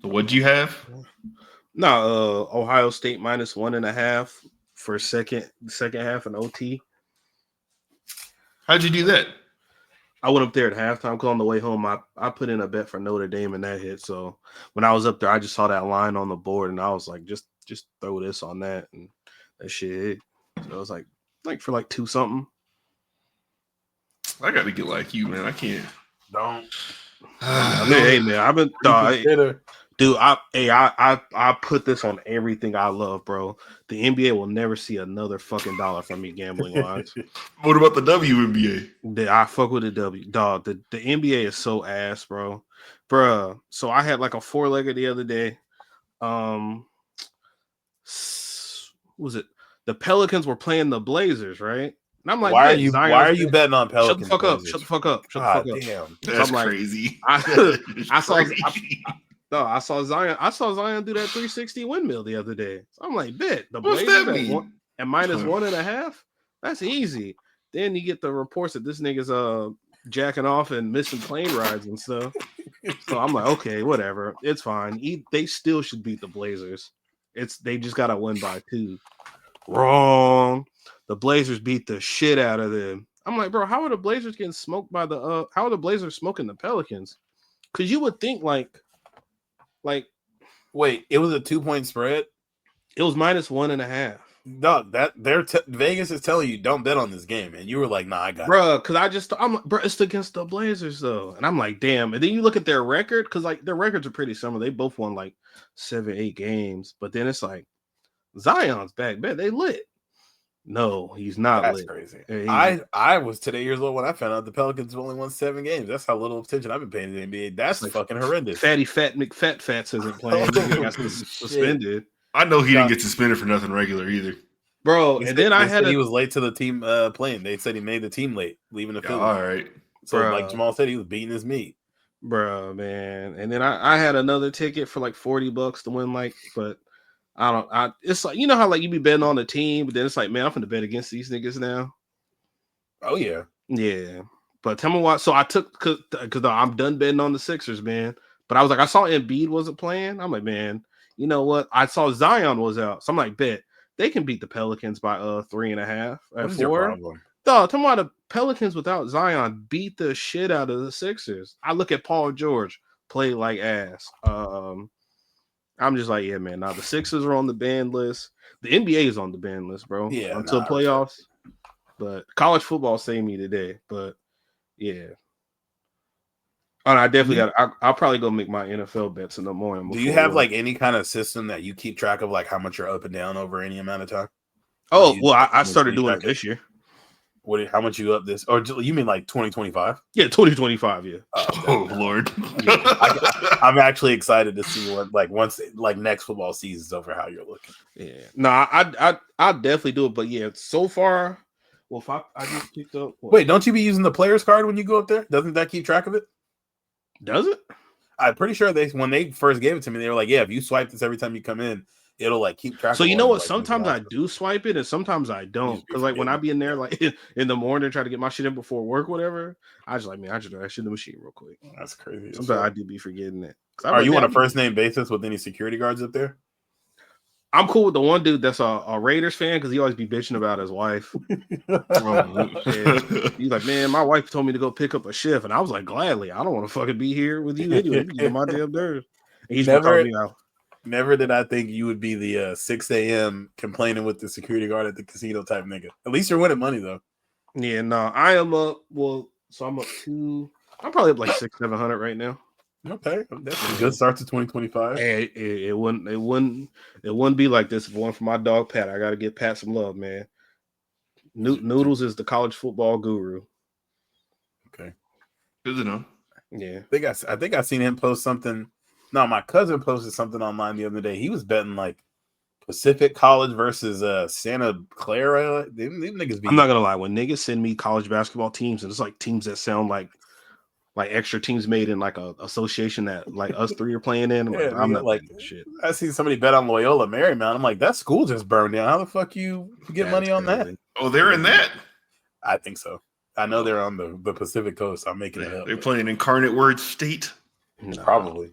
So what'd you have? No, Ohio State -1.5 for second half and OT. How'd you do that? I went up there at halftime because on the way home, I put in a bet for Notre Dame and that hit. So when I was up there, I just saw that line on the board and I was like, just throw this on that and that shit hit. So it was like for like 2 something. I got to get like you, man. I can't. Don't. Hey man, I've been dude. I put this on everything I love, bro. The NBA will never see another fucking dollar from me gambling wise. What about the WNBA? I fuck with the W, dog. The NBA is so ass, bro. Bruh. So I had like a 4-legger the other day. Was it the Pelicans were playing the Blazers, right? And I'm like, why are you betting on Pelicans? Shut the fuck up! Shut the fuck up! Shut the fuck up! Damn, that's crazy. I saw Zion do that 360 windmill the other day. So I'm like, bet the What's Blazers that mean? at -1.5. That's easy. Then you get the reports that this nigga's jacking off and missing plane rides and stuff. So I'm like, okay, whatever, it's fine. They still should beat the Blazers. They just gotta win by 2. Wrong. The Blazers beat the shit out of them. I'm like, bro, how are the Blazers getting smoked by the how are the Blazers smoking the Pelicans? Because you would think like wait, it was a 2-point spread. It was -1.5. No, Vegas is telling you don't bet on this game, and you were like, nah, I got bro. Because I'm like, bro, it's against the Blazers though, and I'm like, damn. And then you look at their record, because like their records are pretty similar. They both won like 7-8 games, but then it's like Zion's back, man. They lit. No, he's not. That's lit. crazy. Hey, I was today years old when I found out the Pelicans only won 7 games. That's how little attention I've been paying to the NBA. That's like fucking horrendous. Fatty Fat McFats isn't playing. He got suspended. I know he didn't get suspended for nothing regular either, bro. And then he was late to the team playing. They said he made the team late, leaving the field. All right. So like Jamal said, he was beating his meat. Bro, man. And then I had another ticket for like $40 to win, but it's like, you know how like you be betting on the team, but then it's like, man, I'm gonna bet against these niggas now. Oh yeah. But tell me why. So I took because I'm done betting on the Sixers, man. But I was like, I saw Embiid wasn't playing. I'm like, man, you know what? I saw Zion was out, so I'm like, bet they can beat the Pelicans by 3.5 at 4. Dog, tell me why the Pelicans without Zion beat the shit out of the Sixers. I look at Paul George play like ass. I'm just like, yeah, man. Now the Sixers are on the ban list. The NBA is on the ban list, bro. Yeah, until playoffs. But college football saved me today. But yeah. And I definitely got. I'll probably go make my NFL bets in the morning. Do you have like any kind of system that you keep track of, like how much you're up and down over any amount of time? Oh well, I started doing it this year. How much you up this? Or you mean like 2025? Yeah, 2025. Yeah. Oh Lord. I'm actually excited to see what once next football season's over, how you're looking. Yeah. No, I definitely do it, but yeah, so far. Well, if I just picked up. Wait, don't you be using the players card when you go up there? Doesn't that keep track of it? Does it? I'm pretty sure when they first gave it to me, they were like, "Yeah, if you swipe this every time you come in, it'll like keep track." So you know what? Sometimes I do swipe it, and sometimes I don't. Because like when I be in there, like in the morning, try to get my shit in before work, whatever. I just I just do that shit in the machine real quick. That's crazy. Sometimes I do be forgetting it. Are you on a first name basis with any security guards up there? I'm cool with the one dude that's a Raiders fan because he always be bitching about his wife. He's like, man, my wife told me to go pick up a shift, and I was like, gladly. I don't want to fucking be here with you anyway. You get my damn nerves. And he's calling me out. Never did I think you would be the 6 a.m. complaining with the security guard at the casino type nigga. At least you're winning money though. Yeah, no, I am up. Well, so I'm up I'm probably up like 600-700 right now. Okay, that's a good start to 2025. It wouldn't be like this if it weren't for my dog Pat. I got to give Pat some love, man. Noodles is the college football guru. Okay, good to know. Yeah, I think I seen him post something. No, my cousin posted something online the other day. He was betting like Pacific College versus Santa Clara. Them niggas. I'm not gonna lie. When niggas send me college basketball teams, and it's like teams that sound like extra teams made in like a association that like us three are playing in. I'm not like shit. I see somebody bet on Loyola Marymount. I'm like, that school just burned down. How the fuck you get money on that? Oh, they're in that? I think so. I know they're on the Pacific Coast. I'm making it up. They're playing Incarnate Word State? No. Probably.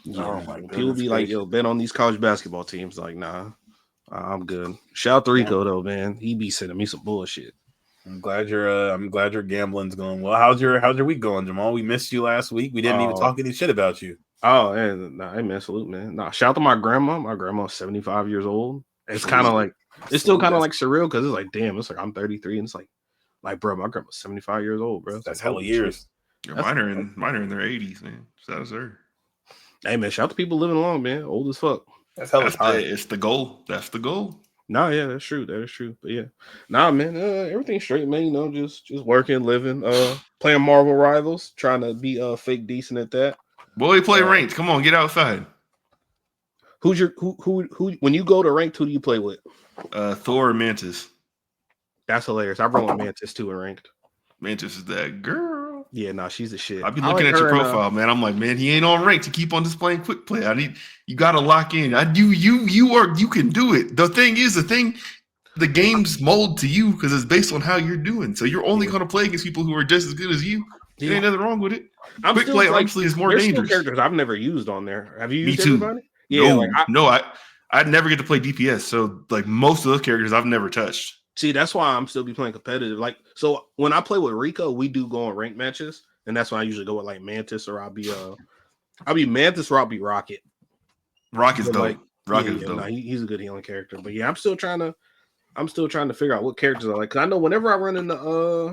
Yeah, Oh my people be goodness like, gracious. "Yo, bet on these college basketball teams." Like, nah, I'm good. Shout out to Rico though, man. He be sending me some bullshit. I'm glad your gambling's going well. How's your week going, Jamal? We missed you last week. We didn't even talk any shit about you. Oh, and nah, hey man, salute, man. Nah, shout out to my grandma. My grandma's 75 years old. It's kind of like it's still kind of like surreal because it's like, damn, it's like I'm 33, and it's like, bro, my grandma's 75 years old, bro. It's That's like, hella years. Yeah, mine are in their 80s, man. Shout out to her. Hey man, shout out to people living long, man. Old as fuck. That's hella time. It's the goal. That's the goal. Nah, yeah, that's true. That is true. But yeah, nah, man, everything's straight, man. You know, just working, living, playing Marvel Rivals, trying to be fake decent at that. Boy, play ranked. Come on, get outside. Who's your who when you go to ranked, who do you play with? Thor or Mantis. That's hilarious. I run with Mantis too in ranked. Mantis is that girl. Yeah, nah, she's a shit. I've been looking at your profile, man. I'm like, man, he ain't on ranked to keep on displaying quick play. You gotta lock in. You can do it. The game's mold to you because it's based on how you're doing. So you're only gonna play against people who are just as good as you. There ain't nothing wrong with it. Quick play obviously is more dangerous. Characters I've never used on there. Have you used Me too. everybody? Yeah, I'd never get to play DPS. So like most of those characters I've never touched. See, that's why I'm still be playing competitive. Like, so when I play with Rico, we do go on ranked matches, and that's when I usually go with like Mantis, or I'll be Mantis, or I'll be Rocket. Rocket's dope. Like, Rocket is dope. Nah, he's a good healing character. But yeah, I'm still trying to figure out what characters I like. Cause I know whenever I run into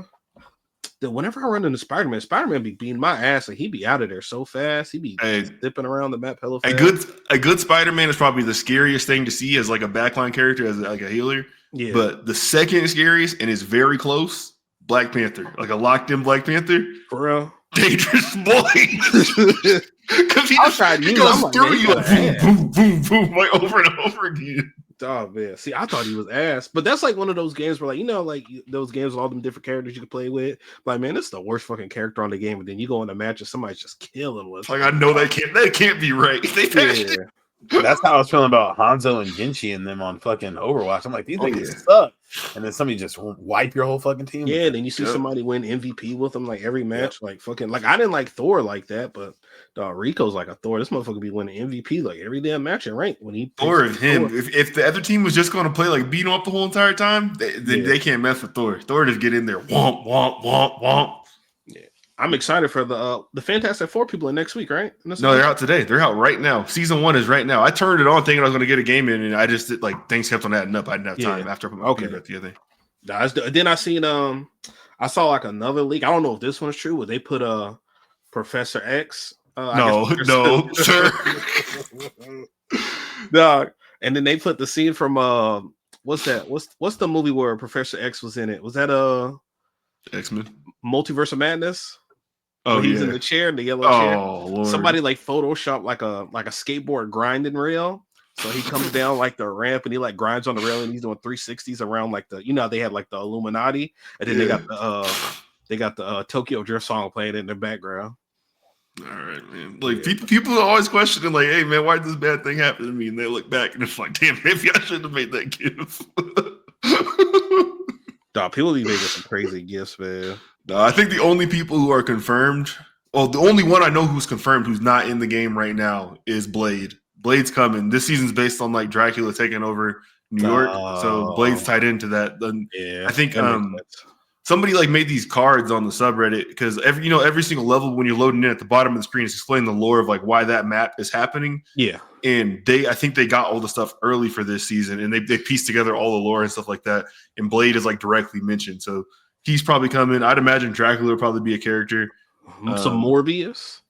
Spider-Man be beating my ass. Like he be out of there so fast. He be zipping around the map hella fast. A good Spider-Man is probably the scariest thing to see as like a backline character, as like a healer. Yeah. But the second scariest and is very close, Black Panther. Like a locked in Black Panther. For real. Dangerous boy. Because he goes through you like boom, boom, boom, boom, like over and over again. Oh man, see, I thought he was ass, but that's like one of those games where, like, you know, like those games with all them different characters you can play with. Like, man, this is the worst fucking character on the game, and then you go in a match and somebody's just killing with. Like, I know that can't be right. They patched it. That's how I was feeling about Hanzo and Genshi and them on fucking Overwatch. I'm like, these niggas suck. And then somebody just wipe your whole fucking team. Yeah, then you see somebody win MVP with them like every match. Like fucking, like I didn't like Thor like that, but Rico's like a Thor. This motherfucker be winning MVP like every damn match and rank when he Thor and him. If the other team was just going to play like beat him up the whole entire time, they can't mess with Thor. Thor just get in there, womp womp womp womp. I'm excited for the Fantastic Four people in next week, right? No, they're out today. They're out right now. Season 1 is right now. I turned it on thinking I was going to get a game in, and I just did, like things kept on adding up. I didn't have time after I put my computer the other day. Then I seen I saw like another leak. I don't know if this one's true, but they put Professor X. No, sir. Dog. And then they put the scene from what's that? What's the movie where Professor X was in it? Was that X-Men Multiverse of Madness? Oh, he's in the chair, in the yellow chair. Lord. Somebody like photoshopped like a skateboard grinding rail. So he comes down like the ramp and he like grinds on the rail and he's doing 360s around like the, you know, they had like the Illuminati, and then they got the Tokyo Drift song playing in the background. All right, man. Like people are always questioning, like, "Hey, man, why did this bad thing happen to me?" And they look back and it's like, "Damn, maybe I shouldn't have made that gift." Dog, people be making some crazy gifts, man. No, I think the only people who are confirmed, the only one I know who's confirmed who's not in the game right now is Blade. Blade's coming. This season's based on like Dracula taking over New York, so Blade's tied into that. I think somebody like made these cards on the subreddit because every single level when you're loading in at the bottom of the screen is explaining the lore of like why that map is happening. Yeah, and I think they got all the stuff early for this season, and they pieced together all the lore and stuff like that. And Blade is like directly mentioned, so he's probably coming. I'd imagine Dracula will probably be a character. Some Morbius.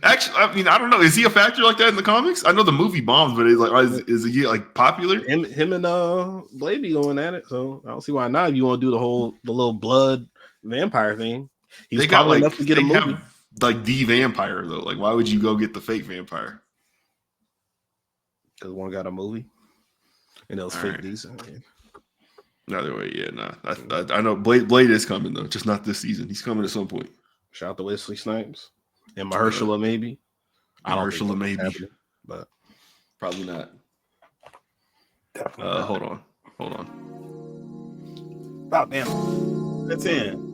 Actually, I mean, I don't know. Is he a factor like that in the comics? I know the movie bombs, but is he like popular? Him and Blade be going at it, so I don't see why not. If you want to do the little blood vampire thing, he's probably enough to get a movie. Like the vampire though, like why would you go get the fake vampire? Because one got a movie, and it was fake decent. Either way, I know Blade is coming though, just not this season. He's coming at some point. Shout out to Wesley Snipes and Mahershala maybe. Mahershala maybe, but probably not. Hold on. Oh damn, that's in.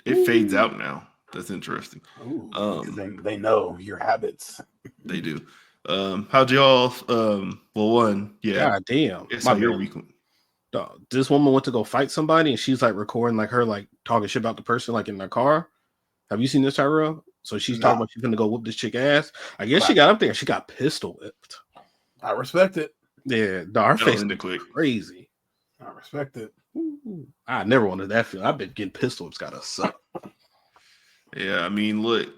It fades out now. That's interesting. Ooh, because they know your habits. They do. How'd y'all? Well, one, yeah. God damn. It's My how your bad. week went. Dog, this woman went to go fight somebody, and she's like recording like her like talking shit about the person like in their car. Have you seen this, Tyrell? So she's talking about she's gonna go whoop this chick ass. I guess she got up there. She got pistol whipped. I respect it. Yeah, dog, her face is crazy. I respect it. Ooh, I never wanted that feeling. I've been getting pistol whips. Gotta suck. Yeah, I mean, look.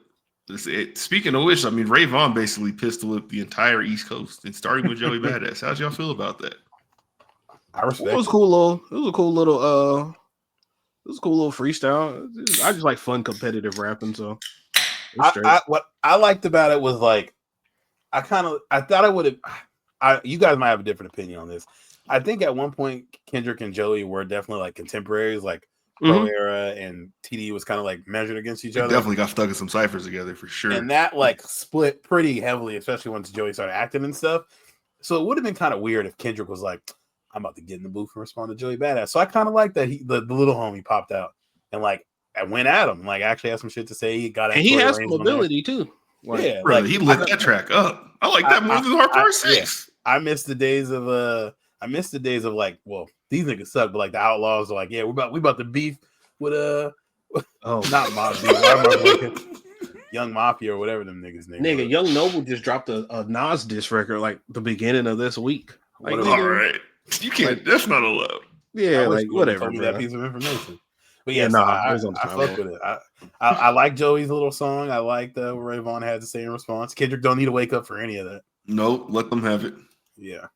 Speaking of which, I mean, Ray Vaughn basically pistol whipped the entire East Coast, and starting with Joey Badass. How'd y'all feel about that? I respect. It was cool. It was a cool little. It was a cool little freestyle. I just like fun competitive rapping. So, what I liked about it was like, I thought I would have. You guys might have a different opinion on this. I think at one point Kendrick and Joey were definitely like contemporaries, like Pro Era and TD was kind of like measured against each other. Definitely got stuck in some ciphers together for sure. And that like split pretty heavily, especially once Joey started acting and stuff. So it would have been kind of weird if Kendrick was like, I'm about to get in the booth and respond to Joey Badass. So I kind of like that the little homie popped out and like I went at him, like actually had some shit to say. He got and he has some ability too. Like, yeah, bro, like, he lit that track up. I like that more than Hard Part 6. Yeah. I miss the days of like, well, these niggas suck, but like the Outlaws are like, yeah, we about to beef with not Mob Deep, Young Mafia or whatever them niggas name. Nigga, Young Noble just dropped a Nas diss record like the beginning of this week. Like, all right, you can't. Like, that's not allowed. Yeah, like whatever. Told me that piece of information. But yeah, I fuck with it. I like Joey's little song. I like what Ray Vaughn had to say in response. Kendrick don't need to wake up for any of that. Nope, let them have it. Yeah.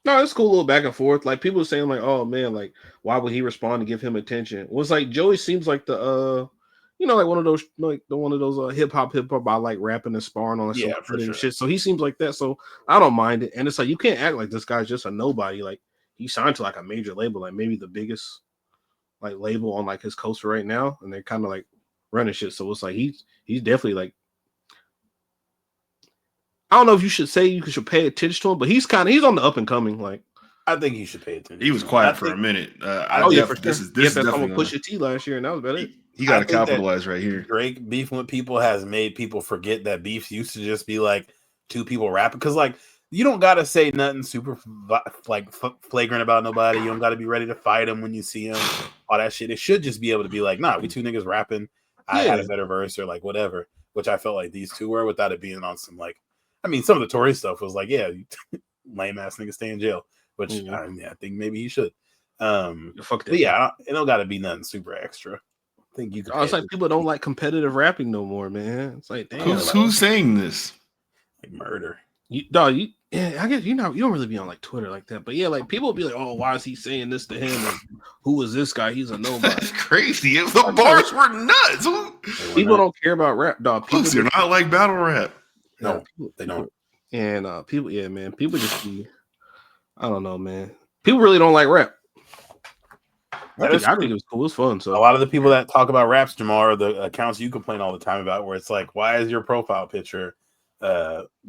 No, it's cool little back and forth. Like people saying, like, oh man, like why would he respond to give him attention? Well, it's like Joey seems like the like one of those hip hop I like rapping and sparring on some sure. Shit. So he seems like that. So I don't mind it. And it's like you can't act like this guy's just a nobody. Like he signed to like a major label, like maybe the biggest like label on like his coast right now, and they're kind of like running shit. So it's like he's definitely like, I don't know if you should pay attention to him, but he's on the up and coming. Like I think he should pay attention. He was quiet for a minute. For sure. This is definitely Pusha T last year, and that was about it. He got to capitalize right here. Drake beefing with people has made people forget that beefs used to just be like two people rapping. Because like you don't got to say nothing super like flagrant about nobody. You don't got to be ready to fight him when you see him. All that shit. It should just be able to be like, nah, we two niggas rapping. I had a better verse or like whatever. Which I felt like these two were without it being on some like. I mean, some of the Tory stuff was like, yeah, lame ass nigga stay in jail. Which I think maybe he should. But yeah, it don't got to be nothing super extra. I think you. It's like people don't like competitive rapping no more, man. It's like, damn, who's saying this? Like murder. I guess you don't really be on like Twitter like that, but yeah, like people will be like, oh, why is he saying this to him? And who is this guy? He's a nobody. That's crazy. The bars were nuts. People don't care about rap, dog. People do not like battle rap. No, they don't. And people just be, I don't know, man. People really don't like rap. I think it was cool. It was fun. So a lot of the people that talk about raps, Jamal, are the accounts you complain all the time about, where it's like, why is your profile picture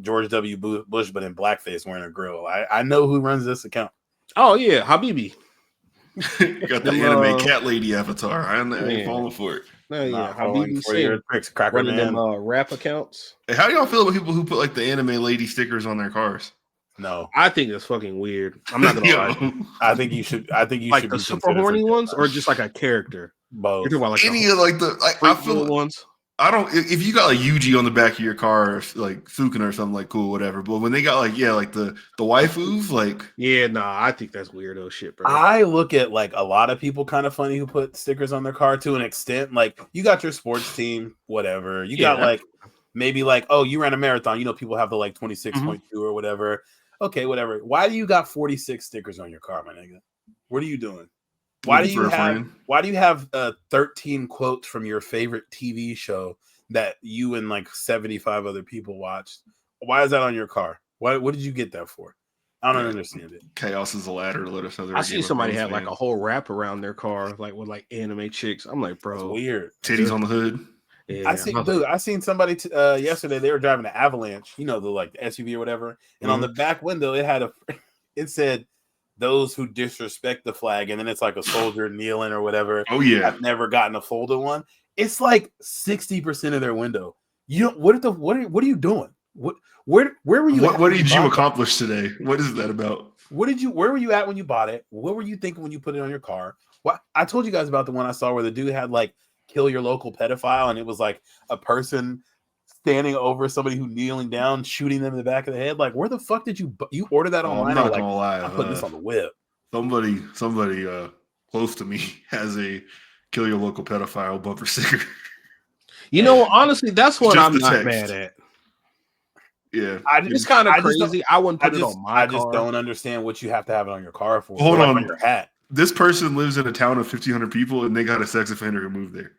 George W. Bush but in blackface wearing a grill? I know who runs this account. Oh yeah, Habibi. You got the anime cat lady avatar. I ain't falling for it. No, yeah, Habibi running them rap accounts. Hey, how do y'all feel about people who put like the anime lady stickers on their cars? No, I think it's fucking weird. I'm not gonna lie. I think you should like the super horny ones, or just like a character. Both. You're talking about like any of like the I feel ones. I don't. If you got like Yuji on the back of your car, like Fukin or something, like cool, whatever. But when they got like the waifus, like I think that's weirdo shit, bro. I look at like a lot of people kind of funny who put stickers on their car to an extent. Like you got your sports team, whatever. You got like maybe like, oh, you ran a marathon. You know, people have the like 26.2 or whatever. Okay, whatever. Why do you got 46 stickers on your car, my nigga? What are you doing? Why do you have 13 quotes from your favorite TV show that you and like 75 other people watched? Why is that on your car? What did you get that for? I don't understand it. Chaos is a ladder. Let us know. I see somebody had like a whole wrap around their car, like with like anime chicks. I'm like, bro, that's weird. Titties on the hood. Yeah, I seen somebody yesterday. They were driving an Avalanche, the like the SUV or whatever, and on the back window it said, "Those who disrespect the flag," and then it's like a soldier kneeling or whatever. Oh yeah, I've never gotten a folded one, It's like 60% of their window. You don't. What are you doing? Where were you? What did you accomplish today? What is that about? Where were you at when you bought it? What were you thinking when you put it on your car? What I told you guys about the one I saw where the dude had like kill your local pedophile, and it was like a person standing over somebody who kneeling down, shooting them in the back of the head. Like, where the fuck did you order that online? I'm not gonna lie. I'm putting this on the whip. Somebody close to me has a kill your local pedophile bumper sticker. You know, honestly, that's what Just I'm the not text. mad at. Yeah, It's kind of crazy. I wouldn't put it on my car. I just don't understand what you have to have it on your car for. Hold on. your hat. This person lives in a town of 1,500 people, and they got a sex offender who moved there.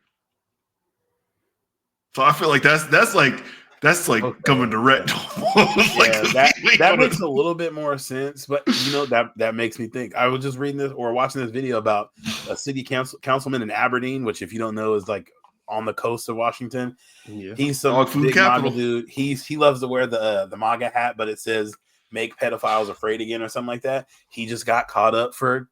So I feel like that's like okay. Coming direct. That makes a little bit more sense, but you know that makes me think. I was just reading this or watching this video about a city councilman in Aberdeen, which if you don't know is like on the coast of Washington. Yeah. He's some big MAGA dude. He loves to wear the MAGA hat, but it says "Make pedophiles afraid again" or something like that. He just got caught up for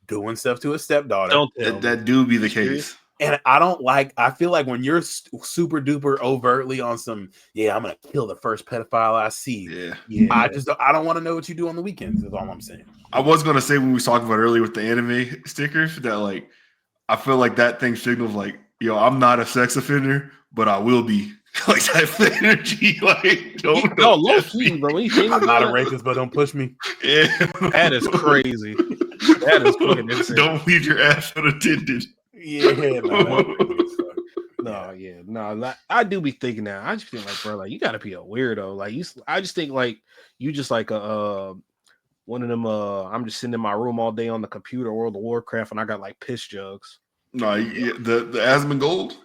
doing stuff to his stepdaughter. That do be the case. And I feel like when you're super duper overtly on some, I'm gonna kill the first pedophile I see. Yeah. I don't want to know what you do on the weekends. Is all I'm saying. I was gonna say when we was talking about earlier with the anime stickers that like, I feel like that thing signals like, yo, I'm not a sex offender, but I will be. Like type of energy, like don't low key, bro. I'm not a rapist, but don't push me. Yeah, that is crazy. That is fucking insane. Don't leave your ass unattended. Yeah, I do be thinking that. I just feel like, bro, like you gotta be a weirdo. Like I just think like you just like a one of them. I'm just sitting in my room all day on the computer, World of Warcraft, and I got like piss jugs. No, the Asmongold.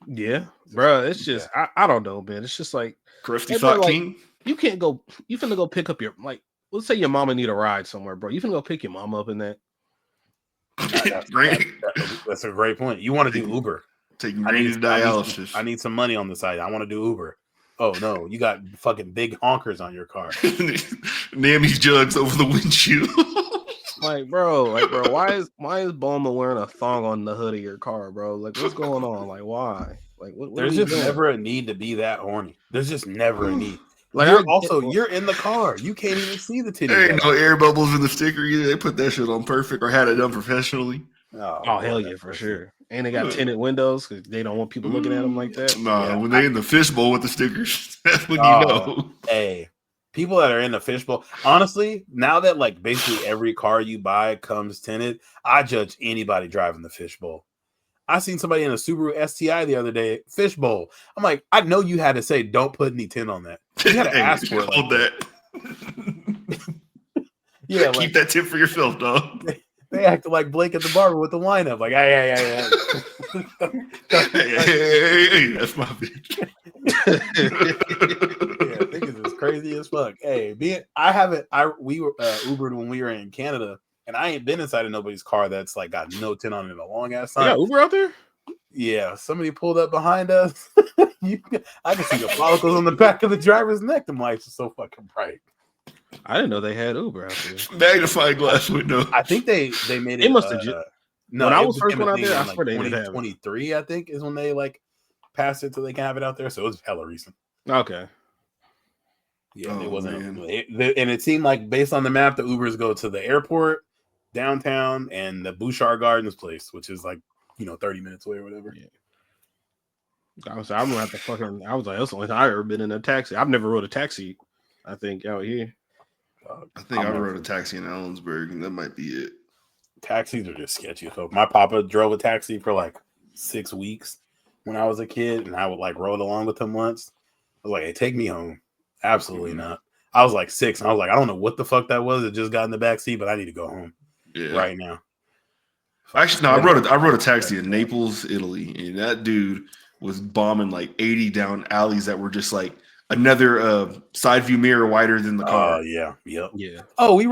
Yeah, bro. It's just I don't know, man. It's just like Crafty Thought King. You can't go. You finna go pick up your like. Let's say your mama need a ride somewhere, bro. You finna go pick your mama up in that. That's a great point. You want to do Uber? Taking Granny to dialysis. I need some money on the side. I want to do Uber. Oh no, you got fucking big honkers on your car. Nammy's jugs over the windshield. Like, bro, why is Bulma wearing a thong on the hood of your car, bro? Like, what's going on? Like, why? Like, what there's just never a need to be that horny. There's just never a need. Like, you're in the car. You can't even see the titty. There ain't no air bubbles in the sticker either. They put that shit on perfect or had it done professionally. Oh hell yeah, for sure. And they got tinted windows because they don't want people looking at them like that. When they in the fishbowl with the stickers, that's when you know. Hey. People that are in the fishbowl, honestly, now that like basically every car you buy comes tinted, I judge anybody driving the fishbowl. I seen somebody in a Subaru STI the other day, fishbowl. I'm like, I know you had to say don't put any tint on that. You had to ask for it. Hold that. Yeah, keep that tip for yourself, dog. They acted like Blake at the barber with the lineup, like, hey, that's my bitch. Yeah, niggas is crazy as fuck. Hey, we were Ubered when we were in Canada, and I ain't been inside of nobody's car that's like got no tint on it in a long ass time. Yeah, Uber out there? Yeah, somebody pulled up behind us. I can see the follicles on the back of the driver's neck. Them lights are so fucking bright. I didn't know they had Uber out there. Magnifying glass window. I think they made it. They must have. No, when I was first one out there, I swear they didn't have it. 2023, I think, is when they like passed it so they can have it out there. So it was hella recent. Okay. Yeah, it wasn't. And it seemed like based on the map, the Ubers go to the airport, downtown, and the Bouchard Gardens place, which is like 30 minutes away or whatever. Yeah. I'm gonna have to fucking. I was like, that's the only time I've ever been in a taxi. I've never rode a taxi. I think out here. I think I rode a taxi in Ellensburg, and that might be it. Taxis are just sketchy. So my papa drove a taxi for like 6 weeks when I was a kid, and I would like rode along with him once. I was like, "Hey, take me home." Absolutely not. I was like 6, and I was like, "I don't know what the fuck that was. It just got in the back seat, but I need to go home right now." Actually, no, I rode a taxi in Naples, Italy, and that dude was bombing like 80 down alleys that were just like another side view mirror wider than the car. Yeah. Oh, we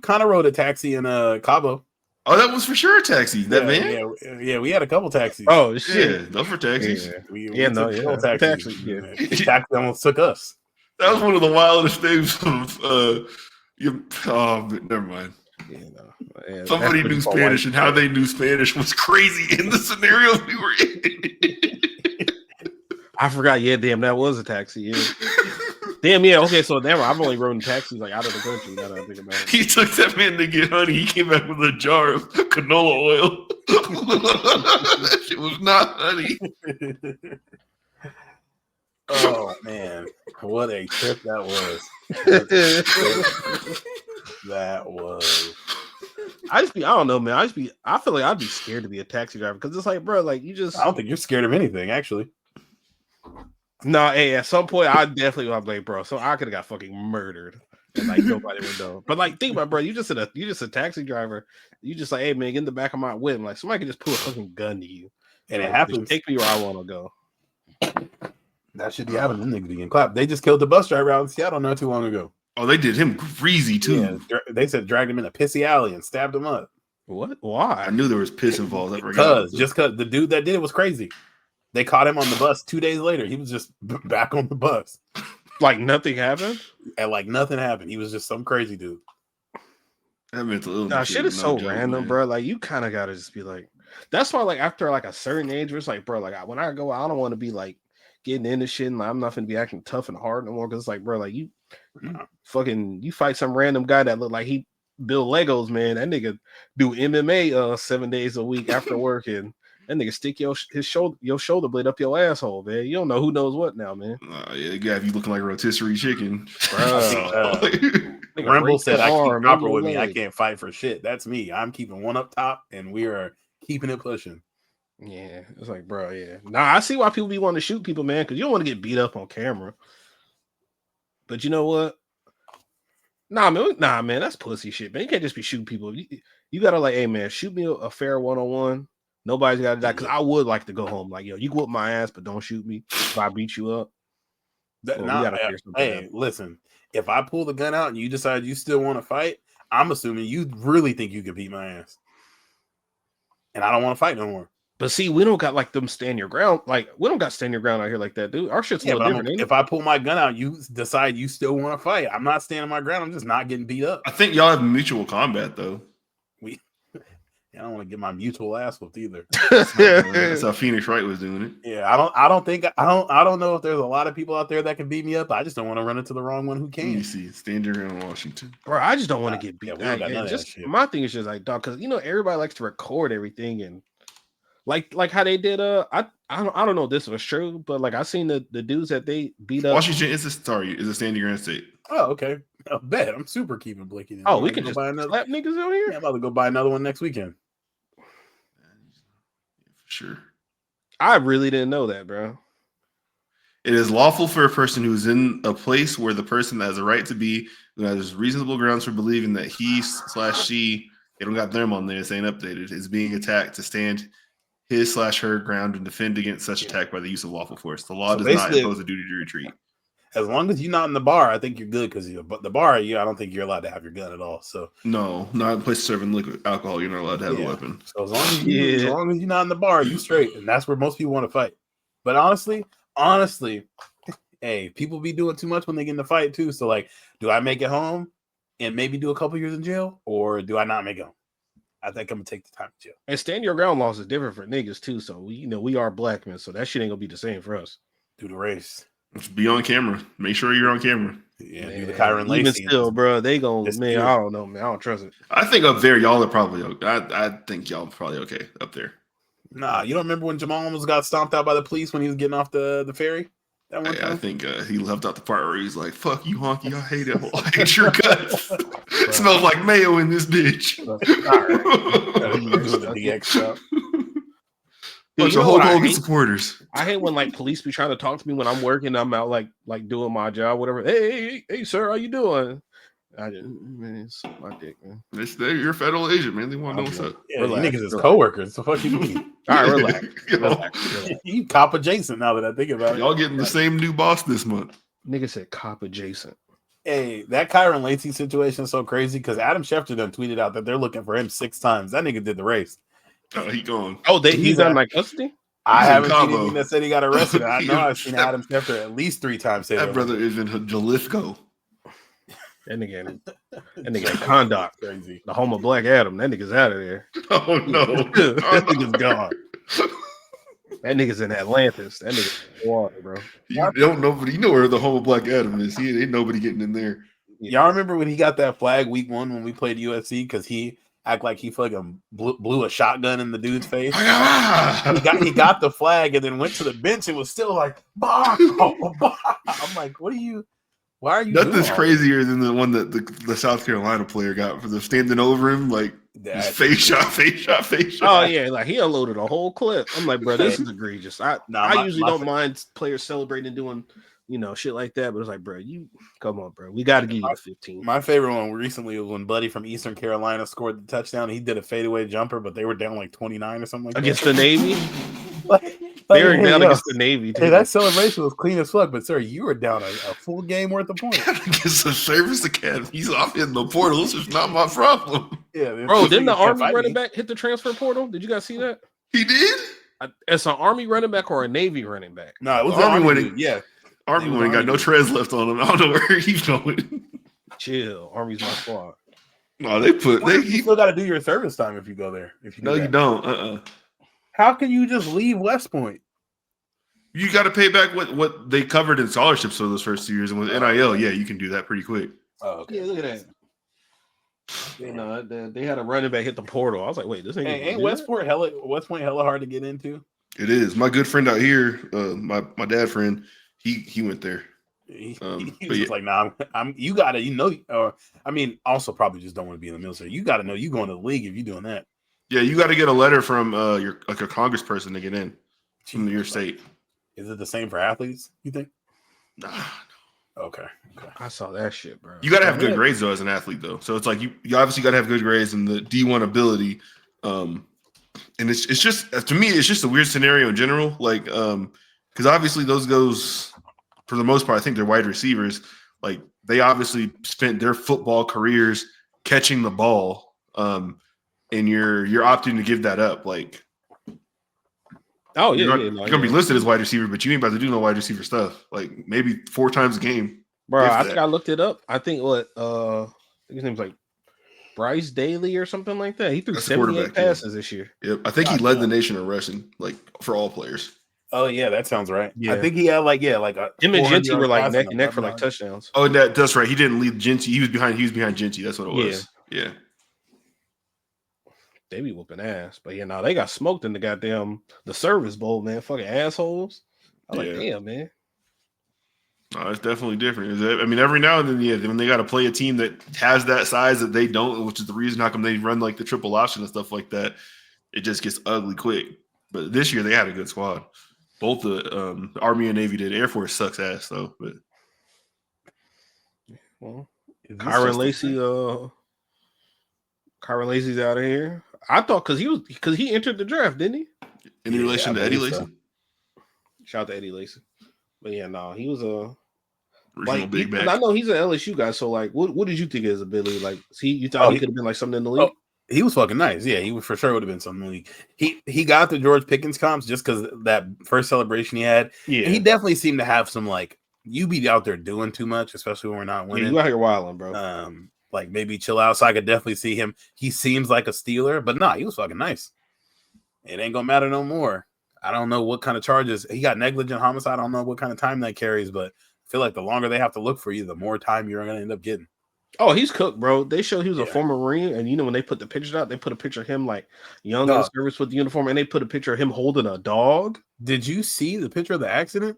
kind of rode a taxi in Cabo. Oh, that was for sure a taxi. That man. Yeah, we had a couple taxis. Oh shit, yeah, those for taxis. Taxis. Taxi almost took us. That was one of the wildest things. Never mind. You know, yeah, Somebody knew Spanish, and how they knew Spanish was crazy in the scenario we were in. I forgot. Yeah, damn, that was a taxi. Yeah. Damn, yeah. Okay, so damn, I've only ridden taxis like out of the country. Now that I think about it. He took that man to get honey. He came back with a jar of canola oil. That shit was not honey. Oh man, what a trip that was! That was. I don't know, man. I feel like I'd be scared to be a taxi driver because it's like, bro, like you just. I don't think you're scared of anything, actually. No, hey, at some point I definitely was like, bro, so I could have got fucking murdered. And like nobody would know. But like think about it, bro, you just a taxi driver. You just like, hey man, get in the back of my whip. Like somebody could just pull a fucking gun to you. And like, it happens. Take me where I want to go. That should be happening. Them niggas getting clapped. They just killed the bus driver out in Seattle not too long ago. Oh, they did him greasy too. Yeah, they said dragged him in a pissy alley and stabbed him up. What? Why? I knew there was piss involved. Because the dude that did it was crazy. They caught him on the bus 2 days later. He was just back on the bus. Like nothing happened? And like nothing happened. He was just some crazy dude. That mental illness. Nah, shit is so random, man. bro. Like you kind of gotta just be like, that's why like after like a certain age, where it's like, bro, like when I go out, I don't want to be like getting into shit and like, I'm not gonna be acting tough and hard no more. Cause it's like, bro, like you fight some random guy that look like he build Legos, man. That nigga do MMA 7 days a week after work and that nigga stick your shoulder blade up your asshole, man. You don't know who knows what now, man. Yeah, they got you looking like a rotisserie chicken. Rumble said, I keep copper with me. I can't fight for shit. That's me. I'm keeping one up top, and we are keeping it pushing. Yeah, it's like, bro, yeah. Nah, I see why people be wanting to shoot people, man, because you don't want to get beat up on camera. But you know what? Nah, man, that's pussy shit, man. You can't just be shooting people. You gotta like, hey, man, shoot me a fair one-on-one. Nobody's got to die because I would like to go home. Like, yo, you can whoop my ass, but don't shoot me if I beat you up. Hey, listen, if I pull the gun out and you decide you still want to fight, I'm assuming you really think you can beat my ass. And I don't want to fight no more. But see, we don't got like them stand your ground. Like, we don't got stand your ground out here like that, dude. Our shit's a little different. If I pull my gun out, you decide you still want to fight. I'm not standing my ground. I'm just not getting beat up. I think y'all have mutual combat, though. I don't want to get my mutual ass whooped either. That's how Phoenix Wright was doing it. Yeah, I don't know if there's a lot of people out there that can beat me up. I just don't want to run into the wrong one who can. You see, stand your ground in Washington. Bro, I just don't want to get beat. Yeah, my thing is just like, dog, because everybody likes to record everything and like how they did. I don't know if this was true, but like I seen the dudes that they beat up. Washington is a stand your ground state. Oh, okay. I bet I'm super keeping Blicky. Oh, we can just slap niggas out here. Yeah, I'm about to go buy another one next weekend. For sure. I really didn't know that, bro. It is lawful for a person who is in a place where the person that has a right to be, who has reasonable grounds for believing that he/she, they don't got them on there, this ain't updated, is being attacked to stand his/her ground and defend against such attack by the use of lawful force. The law does not impose a duty to retreat. As long as you're not in the bar, I think you're good because the bar, I don't think you're allowed to have your gun at all. So no, not in place serving liquid alcohol. You're not allowed to have a weapon. So as long as you're not in the bar, you straight, and that's where most people want to fight. But honestly, hey, people be doing too much when they get in the fight too. So like, do I make it home and maybe do a couple years in jail, or do I not make it home? I think I'm gonna take the time in jail. And stand your ground laws is different for niggas too. So we are black men, so that shit ain't gonna be the same for us. Do the race. Just be on camera. Make sure you're on camera. Yeah, do the Kyron Lacey. Even still, bro, they gonna man. I don't know, man. I don't trust it. I think up there, y'all are probably. I think y'all are probably okay up there. Nah, you don't remember when Jamal almost got stomped out by the police when he was getting off the ferry? That one time? I think he left out the part where he's like, "Fuck you, honky! I hate it. I hate your guts. Smells like mayo in this bitch." Bunch of Hulk Hogan supporters. I hate when like police be trying to talk to me when I'm working. I'm out like doing my job, whatever. Hey, sir, how you doing? I didn't, man, it's my dick, man. You're a federal agent, man. They want to know what's up. Yeah, niggas is coworkers. The fuck you mean? All right, relax. You cop adjacent now that I think about it. Y'all getting the same new boss this month. Nigga said cop adjacent. Hey, that Kyron Lacey situation is so crazy because Adam Schefter done tweeted out that they're looking for him 6 times. That nigga did the race. Oh, he gone. Oh, he's on like custody? I haven't seen anything that said he got arrested. I know I've seen Adam Schefter at least 3 times say that brother is in Jalisco. That nigga conduct. Crazy. The home of Black Adam. That nigga's out of there. Oh no. That nigga's gone. That nigga's in Atlantis. That nigga's in water, bro. You know where the home of Black Adam is. Ain't nobody getting in there. Y'all remember when he got that flag week 1 when we played USC because he act like he fucking blew a shotgun in the dude's face. he got the flag and then went to the bench and was still like, bah, bah. I'm like, why are you Nothing's crazier than the one that the South Carolina player got for the standing over him, like face shot. Oh yeah, like he unloaded a whole clip. I'm like, bro, this is egregious. I usually don't mind players celebrating and doing, shit like that, but it's like, bro, you come on, bro. We got to give you the 15. My favorite one recently was when Buddy from Eastern Carolina scored the touchdown. He did a fadeaway jumper, but they were down like 29 or something like against that. the Navy. They were down against the Navy. Hey, that celebration was clean as fuck, but sir, you were down a full game worth of points. Against the service academy. He's off in the portal. This is not my problem. Yeah, bro, didn't the Army running back hit the transfer portal? Did you guys see that? He did? It's an Army running back or a Navy running back? No, it was Army Army winning. Yeah. Army winning got no treads left on him. I don't know where he's going. Chill. Army's my squad. No, you still got to do your service time if you go there. You don't. How can you just leave West Point? You got to pay back what they covered in scholarships for those first 2 years, and with NIL, yeah, you can do that pretty quick. Oh, okay. Yeah, look at that. They had a running back hit the portal. I was like, wait, this ain't West Point hella hard to get into. It is. My good friend out here, my dad friend, he went there. He was just like, nah, you gotta, also probably just don't want to be in the military. You gotta know you going to the league if you're doing that. Yeah, you got to get a letter from a congressperson to get in from your state. Is it the same for athletes, you think? Nah. Okay. I saw that shit, bro. You got to have good grades, though, as an athlete, though. So it's like you obviously got to have good grades and the D1 ability. And it's just, to me, it's just a weird scenario in general. Like, because obviously those goes, for the most part, I think they're wide receivers. Like, they obviously spent their football careers catching the ball. And you're opting to give that up. Like, oh yeah, you're gonna be listed as wide receiver, but you ain't about to do no wide receiver stuff. Like maybe 4 times a game, bro. I think I looked it up. I think his name's like Bryce Daly or something like that. He threw 78 passes this year. Yep, I think he led the nation in rushing, like for all players. Oh yeah, that sounds right. Yeah. I think he had him and Genty were like neck and neck for like touchdowns. Oh, that's right. He didn't lead Genty. He was behind Genty. That's what it was. Yeah. They be whooping ass, but they got smoked in the service bowl, man. Fucking assholes. I'm like, damn, man. No, it's definitely different. I mean, every now and then, when they got to play a team that has that size that they don't, which is the reason how come they run like the triple option and stuff like that, it just gets ugly quick. But this year they had a good squad. Both the Army and Navy did. Air Force sucks ass though. But well, Kyron Lacy's out of here. I thought because he entered the draft, didn't he? In relation to Eddie Lacy. Shout out to Eddie Lacy. But yeah, no, he was a big back. I know he's an LSU guy, so like, what did you think of his ability? Like, you thought he could have been like something in the league? He was fucking nice. Yeah, he for sure would have been something in the league. He got the George Pickens comps just because that first celebration he had. Yeah, and he definitely seemed to have some like, you be out there doing too much, especially when we're not winning. Yeah, you out here wilding, bro. Like maybe chill out. So I could definitely see him. He seems like a Steeler, but nah, he was fucking nice. It ain't gonna matter no more. I don't know what kind of charges he got. Negligent homicide. I don't know what kind of time that carries, but I feel like the longer they have to look for you, the more time you're gonna end up getting. Oh, he's cooked, bro. They showed he was a former Marine, and when they put the pictures out, they put a picture of him like young in service with the uniform, and they put a picture of him holding a dog. Did you see the picture of the accident?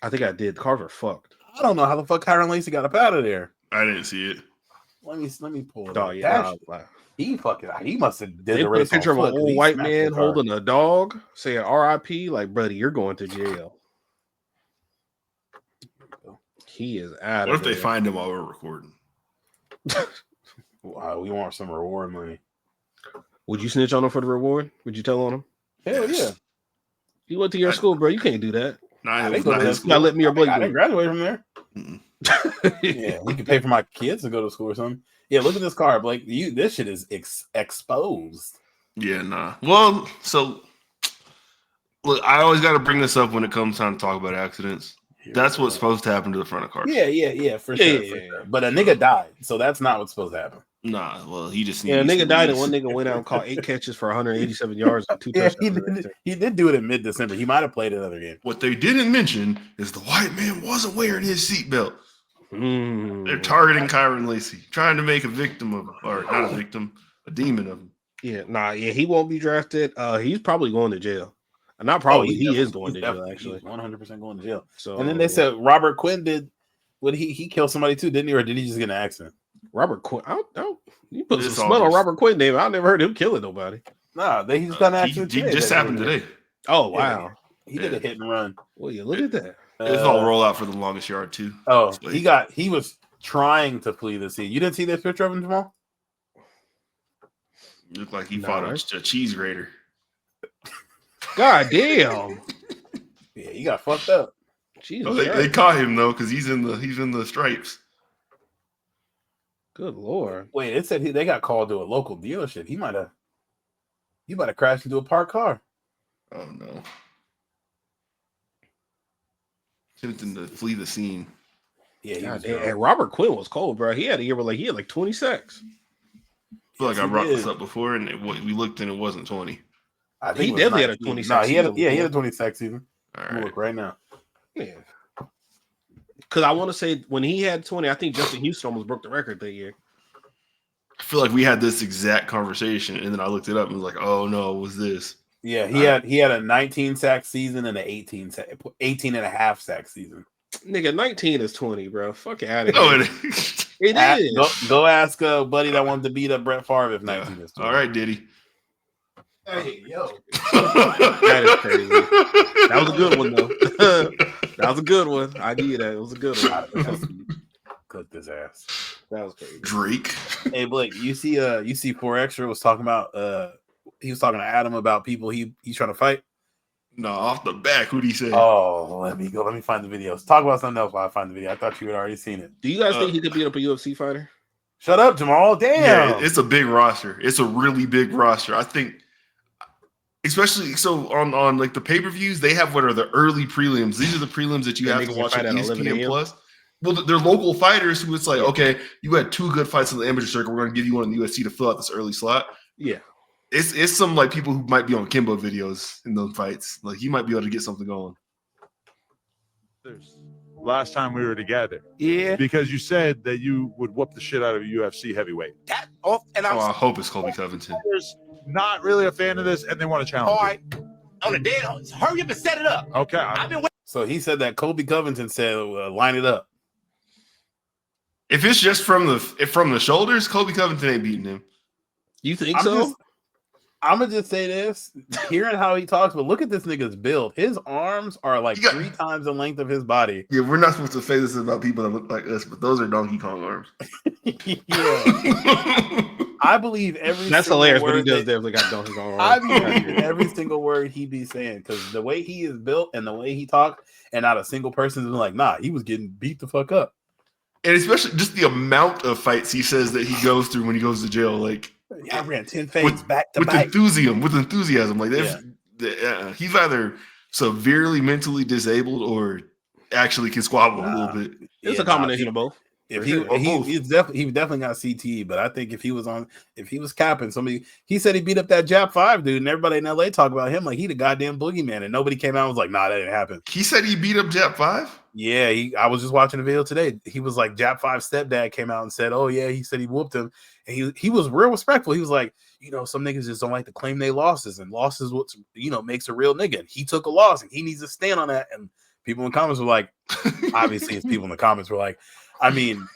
I think I did. Carver fucked. I don't know how the fuck Kyron Lacy got up out of there. I didn't see it. Let me pull it. Oh yeah, he must have did they the put a race picture of an old white man holding holding a dog, saying "R.I.P." Like, buddy, you're going to jail. He is out. What if they find him while we're recording? Wow, we want some reward money. Would you snitch on him for the reward? Would you tell on him? Hell yeah. He went to your school, bro. You can't do that. Nah, it's not his school. Not let me or Blake. I didn't graduate from there. Yeah, we can pay for my kids to go to school or something. Yeah, look at this car, Blake. This shit is exposed. Yeah, nah. Well, so look, I always got to bring this up when it comes time to talk about accidents. That's what's supposed to happen to the front of cars. Yeah, for sure. But a nigga died, so that's not what's supposed to happen. Nah, well, he just a nigga died, and one nigga went out and caught 8 catches for 187 yards and 2 touchdowns. He did do it in mid-December. He might have played another game. What they didn't mention is the white man wasn't wearing his seatbelt. They're targeting Kyron Lacy, trying to make a victim of him, or not a victim, a demon of him. Yeah, he won't be drafted. He's probably going to jail. Not probably, he is going to jail, actually. 100% going to jail. So, and then they said Robert Quinn did. Would he kill somebody too, didn't he? Or did he just get in an accident? Robert Quinn. You put some smell on Robert Quinn name. I never heard him killing nobody. Nah, he just got an accident. He just happened today. Oh, wow. He did a hit and run. Well, yeah, look at that. It's all rollout for the longest yard, too. Oh, he was trying to flee the scene. You didn't see this picture of him, Jamal? Looked like he fought a cheese grater. God damn. Yeah, he got fucked up. They caught him though, because he's in the stripes. Good Lord. Wait, it said they got called to a local dealership. He might have crashed into a parked car. Oh no. Attempting to flee the scene. Yeah, and Robert Quinn was cold, bro. He had a year where he had like 20 sacks. I feel like I brought this up before, and we looked and it wasn't 20. I think he definitely had a 20 sack season. He had a 20 sack season. All right. Look right now. Yeah. Because I want to say when he had 20, I think Justin Houston almost broke the record that year. I feel like we had this exact conversation, and then I looked it up and was like, "Oh no, it was this?" Yeah, he had a 19 sack season and an 18 and a half sack season. Nigga, 19 is 20, bro. Fuck out of No, here. It is. Go ask a buddy that wanted to beat up Brett Favre if 19 is 20. All right, Diddy. Hey, yo. That is crazy. That was a good one, though. That was a good one. I give you that. It was a good one. Cooked his ass. That was crazy. Drake. Hey, Blake, you see 4Extra was talking about he was talking to Adam about people he's trying to fight. No, off the back, who'd he say? Oh, let me find the videos. Talk about something else while I find the video. I thought you had already seen it. Do you guys think he could beat up a UFC fighter? Shut up, Jamal. Damn. Yeah, it's a big roster. It's a really big roster. I think, especially so on like the pay-per-views, they have what are the early prelims. These are the prelims that you have to watch on ESPN Plus. Well, they're local fighters who it's like, okay, you had 2 good fights in the amateur circuit. We're going to give you one in the UFC to fill out this early slot. Yeah. It's some like people who might be on Kimbo videos in those fights. Like you might be able to get something going. Last time we were together. Yeah. Because you said that you would whoop the shit out of a UFC heavyweight. I hope it's Colby Covington. Not really a fan of this, and they want to challenge. All right. On the dead, hurry up and set it up. Okay. I've been waiting. So he said that Colby Covington said, line it up. If it's just from the shoulders, Colby Covington ain't beating him. You think so? I'm gonna just say this, hearing how he talks, but look at this nigga's build. His arms are like 3 times the length of his body. Yeah, we're not supposed to say this about people that look like us, but those are Donkey Kong arms. Yeah. I believe every That's single hilarious, word but he does definitely got Donkey Kong arms. I believe every single word he be saying, because the way he is built and the way he talks, and not a single person is like, nah, he was getting beat the fuck up. And especially just the amount of fights he says that he goes through when he goes to jail, like I ran 10 fights back to with back. enthusiasm. Like he's either severely mentally disabled or actually can squabble a little bit. It's a combination of both. If he definitely got CTE, but I think if he was capping somebody, he said he beat up that Jap 5 dude, and everybody in LA talk about him like he the goddamn boogeyman, and nobody came out and was like, nah, that didn't happen. He said he beat up Jap 5? Yeah, I was just watching the video today. He was like, Jap 5's stepdad came out and said, oh yeah, he said he whooped him, and he was real respectful. He was like, some niggas just don't like to claim their losses, and losses what makes a real nigga. And he took a loss, and he needs to stand on that. And people in the comments were like, obviously, it's people in the comments were like, I mean,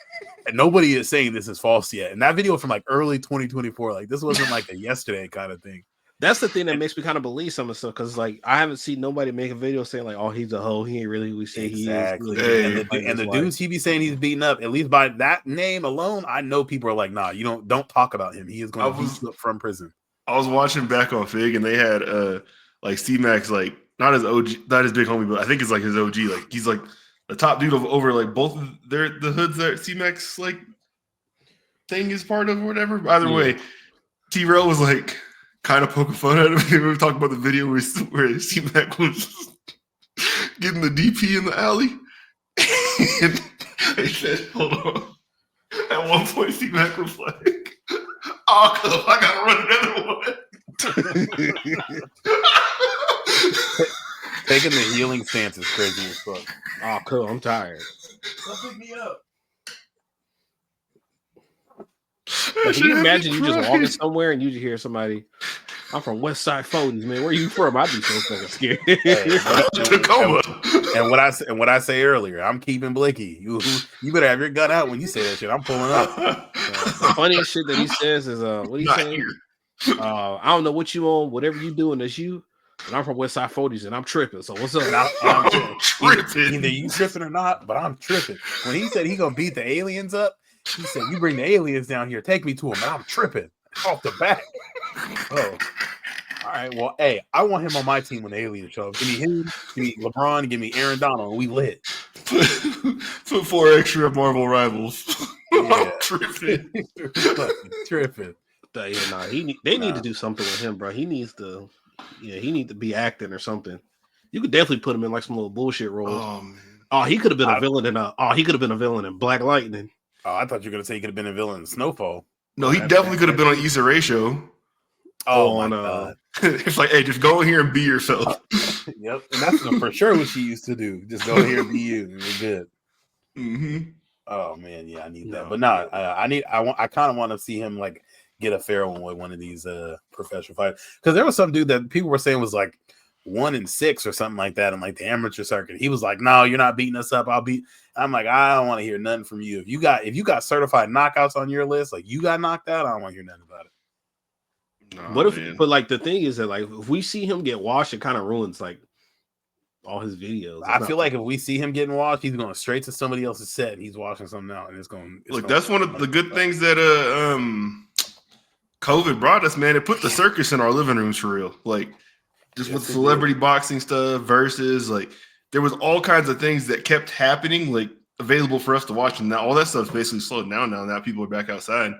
nobody is saying this is false yet. And that video from like early 2024, like this wasn't like a yesterday kind of thing. That's the thing that makes me kind of believe some of the stuff, because like I haven't seen nobody make a video saying like, "Oh, he's a hoe. He ain't really who we say he is." Really, and the dudes he be saying he's beating up, at least by that name alone, I know people are like, "Nah, you don't talk about him. He is going to beat you up from prison." I was watching back on Fig, and they had like C-Max, like not his OG, not his big homie, but I think it's like his OG. Like he's like the top dude over like both of the hoods that C-Max like thing is part of or whatever. Either way, T-Rail was like kind of poking fun at him. We were talking about the video where C-Mac was getting the DP in the alley. He said, hold on. At one point, Steve Mac was like, oh, cuz I gotta run another one. Taking the healing stance is crazy as fuck. Oh, cool. I'm tired. Come pick me up. Like, can you imagine you just walking somewhere and you just hear somebody, I'm from West Side 40s, man. Where are you from? I'd be so fucking scared. Tacoma. And what I say earlier, I'm keeping Blicky. You better have your gun out when you say that shit. I'm pulling up. The funniest shit that he says is what he say? I don't know what you on, whatever you doing, that's you. And I'm from West Side 40s and I'm tripping. So what's up? I'm tripping. Either you tripping or not, but I'm tripping. When he said he gonna beat the aliens up, he said, you bring the aliens down here, take me to them, and I'm tripping off the bat. Oh. All right, well, hey, I want him on my team when the aliens show up. Give me him, give me LeBron, give me Aaron Donald, and we lit. Put 4 extra Marvel rivals. Yeah. Tripping. Tripping. They need to do something with him, bro. He needs to be acting or something. You could definitely put him in like some little bullshit roles. Oh man. Oh, he could have been a villain in Black Lightning. Oh, I thought you were gonna say he could have been a villain in Snowfall. No, he definitely could have been on Issa Rae show. Oh my god. It's like, hey, just go in here and be yourself. Yep, and that's for sure what she used to do. Just go in here and be you, and you're good. Mm-hmm. Oh man, yeah, I need that. But no, I kind of want to see him like get a fair one with one of these professional fighters, because there was some dude that people were saying was like 1-6 or something like that in like the amateur circuit. He was like, no, you're not beating us up. I'm like, I don't want to hear nothing from you. If you got certified knockouts on your list, like you got knocked out, I don't want to hear nothing about it. But like the thing is that like if we see him get washed, it kind of ruins like all his videos. I feel like if we see him getting washed, he's going straight to somebody else's set and he's washing something out, and it's going. Look, that's one of the good things that COVID brought us, man. It put the circus in our living rooms for real. Like just with celebrity boxing stuff versus like there was all kinds of things that kept happening, like available for us to watch, and now all that stuff's basically slowed down. Now people are back outside.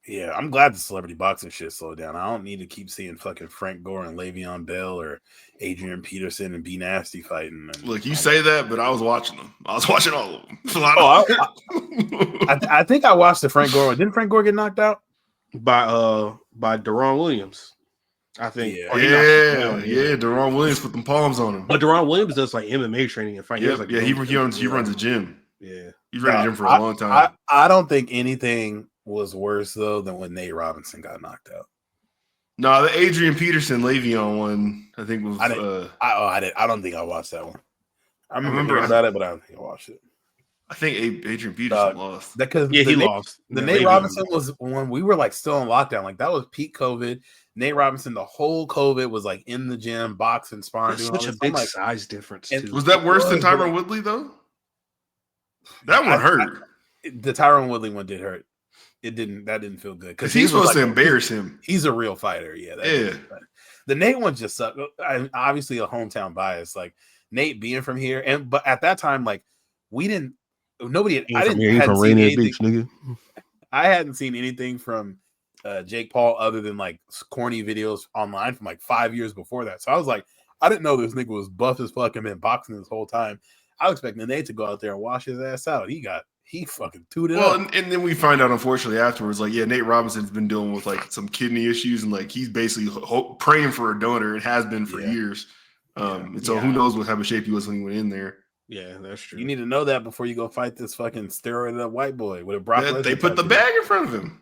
Yeah, I'm glad the celebrity boxing shit slowed down. I don't need to keep seeing fucking Frank Gore and Le'Veon Bell or Adrian Peterson and B Nasty fighting. Look, you say that, but I was watching them. I was watching all of them. I think I watched the Frank Gore one. Didn't Frank Gore get knocked out by Deron Williams? I think. Yeah, Deron Williams put them palms on him. But Deron Williams does like MMA training and fighting. Yeah, he runs a gym. Yeah, he's running a gym for a long time. I don't think anything was worse though than when Nate Robinson got knocked out. No, the Adrian Peterson Le'Veon one, I think was. I don't think I watched that one. I remember about it, but I don't think I watched it. I think Adrian Peterson lost. He lost. The Nate Robinson was when we were like still in lockdown. Like that was peak COVID. Nate Robinson, the whole COVID was like in the gym, boxing, sparring. Such a big size difference. Too. Was that worse than Tyron Woodley though? That one hurt. The Tyron Woodley one did hurt. That didn't feel good because he's supposed to embarrass him. He's a real fighter. Yeah. The Nate one just sucked. Obviously, a hometown bias. Like Nate being from here, but at that time, like we didn't. Nobody. I hadn't seen anything from Jake Paul other than like corny videos online from like 5 years before that. So I was like, I didn't know this nigga was buff as fuck and been boxing this whole time. I was expecting Nate to go out there and wash his ass out. He fucking tooted up. And then we find out, unfortunately, afterwards, like, yeah, Nate Robinson's been dealing with like some kidney issues, and like he's basically praying for a donor. It has been for years. And so who knows what type of shape he was when he went in there. Yeah, that's true. You need to know that before you go fight this fucking steroided up white boy with a Brock Lesnar. They put the bag in front of him.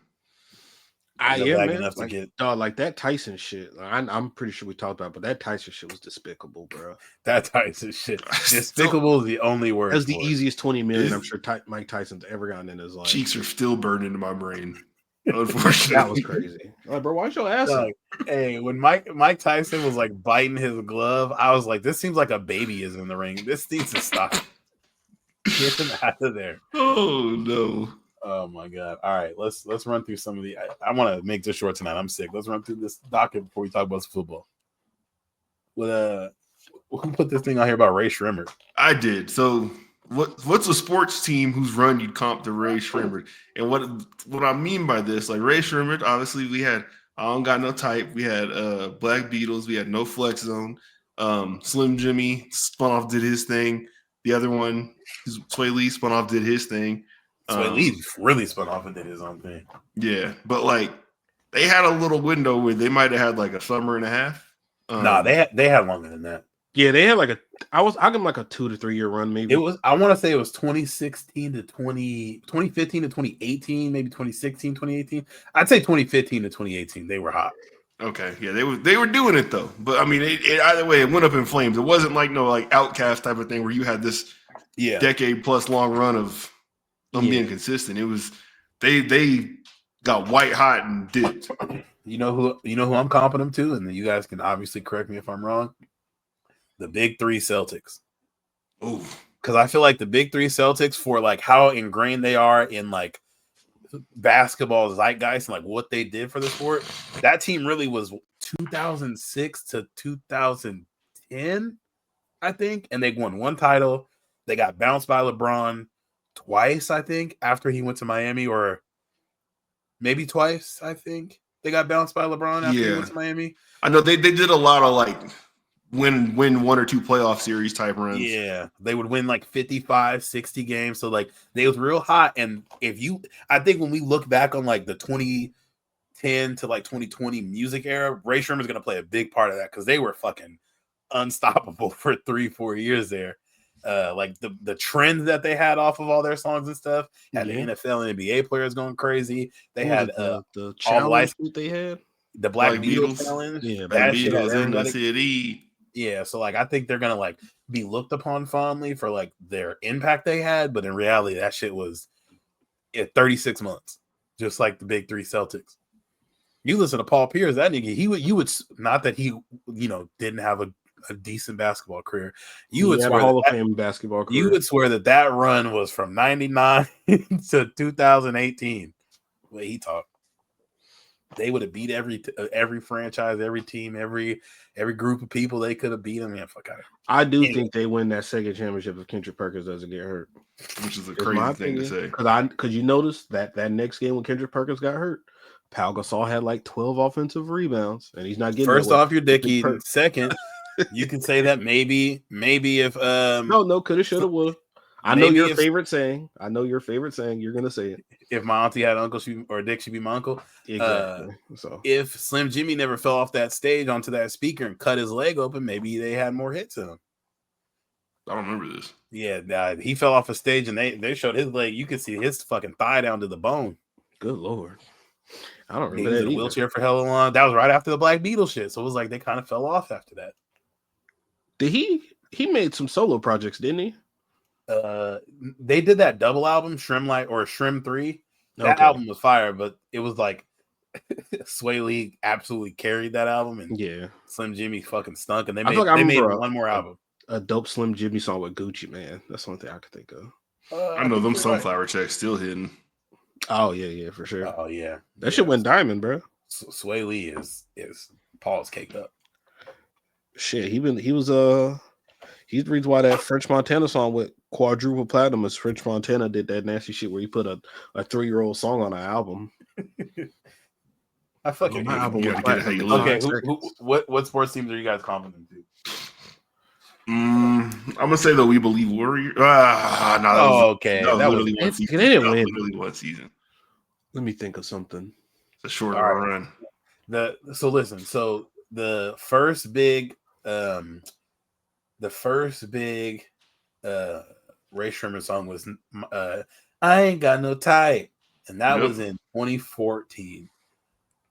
Like that Tyson shit. I'm pretty sure we talked about it, but that Tyson shit was despicable, bro. That Tyson shit. Despicable is the only word. That's the easiest 20 million I'm sure Mike Tyson's ever gotten in his life. Cheeks are still burned into my brain. Unfortunately. That was crazy. Like, bro, why's your ass up? Hey, when Mike Tyson was like biting his glove, I was like, this seems like a baby is in the ring. This needs to stop. Get him out of there. Oh no. Oh my god! All right, let's run through some of the. I want to make this short tonight. I'm sick. Let's run through this docket before we talk about some football. Who put this thing out here about Ray Shrimmer? I did. So what's a sports team whose run you'd comp to Ray Shrimmer? And what I mean by this, like Ray Shrimmer, obviously we had I Don't Got No Type, we had Black Beatles, we had No Flex Zone, Slim Jimmy spun off, did his thing. The other one, Sway Lee spun off, did his thing. Sway Lee really spun off and did his own thing. Yeah, but like they had a little window where they might have had like a summer and a half. Nah, they had longer than that. Yeah, they had like I'll give them like a 2 to 3 year run, maybe. It was, I want to say it was 2016 to 2015 to 2018, maybe 2016, 2018. I'd say 2015 to 2018. They were hot. Okay, yeah, they were doing it though. But I mean, either way, it went up in flames. It wasn't like no like Outcast type of thing where you had this decade plus long run of them being consistent. It was they got white hot and dipped. You know who I'm comping them to, and you guys can obviously correct me if I'm wrong. The Big Three Celtics. Ooh, because I feel like the Big Three Celtics, for like how ingrained they are in like basketball zeitgeist and like what they did for the sport, that team really was 2006 to 2010, I think, and they won one title. They got bounced by LeBron twice, I think, after he went to Miami, or maybe twice. I think they got bounced by LeBron after he went to Miami. I know they did a lot of like win 1 or 2 playoff series type runs. Yeah, they would win like 55, 60 games. So like they was real hot. And I think when we look back on like the 2010 to like 2020 music era, Ray Sherman's gonna play a big part of that because they were fucking unstoppable for 3-4 years there. Like the trend that they had off of all their songs and stuff, had the NFL and NBA players going crazy. They had the challenge they had, the Black Beatles challenge. Yeah, that shit was in the city. Yeah, so like I think they're gonna like be looked upon fondly for like their impact they had, but in reality, that shit was 36 months, just like the Big Three Celtics. You listen to Paul Pierce, that nigga, you would not that he didn't have a decent basketball career. You would swear Hall of Fame basketball career. You would swear that run was from 99 to 2018. Way he talked. They would have beat every franchise, every team, every group of people they could have beat them. Man, fuck out of here. I do think they win that second championship if Kendrick Perkins doesn't get hurt, which is a crazy thing to say. Because you notice that next game when Kendrick Perkins got hurt, Pau Gasol had like 12 offensive rebounds, and he's not getting. First off, your dick eating. Second, you can say that maybe if no, coulda, shoulda, woulda. I know your favorite saying. You're gonna say it. If my auntie had uncle, dick should be my uncle. Exactly. So if Slim Jimmy never fell off that stage onto that speaker and cut his leg open, maybe they had more hits in him. I don't remember this. Yeah, he fell off a stage and they showed his leg. You could see his fucking thigh down to the bone. Good Lord. I don't remember he was in a wheelchair for hella long. That was right after the Black Beatles shit. So it was like they kind of fell off after that. Did he made some solo projects, didn't he? They did that double album, Shrim 3. That album was fire, but it was like Sway Lee absolutely carried that album, and Slim Jimmy fucking stunk, and they made one more album. A dope Slim Jimmy song with Gucci, man. That's the only thing I could think of. I know them sunflower checks still hidden. Oh yeah, for sure. Oh yeah, that shit went diamond, bro. Sway Lee is Paul's caked up. Shit, he's the reason why that French Montana song with quadruple platinum is French Montana did that nasty shit where he put a 3-year-old song on an album. I fucking hate album. Okay, what sports teams are you guys confident to? I'm gonna say that We Believe Warriors. Okay. That was literally one season. They didn't win. Literally one season. Let me think of something. It's a short run. So the first big Ray Sherman song was I Ain't Got No Type, and that was in 2014.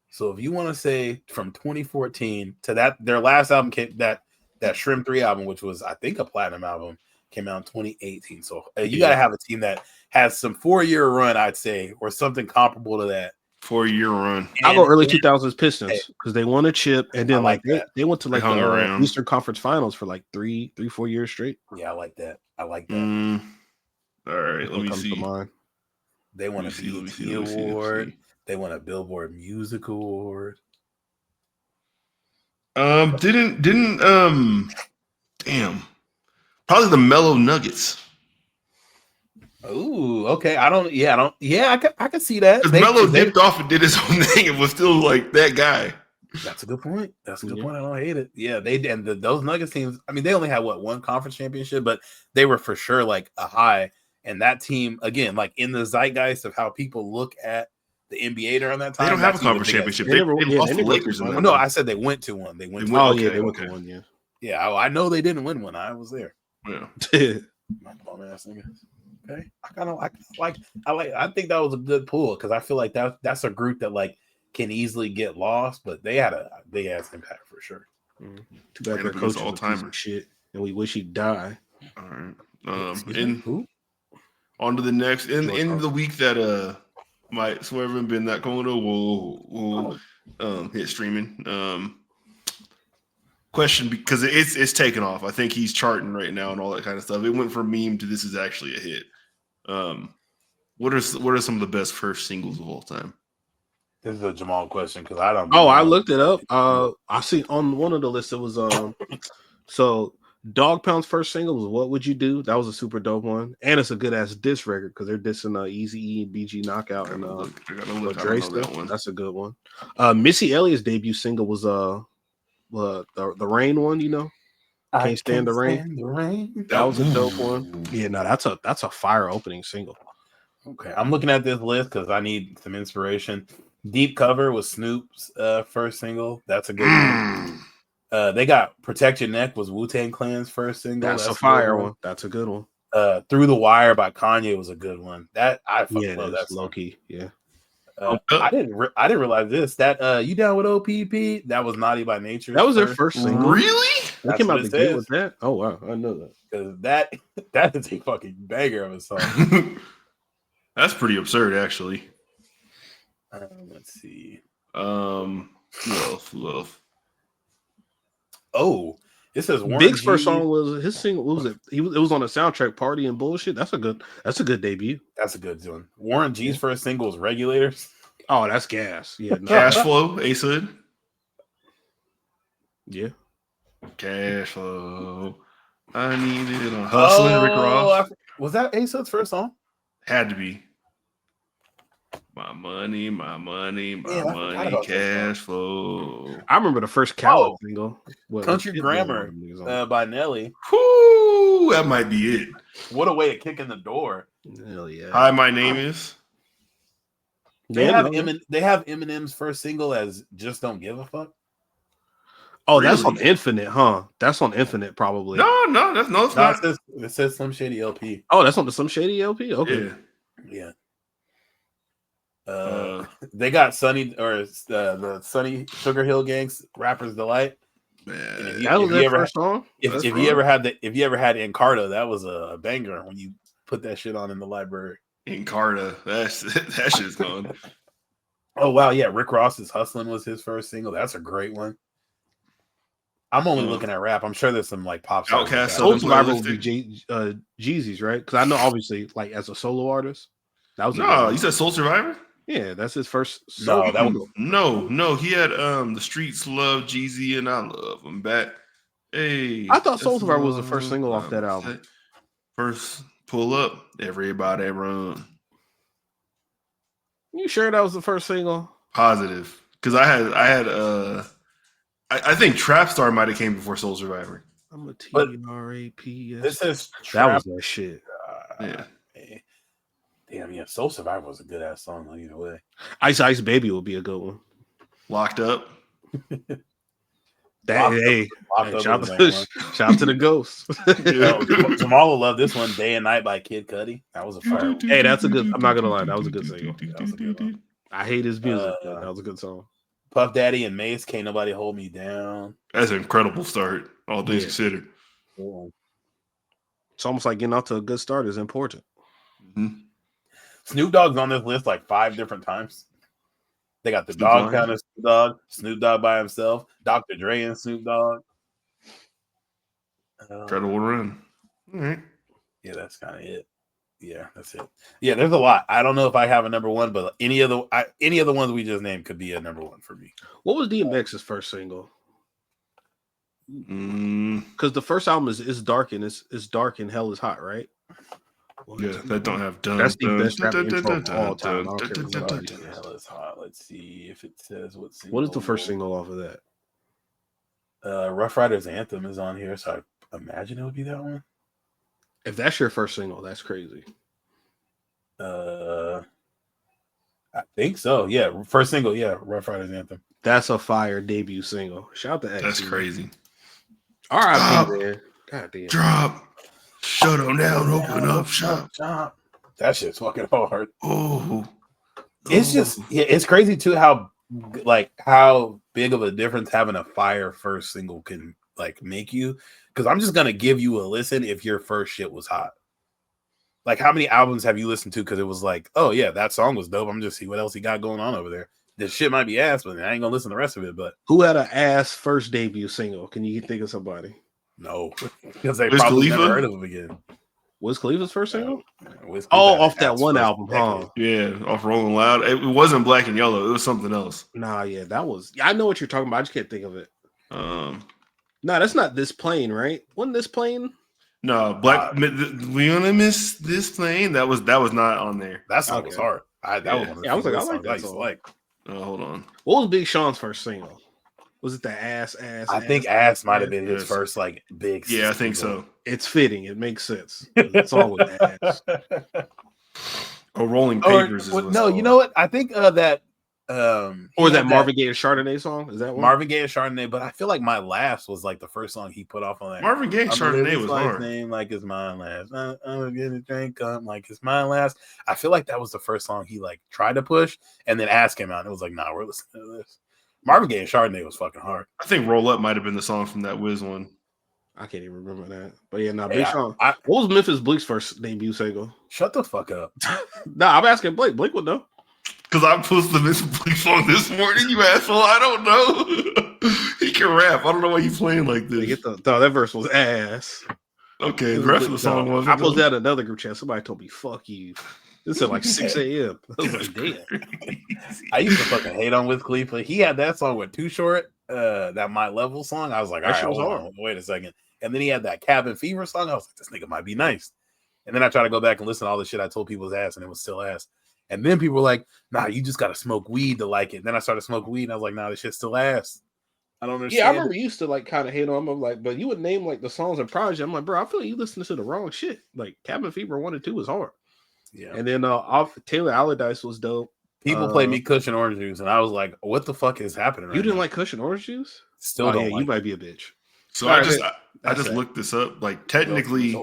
So if you want to say from 2014 to that, their last album came, that Shrimp 3 album, which was I think a platinum album, came out in 2018. So you got to have a team that has some 4-year run, I'd say, or something comparable to that. 4-year run. I'll go early 2000s Pistons because they won a chip, and then they went to like the Eastern Conference Finals for like 3-4 years straight. Yeah, I like that. All right, let me see. They won a BET award. They won a Billboard Music Award. Didn't probably the Mellow Nuggets. Ooh, okay. I can see that. Because Melo dipped off and did his own thing and was still like that guy. That's a good point. That's a good point. I don't hate it. Yeah, those Nuggets teams. I mean, they only had one conference championship, but they were for sure like a high. And that team, again, like in the zeitgeist of how people look at the NBA during that time, They don't have a conference championship. They lost the Lakers in that. No, I said they went to one. They went. They went to one. Yeah. Yeah, I know they didn't win one. I was there. Yeah. My bum ass nigga. Okay, I think that was a good pool because I feel like that's a group that like can easily get lost, but they had a big ass impact for sure. Too bad their coach all timer shit, and we wish he'd die. All right. On to the next in the week that might swerve been that corner will hit streaming. Question because it's taken off. I think he's charting right now and all that kind of stuff. It went from meme to this is actually a hit. What are some of the best first singles of all time? This is a Jamal question because I don't. Oh, I looked it up. I see on one of the lists it was so Dog Pound's first single was "What Would You Do." That was a super dope one, and it's a good ass diss record because they're dissing Eazy-E and BG Knockout and Dre stuff. That's a good one. Missy Elliott's debut single was the Rain one, you know. Can't stand the rain. That was a dope one. Yeah, no, that's a fire opening single. Okay, I'm looking at this list because I need some inspiration. Deep Cover was Snoop's first single. That's a good one. They got Protect Your Neck was Wu-Tang Clan's first single. That's a fire one. That's a good one. Through the Wire by Kanye was a good one. That I fucking love that low key. Yeah. I didn't realize this. That You Down with OPP? That was Naughty by Nature. That was their first single. Really? They came out the gate with that. Oh wow, I know that. Because that is a fucking banger of a song. That's pretty absurd, actually. Let's see. Who else? Oh, it says Warren Big's G. first song was his single. What was it? It was on a soundtrack, Party and Bullshit. That's a good debut. That's a good one. Warren G's first single was Regulators. Oh, that's gas. Yeah, no. Cash Flow, Ace Hood. Yeah. Cash Flow. I need it on Hustling, Rick Ross. Was that Ace Hood's first song? Had to be. My money, cash flow. I remember the first Khaled single. Country Grammar by Nelly. Whoo, that might be it. What a way to kick in the door. Hell yeah. Hi, my name is. They have Eminem's first single as Just Don't Give a Fuck. Oh, really? That's on Infinite, huh? That's on Infinite, probably. No, it's not. It says Slim Shady LP. Oh, that's on the Slim Shady LP? Okay. Yeah. They got Sunny or the Sunny Sugar Hill Gang's Rapper's Delight. Man, that was their first song. If you ever had Encarta, that was a banger when you put that shit on in the library. Encarta, that shit's gone. Oh wow, yeah. Rick Ross's Hustlin' was his first single. That's a great one. I'm only looking at rap. I'm sure there's some like pop songs. Outkast, Soul Survivor would be Jeezy's, right? Because I know obviously like as a solo artist. That was you said Soul Survivor? Yeah, that's his first. No, he had The Streets Love Jeezy and I Love Him Back. Hey, I thought Soul Survivor was the first single off that album. First Pull Up, Everybody Run. You sure that was the first single? Positive, because I think Trap Star might have came before Soul Survivor. I'm a TRAP. This is that was that shit. Yeah. Damn, yeah. Soul Survivor was a good ass song either way. Ice Ice Baby will be a good one. Locked Up. Shout out to the Ghosts. Jamal will love this one, Day and Night by Kid Cudi. That was a fire. Hey, that's a good. I'm not gonna lie, that was a good single. That was a good one. I hate his music. That was a good song. Puff Daddy and Mace, Can't Nobody Hold Me Down. That's an incredible start, all things considered. It's almost like getting out to a good start is important. Mm-hmm. Snoop Dogg's on this list like 5 different times. They got the Dog Pound and Snoop Dogg by himself, Dr. Dre and Snoop Dogg. Incredible run. All right. Yeah, that's kind of it. Yeah, that's it. Yeah, there's a lot. I don't know if I have a number one, but any of the ones we just named could be a number one for me. What was DMX's first single? Because the first album is dark and it's dark and hell is hot, right? Yeah, that don't have done. That's the best rap intro of all time. I don't care what Oh, nobody says. hell is hot. Let's see if it says what single. What is the first single off of that? Rough Riders Anthem is on here, so I imagine it would be that one. If that's your first single, that's crazy. I think so. Yeah, first single. Yeah, Rough Riders Anthem. That's a fire debut single. Shout out to X. That's crazy. R.I.P. man. God damn. Drop. Shut them down. Open up shop. That shit's fucking hard. Oh, It's just it's crazy too how big of a difference having a fire first single can like make you. Because I'm just gonna give you a listen if your first shit was hot. Like, how many albums have you listened to because it was like, oh yeah, that song was dope. I'm just see what else he got going on over there. This shit might be ass, but I ain't gonna listen to the rest of it. But who had an ass first debut single? Can you think of somebody? no, because they Wiz probably Khalifa? never heard of him again. Wiz Khalifa's first single? Wiz Khalifa Oh, had off that ass one first album, decade. huh? yeah, off Rolling Loud. It wasn't Black and Yellow. It was something else. Nah, yeah, that was. I know what you're talking about. I just can't think of it. No, That's not This Plane, right? Wasn't This Plane? we gonna miss this plane. That was not on there. That song was Okay. hard. That was one of the Yeah, I was like, I songs like that used to song. like. Hold on. What was Big Sean's first single? Was it the ass? I think ass might have been his Yes. first like big. Yeah, I think single. so. It's fitting. It makes sense. The song with ass. Or Rolling Papers. is what it's no, you called. know what? I think that Or that Marvin Gaye and Chardonnay song? Is that one? Marvin Gaye and Chardonnay, but I feel like My Last was like the first song he put off on that. Marvin Gaye and Chardonnay was his hard. name like it's my last. I'm gonna get a drink up like it's my last. I feel like that was the first song he like tried to push, and then Ask came out. And it was like, nah, we're listening to this. Marvin Gaye and Chardonnay was fucking hard. I think Roll Up might have been the song from that Wiz one. I can't even remember that. But yeah, Hey, Big Sean. I- What was Memphis Bleak's first debut single? Shut the fuck up. I'm asking Blake. Blake would know. Because I posted the Miss Bleak song this morning, you asshole. I don't know. He can rap. I don't know why you playing like this. That verse was ass. Okay, the rest of the song was. I posted that in another group chat. Somebody told me, fuck you. This at like 6 a.m. I was like, damn. I used to fucking hate on Wiz Khalifa. He had that song with Too Short, that My Level song. I was like, all That right, shit was hold hard. on, wait a second. And then he had that Cabin Fever song. I was like, this nigga might be nice. And then I tried to go back and listen to all the shit I told people was ass, and it was still ass. And then people were like, nah, you just got to smoke weed to like it. And then I started smoking weed, and I was like, nah, this shit's still ass. I don't understand. Yeah, I remember you used to like kind of hate on him. I'm like, but you would name like the songs and projects. I'm like, bro, I feel like you listening to the wrong shit. Like Cabin Fever 1 and 2 was hard. Yeah. And then off Taylor Allardyce was dope. People played me Cushion Orange Juice, and I was like, what the fuck is happening right You didn't now? like Cushion Orange Juice? Still don't yeah, like you might be a bitch. So All I right, just that's it. looked this up. Like technically,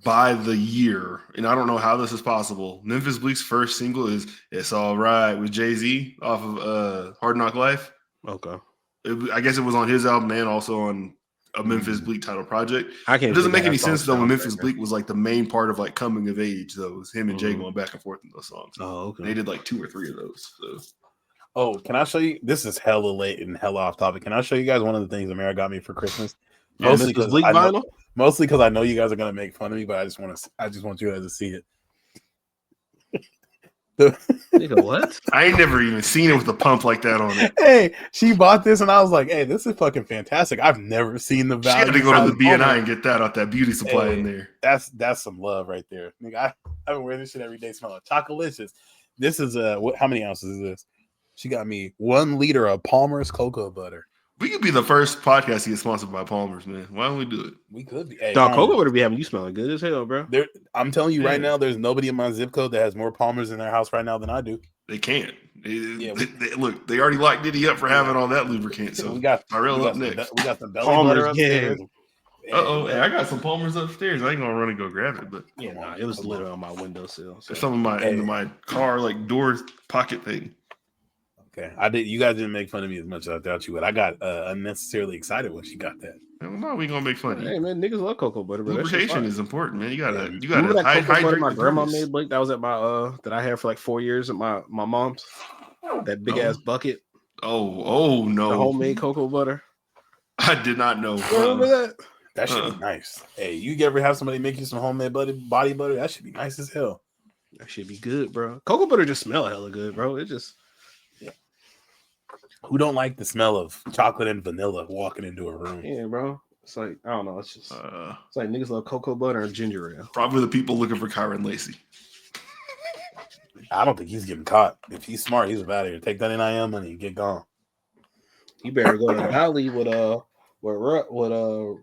by the year, and I don't know how this is possible. Memphis Bleak's first single is "It's All Right" with Jay-Z off of Hard Knock Life. Okay. I guess it was on his album and also on a Memphis Bleak title project. I can't. It doesn't think make of any that song sense though. When soundtrack, Memphis man. Bleak was like the main part of like coming of age, though. It was him and Jay going back and forth in those songs. Oh, okay. They did like 2 or 3 of those. So. Oh, can I show you? This is hella late and hella off topic. Can I show you guys one of the things Amara got me for Christmas? Memphis Bleak vinyl. Mostly because I know you guys are gonna make fun of me, but I just want you guys to see it. Nigga, what? I ain't never even seen it with a pump like that on it. Hey, she bought this, and I was like, "Hey, this is fucking fantastic." I've never seen the She value. had to go to the Oh, BNI and get that out that beauty supply in there. That's some love right there, nigga. I've been wearing this shit every day, smelling chocolicious. This is how many ounces is this? She got me 1 liter of Palmer's cocoa butter. We could be the first podcast to get sponsored by Palmer's, man. Why don't we do it? We could be. Hey, Dog, Palmer's. Cocoa would be having you smelling good as hell, bro. I'm telling you right Yeah. now, there's nobody in my zip code that has more Palmer's in their house right now than I do. They can't. Yeah, Look, they already locked Diddy up for having all that lubricant. So we got Tyrell up some, next. We got the belly Palmer's butter upstairs. Hey, I got some Palmer's upstairs. I ain't gonna run and go grab it, but Yeah, nah, it was literally on my windowsill. So. there's some in my car like door pocket thing. Okay, I did. You guys didn't make fun of me as much as I thought you would. I got unnecessarily excited when she got that. Hell no, we gonna make fun of Hey you. man, niggas love cocoa butter, bro. That shit's Lubrication fire. is important, man. You gotta Remember that cocoa butter hydrate my the grandma grease. made, Blake? That was at my that I had for like 4 years at my mom's. That big ass bucket, Oh the no, homemade cocoa butter. I did not know. You remember that? That should be nice. Hey, you ever have somebody make you some homemade body butter? That should be nice as hell. That should be good, bro. Cocoa butter just smell hella good, bro. It just Who don't like the smell of chocolate and vanilla walking into a room? bro. It's like I don't know. It's just it's like niggas love cocoa butter and ginger ale. Probably the people looking for Kyron Lacey. I don't think he's getting caught. If he's smart, he's out of here. Take that NIL money and get gone. You better go to Valley with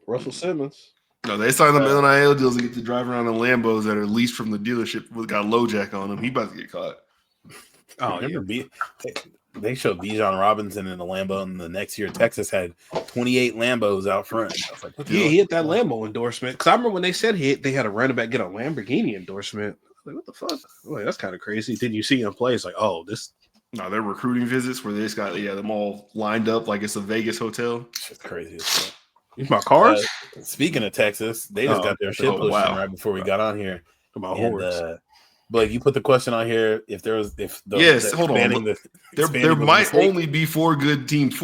Russell Simmons. No, they signed them NIL deals to get to drive around in Lambos that are leased from the dealership with got low jack on them. He about to get caught. Oh, they showed Bijan Robinson in a Lambo, and the next year Texas had 28 Lambos out front. I was like, he hit that Lambo endorsement. Because I remember when they said they had a running back get a Lamborghini endorsement. Like, what the fuck? I'm like, that's kind of crazy. Then you see him play, it's like, oh, this. No, they're recruiting visits where they just got them all lined up like it's a Vegas hotel. It's crazy as fuck. These my cars. Speaking of Texas, they just got their shit pushed right before we got on here. About horse. But you put the question on here Hold on. There might only be four teams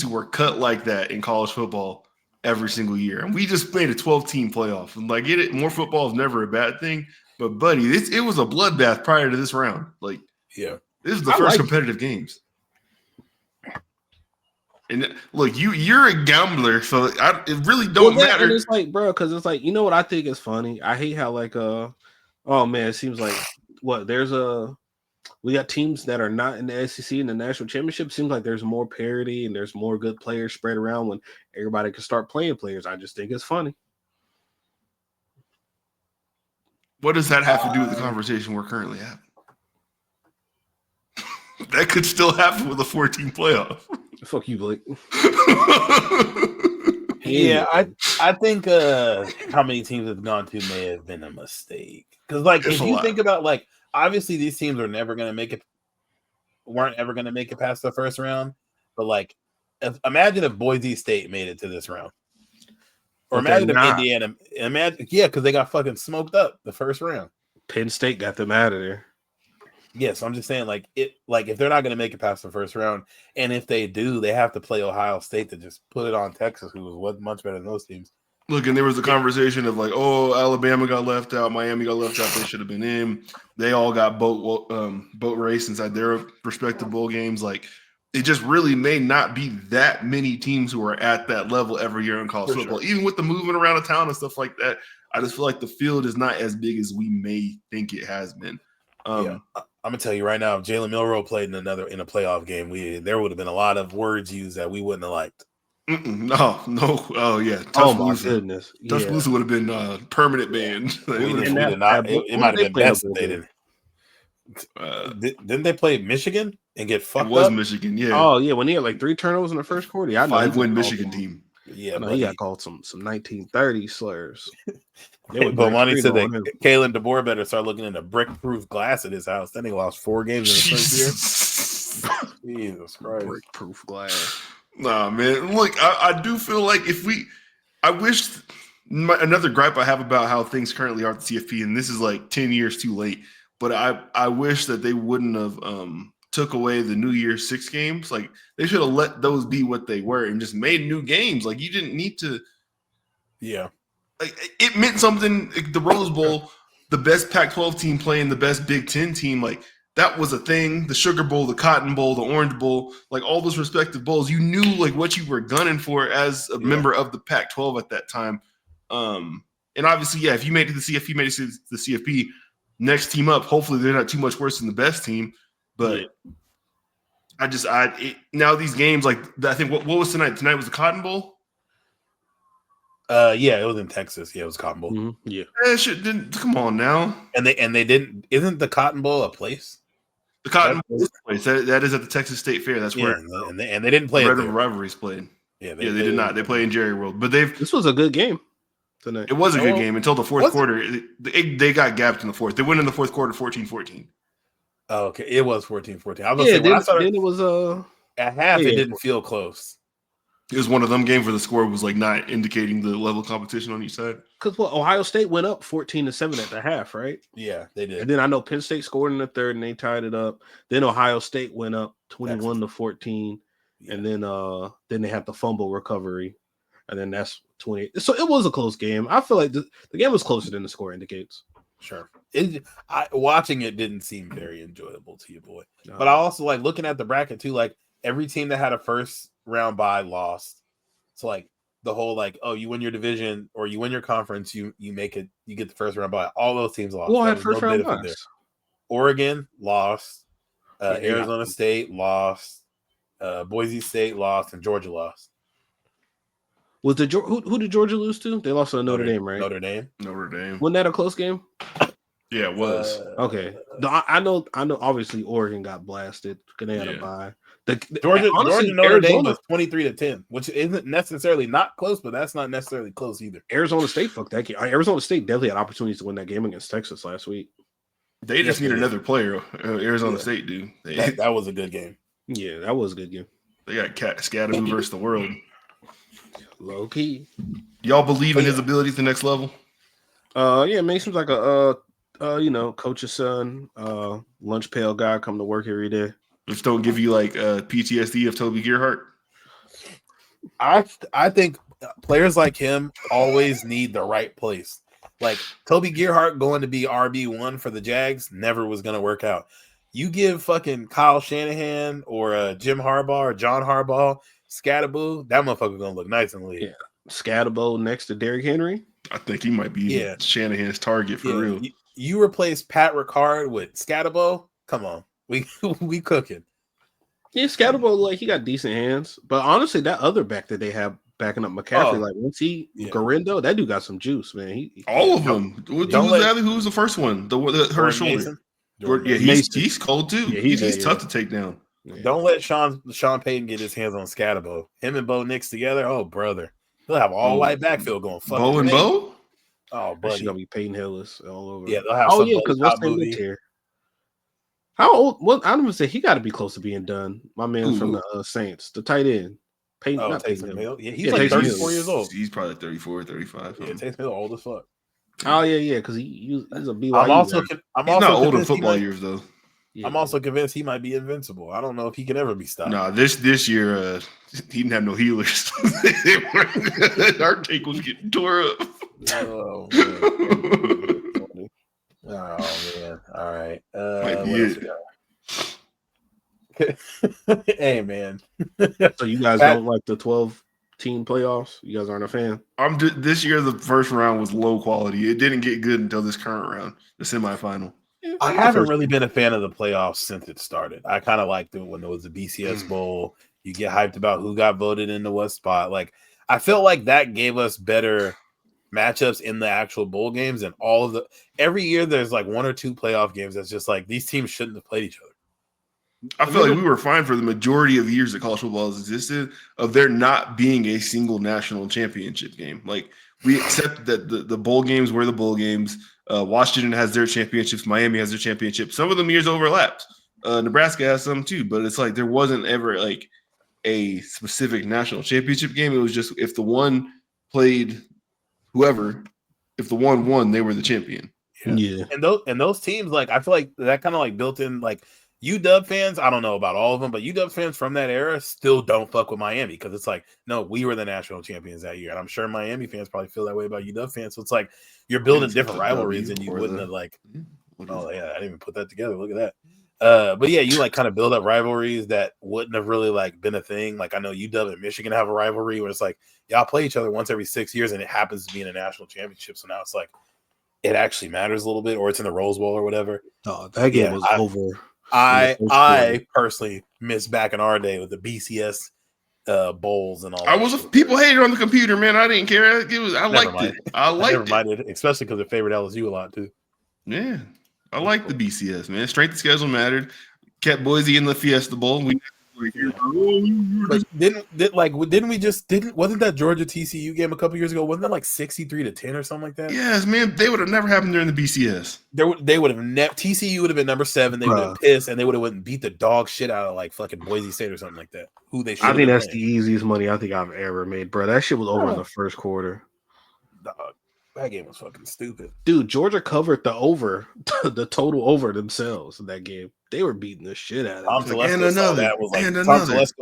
who were cut like that in college football every single year, and we just played a 12-team playoff. And like, get it? More football is never a bad thing, but buddy, it was a bloodbath prior to this round. Like, yeah, this is the first competitive games. And look, you're a gambler, so it really don't matter. And it's like, bro, because it's like, you know what I think is funny? I hate how oh man, it seems like we got teams that are not in the SEC and the national championship. Seems like there's more parity and there's more good players spread around when everybody can start playing players. I just think it's funny. What does that have to do with the conversation we're currently having? That could still happen with a 14 playoff. Fuck you, Blake. Yeah, I think how many teams have gone to may have been a mistake. Because like if you think about like obviously these teams weren't ever gonna make it past the first round. But like imagine if Boise State made it to this round. Or imagine if Indiana because they got fucking smoked up the first round. Penn State got them out of there. Yeah, so I'm just saying, if they're not going to make it past the first round, and if they do, they have to play Ohio State to just put it on Texas, who was much better than those teams. Look, and there was a conversation of like, oh, Alabama got left out, Miami got left out, they should have been in. They all got boat race inside their respective bowl games. Like, it just really may not be that many teams who are at that level every year in college football. Sure. Even with the moving around of town and stuff like that, I just feel like the field is not as big as we may think it has been. I'm gonna tell you right now, if Jalen Milroe played in a playoff game, there would have been a lot of words used that we wouldn't have liked. No. Oh yeah. Goodness. Tuscaloosa would have been permanent banned. It might have been best if they didn't. Didn't they play Michigan and get fucked up? It was Michigan, yeah. Oh yeah, when he had like 3 turnovers in the first quarter. Yeah, 5-win Michigan team. Yeah, he got called some 1930 slurs. But Monty said that Kalen DeBoer better start looking in a brick-proof glass at his house. Then he lost 4 games in the first year. Jesus Christ. Brick-proof glass. Nah, man. Look, I do feel like I wish another gripe I have about how things currently are at the CFP, and this is like 10 years too late, but I wish that they wouldn't have took away the New Year's 6 games. Like, they should have let those be what they were and just made new games. Like, you didn't need to. Yeah. Like, it meant something. Like, the Rose Bowl, the best Pac-12 team playing the best Big Ten team, like, that was a thing. The Sugar Bowl, the Cotton Bowl, the Orange Bowl, like, all those respective bowls, you knew like what you were gunning for as a member of the Pac-12 at that time. And obviously, if you made it to the CFP, next team up, hopefully they're not too much worse than the best team. But now these games, like, I think what was tonight? Tonight was the Cotton Bowl. It was in Texas. Yeah, it was Cotton Bowl. Mm-hmm. Yeah, come on now. And they didn't. Isn't the Cotton Bowl a place? The Cotton Bowl is a place. That is at the Texas State Fair. That's where. And they didn't play. Red River Rivalries played. Yeah, they did not. They play in Jerry World, but This was a good game tonight. It was a good game until the fourth quarter. They got gapped in the fourth. They went in the fourth quarter 14-14. Oh, okay. It was 14-14. I was gonna say then it was at half. It didn't feel close. It was one of them games where the score was like not indicating the level of competition on each side. Because Ohio State went up 14-7 at the half, right? Yeah, they did. And then I know Penn State scored in the third and they tied it up. Then Ohio State went up 21-14, and then they had the fumble recovery, and then that's 20. So it was a close game. I feel like the game was closer than the score indicates. Sure. Watching it didn't seem very enjoyable to you, boy. No. But I also like looking at the bracket too. Like, every team that had a first round bye lost. So like the whole like, oh, you win your division or you win your conference, you make it, you get the first round bye. All those teams lost. Well, I There had was first no round benefit there. buys. Oregon lost. Yeah, they got- Arizona State lost. Boise State lost, and Georgia lost. Was the who did Georgia lose to? They lost to Notre Dame, right? Notre Dame. Notre Dame. Wasn't that a close game? Yeah, it was. Okay. I know. Obviously, Oregon got blasted because they had a Yeah. bye. Georgia Notre Dame Arizona, was 23-10, which isn't necessarily not close, but that's not necessarily close either. Arizona State fucked that game. Arizona State definitely had opportunities to win that game against Texas last week. They just need another player. Arizona State do. That was a good game. Yeah, that was a good game. They got Scatterboo versus the world. Low key. Y'all believe in his abilities to the next level? Yeah, man, he seems like a coach's son, lunch pail guy, come to work every day. Just don't give you like PTSD of Toby Gerhart. I think players like him always need the right place. Like Toby Gerhart going to be RB1 for the Jags never was going to work out. You give fucking Kyle Shanahan or Jim Harbaugh or John Harbaugh Scatterboo, that motherfucker gonna look nice in the league. Yeah, Scatterboo next to Derrick Henry. I think he might be Shanahan's target for real. You replace Pat Ricard with Scatterboo? Come on, we cooking. Yeah, Scatterboo, like he got decent hands, but honestly, that other back that they have backing up McCaffrey, like once Garindo, that dude got some juice, man. All of them. Who was the first one? The hurt his shoulder. Yeah, he's cold too. Yeah, he's tough to take down. Yeah. Don't let Sean Payton get his hands on Scatterboo. Him and Bo Nix together. Oh, brother. He'll have all white backfield going. Bo and Bo? Oh, buddy. She's going to be Peyton Hillis all over. Yeah, they'll have because what's the here? How old? Well, I don't even say he got to be close to being done. My man from the Saints, the tight end. Peyton, Taysom Hill. Yeah, he's like 34 years old. He's probably 34, 35. Yeah, Taysom Hill old as fuck. Oh, yeah, because he's a BYU. I'm not old in football years, though. Yeah. I'm also convinced he might be invincible. I don't know if he can ever be stopped. Nah, this year he didn't have no healers. Our take was getting tore up. Oh man. All right. Hey man. So you guys don't like the 12-team playoffs? You guys aren't a fan? This year the first round was low quality. It didn't get good until this current round, the semifinal. I haven't really been a fan of the playoffs since it started. I kind of liked it when there was a BCS Bowl. You get hyped about who got voted into what spot. Like I felt like that gave us better matchups in the actual bowl games, and all of every year there's like one or two playoff games that's just like these teams shouldn't have played each other. I feel like we were fine for the majority of the years that college football has existed of there not being a single national championship game. Like we accept that the bowl games were the bowl games. Washington has their championships. Miami has their championship. Some of them years overlapped. Nebraska has some too, but it's like there wasn't ever like a specific national championship game. It was just if the one played whoever, if the one won, they were the champion. Yeah. And those teams, like I feel like that kind of like built in like UW fans. I don't know about all of them, but UW fans from that era still don't fuck with Miami because it's like, no, we were the national champions that year. And I'm sure Miami fans probably feel that way about UW fans. So it's like you're building different rivalries and you wouldn't have like, oh yeah, I didn't even put that together. Look at that. But yeah, you like kind of build up rivalries that wouldn't have really like been a thing. Like I know UW and Michigan have a rivalry where it's like y'all play each other once every 6 years and it happens to be in a national championship. So now it's like it actually matters a little bit, or it's in the Rose Bowl or whatever. Oh, that game was over. I personally miss back in our day with the BCS bowls and all. People hated on the computer, man. I didn't care. I liked it. I liked it, especially because it favored LSU a lot too. Yeah, I like the BCS, man. Strength of schedule mattered. Kept Boise in the Fiesta Bowl. Wasn't that Georgia TCU game a couple years ago? Wasn't that like 63-10 or something like that? Yes, man. They would have never happened during the BCS. They would have TCU would have been number 7. They would have pissed, and they would have went and beat the dog shit out of like fucking Boise State or something like that. Who they should. I think that's the easiest money I think I've ever made, bro. That shit was over in the first quarter. Dog, that game was fucking stupid, dude. Georgia covered the over, the total over themselves in that game. They were beating the shit out of Tom Telesco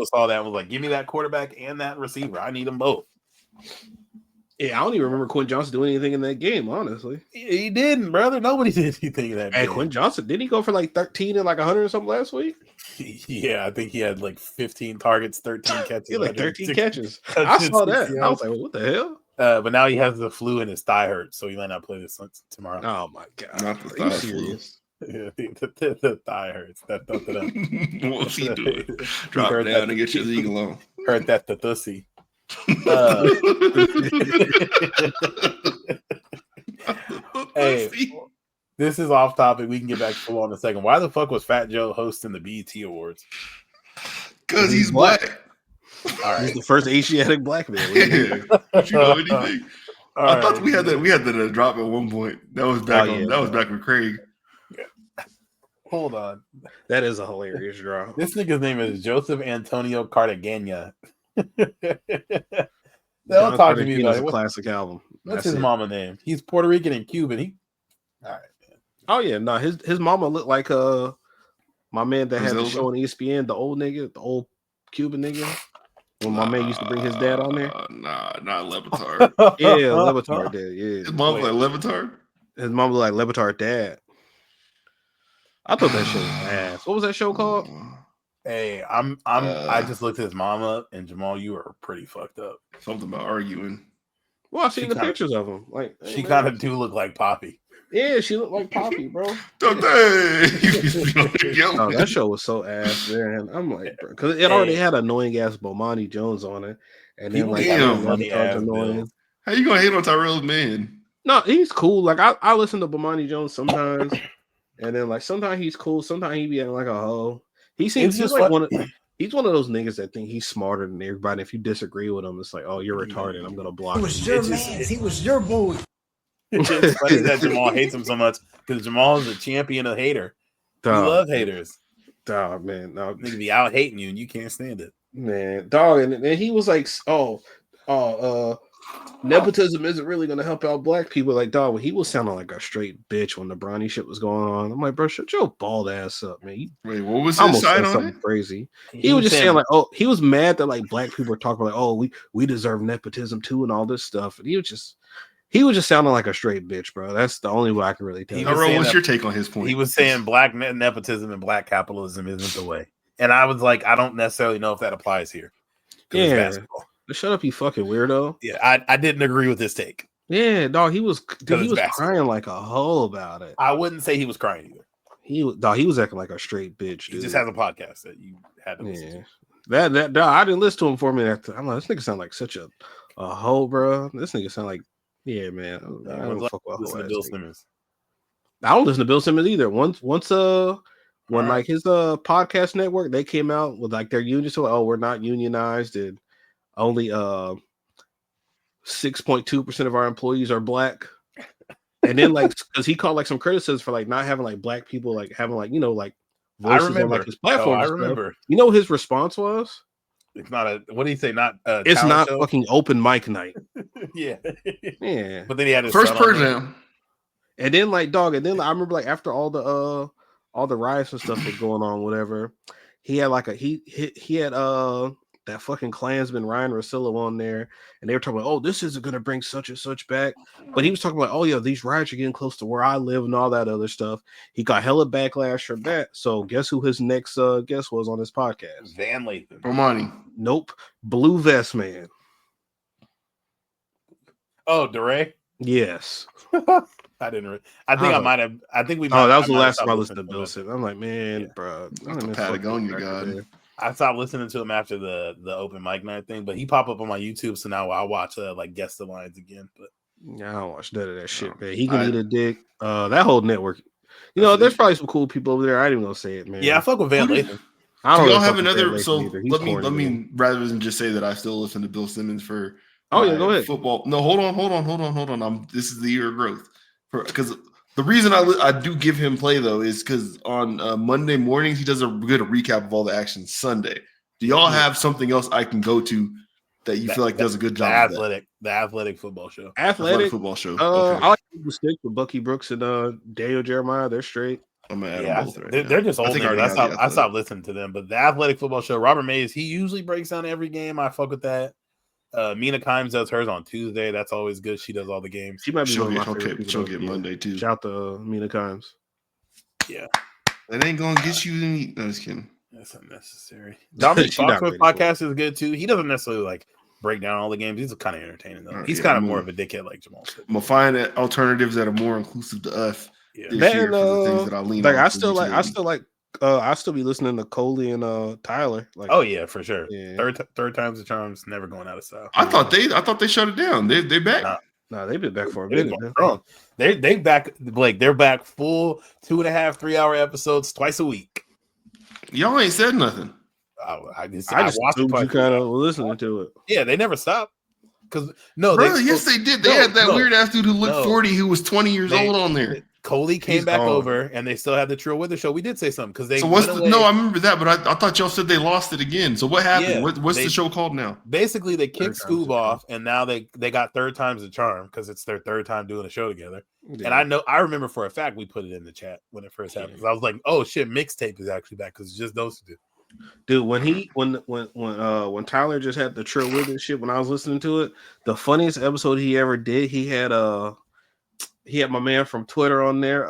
saw that and was like, "Give me that quarterback and that receiver. I need them both." Yeah, I don't even remember Quinn Johnson doing anything in that game, honestly. He didn't, brother. Nobody did anything in that Hey, game. Quinn Johnson, didn't he go for like 13 and like 100 or something last week? Yeah, I think he had like 15 targets, 13 catches. He had like 13 160 catches. I saw that. And I was yards. like, what the hell? But now he has the flu and his thigh hurts, so he might not play this tomorrow. Oh my god. Not the Are you thigh flu. serious? Yeah, the thigh hurts. That thumped it up. What's he doing? He Drop heard down that- and get your eagle on. Heard that Tha-thussy. Hey, this is off topic. We can get back to football in a second. Why the fuck was Fat Joe hosting the BET Awards? Because he's black. All He's right. the first Asiatic black man. Yeah. Don't you know anything? All I thought right. we had that drop at one point. That was back Oh, yeah, that was back with Craig. Hold on. That is a hilarious draw. This nigga's name is Joseph Antonio Cartagena. They'll talk to me about about a classic album. what's That's his it. mama name? He's Puerto Rican and Cuban. All right, man. Oh yeah, no, his mama looked like my man that had the Griselda? show on ESPN, the old nigga, the old Cuban nigga. When my man used to bring his dad on there. Nah, not Levitard. Yeah, Levitard dad. Yeah, His mom was like Levitard. his mom looked like Levitard dad. I thought that show was ass. What was that show called? Hey, I just looked at his mom up, and Jamal, you are pretty fucked up. Something about arguing. Well, I've seen She the kinda- pictures of him. Like She kind of do look like Poppy. yeah, she looked like Poppy, bro. Don't Oh, that show was so ass, man. I'm like, bro, because it already had annoying ass Bomani Jones on it, and then People like damn, funny Levitard's ass annoying. bills. How you gonna hate on Tyrell's man? No, he's cool. Like I listen to Bomani Jones sometimes, and then like sometimes he's cool. Sometimes he be acting like a hoe. He seems It's he's just like fun- he's one of those niggas that think he's smarter than everybody. If you disagree with him, it's like, oh, you're retarded. I'm gonna block He you. was your man. He was your boy. It's funny that Jamal hates him so much because Jamal is a champion of hater. We love haters. Dog, man, no, Nigga be out hating you and you can't stand it. man, dog, and he was like, nepotism isn't really gonna help out black people. Like, dog, he was sounding like a straight bitch when the Bronny shit was going on. I'm like, bro, shut your bald ass up, man. You Wait, what was his almost side said on something it? crazy. He was just saying like, oh, he was mad that like black people were talking like, oh, we deserve nepotism too and all this stuff. And he was just sounding like a straight bitch, bro. That's the only way I can really tell. He you. was Tyrell, saying what's that- your take on his point? He was saying black nepotism and black capitalism isn't the way. And I was like, I don't necessarily know if that applies here. 'Cause it's Yeah. basketball. Shut up, you fucking weirdo. Yeah, I didn't agree with this take. Yeah, dog, he was it's crying basketball. like a hoe about it. I wouldn't say he was crying either. He was acting like a straight bitch, He dude. just has a podcast that you had to listen Yeah, to. that dog, I didn't listen to him for a minute. I'm like, this nigga sound like such a hoe, bro. This nigga sound like, yeah, man. I don't fuck with Listen to hoe Bill ass niggas. Simmons. I don't listen to Bill Simmons either. Once when like his podcast network, they came out with like their union, so oh, we're not unionized, and only 6.2% of our employees are black. And then like because he called like some criticism for like not having like black people like having like like I voices on remember. like his platform. I and stuff. remember. You know what his response was? It's not a what do you say? Not a It's talent not show? fucking open mic night. Yeah. Yeah. But then he had his First son on person there. now. And then like dog, and then I remember like after all the riots and stuff was going on, whatever, he had like he had that fucking Klansman Ryan Russillo on there, and they were talking about, oh, this isn't gonna bring such and such back. But he was talking about, oh yeah, these riots are getting close to where I live and all that other stuff. He got hella backlash for that. So guess who his next guest was on his podcast? Van Lathan. Romani. Nope, Blue Vest Man. Oh, DeRay? Yes. I didn't. I think I might have. I think we. Oh, that was the might have last stopped time I listened to him Bill after- Simmons. I'm like, man, Yeah. bro. That's the Patagonia god. I stopped listening to him after the open mic night thing, but he popped up on my YouTube, so now I watch like guest the lines again. But Yeah, I don't watch none of that shit, man. He I- can eat a dick. That whole network. You know, there's probably some cool people over there. I ain't even gonna say it, man. yeah, I fuck with Van Who did- Lathan. I Do don't y'all really have fuck with another? Van So Lathan either. He's let me corny, man. rather than just say that I still listen to Bill Simmons for. Oh yeah, my go ahead. Football. No, hold on. This is the year of growth. Because the reason I do give him play though is because on Monday mornings he does a good recap of all the action. Sunday, do y'all have something else I can go to that you feel like does a good job? The athletic football show. Athletic. football show. I like the stick with Bucky Brooks and Daniel Jeremiah. They're straight. I'm gonna add Yeah, them both right they're now. just old. I think I Niggas. already I have the stopped Athletic. listening to them, but the athletic football show. Robert Mays, he usually breaks down every game. I fuck with that. Mina Kimes does hers on Tuesday. That's always good. She does all the games. She might be one of my She'll favorite get, people. she'll get Monday too. Shout out to Mina Kimes. Yeah, That ain't gonna get you any. No, just kidding. that's unnecessary. Dominic She not Foxworth ready for it. podcast is good too. He doesn't necessarily like break down all the games. He's kind of entertaining though. He's Yeah, kind of I'm more gonna- of a dickhead like Jamal said. I'm gonna find alternatives that are more inclusive to us Yeah. this That year and, for the things that I lean like on. I for still each like, of I them. still like, I still be listening to Coley and Tyler. Like, Oh yeah, for sure. Yeah. Third time's the charm's never going out of style. I thought they shut it down. They back. Nah. nah, they've been back for a They're minute. Man. strong. They back, Blake. They're back full 2.5, 3 hour episodes twice a week. Y'all ain't said nothing. I just I just watched it assumed twice you a kind week. of were listening to it. Yeah, they never stop. Because no, Brother, yes, they did. They no, had that no. weird ass dude who looked No. 40 who was 20 years They- old on there. Coley came He's back gone. over, and they still have the Trill Wither show. We did say something because they So what's went the, away. no? I remember that, but I thought y'all said they lost it again. So what happened? Yeah, What's they- the show called now? Basically, they kicked Third time's Scoob the charm. off, and now they got third time's the charm because it's their third time doing a show together. Yeah. And I remember for a fact we put it in the chat when it first happened. 'Cause I was like, "Oh shit, mixtape is actually back because it's just those two." Dude, when Tyler just had the Trill Wither shit, when I was listening to it, the funniest episode he ever did, he had my man from Twitter on there.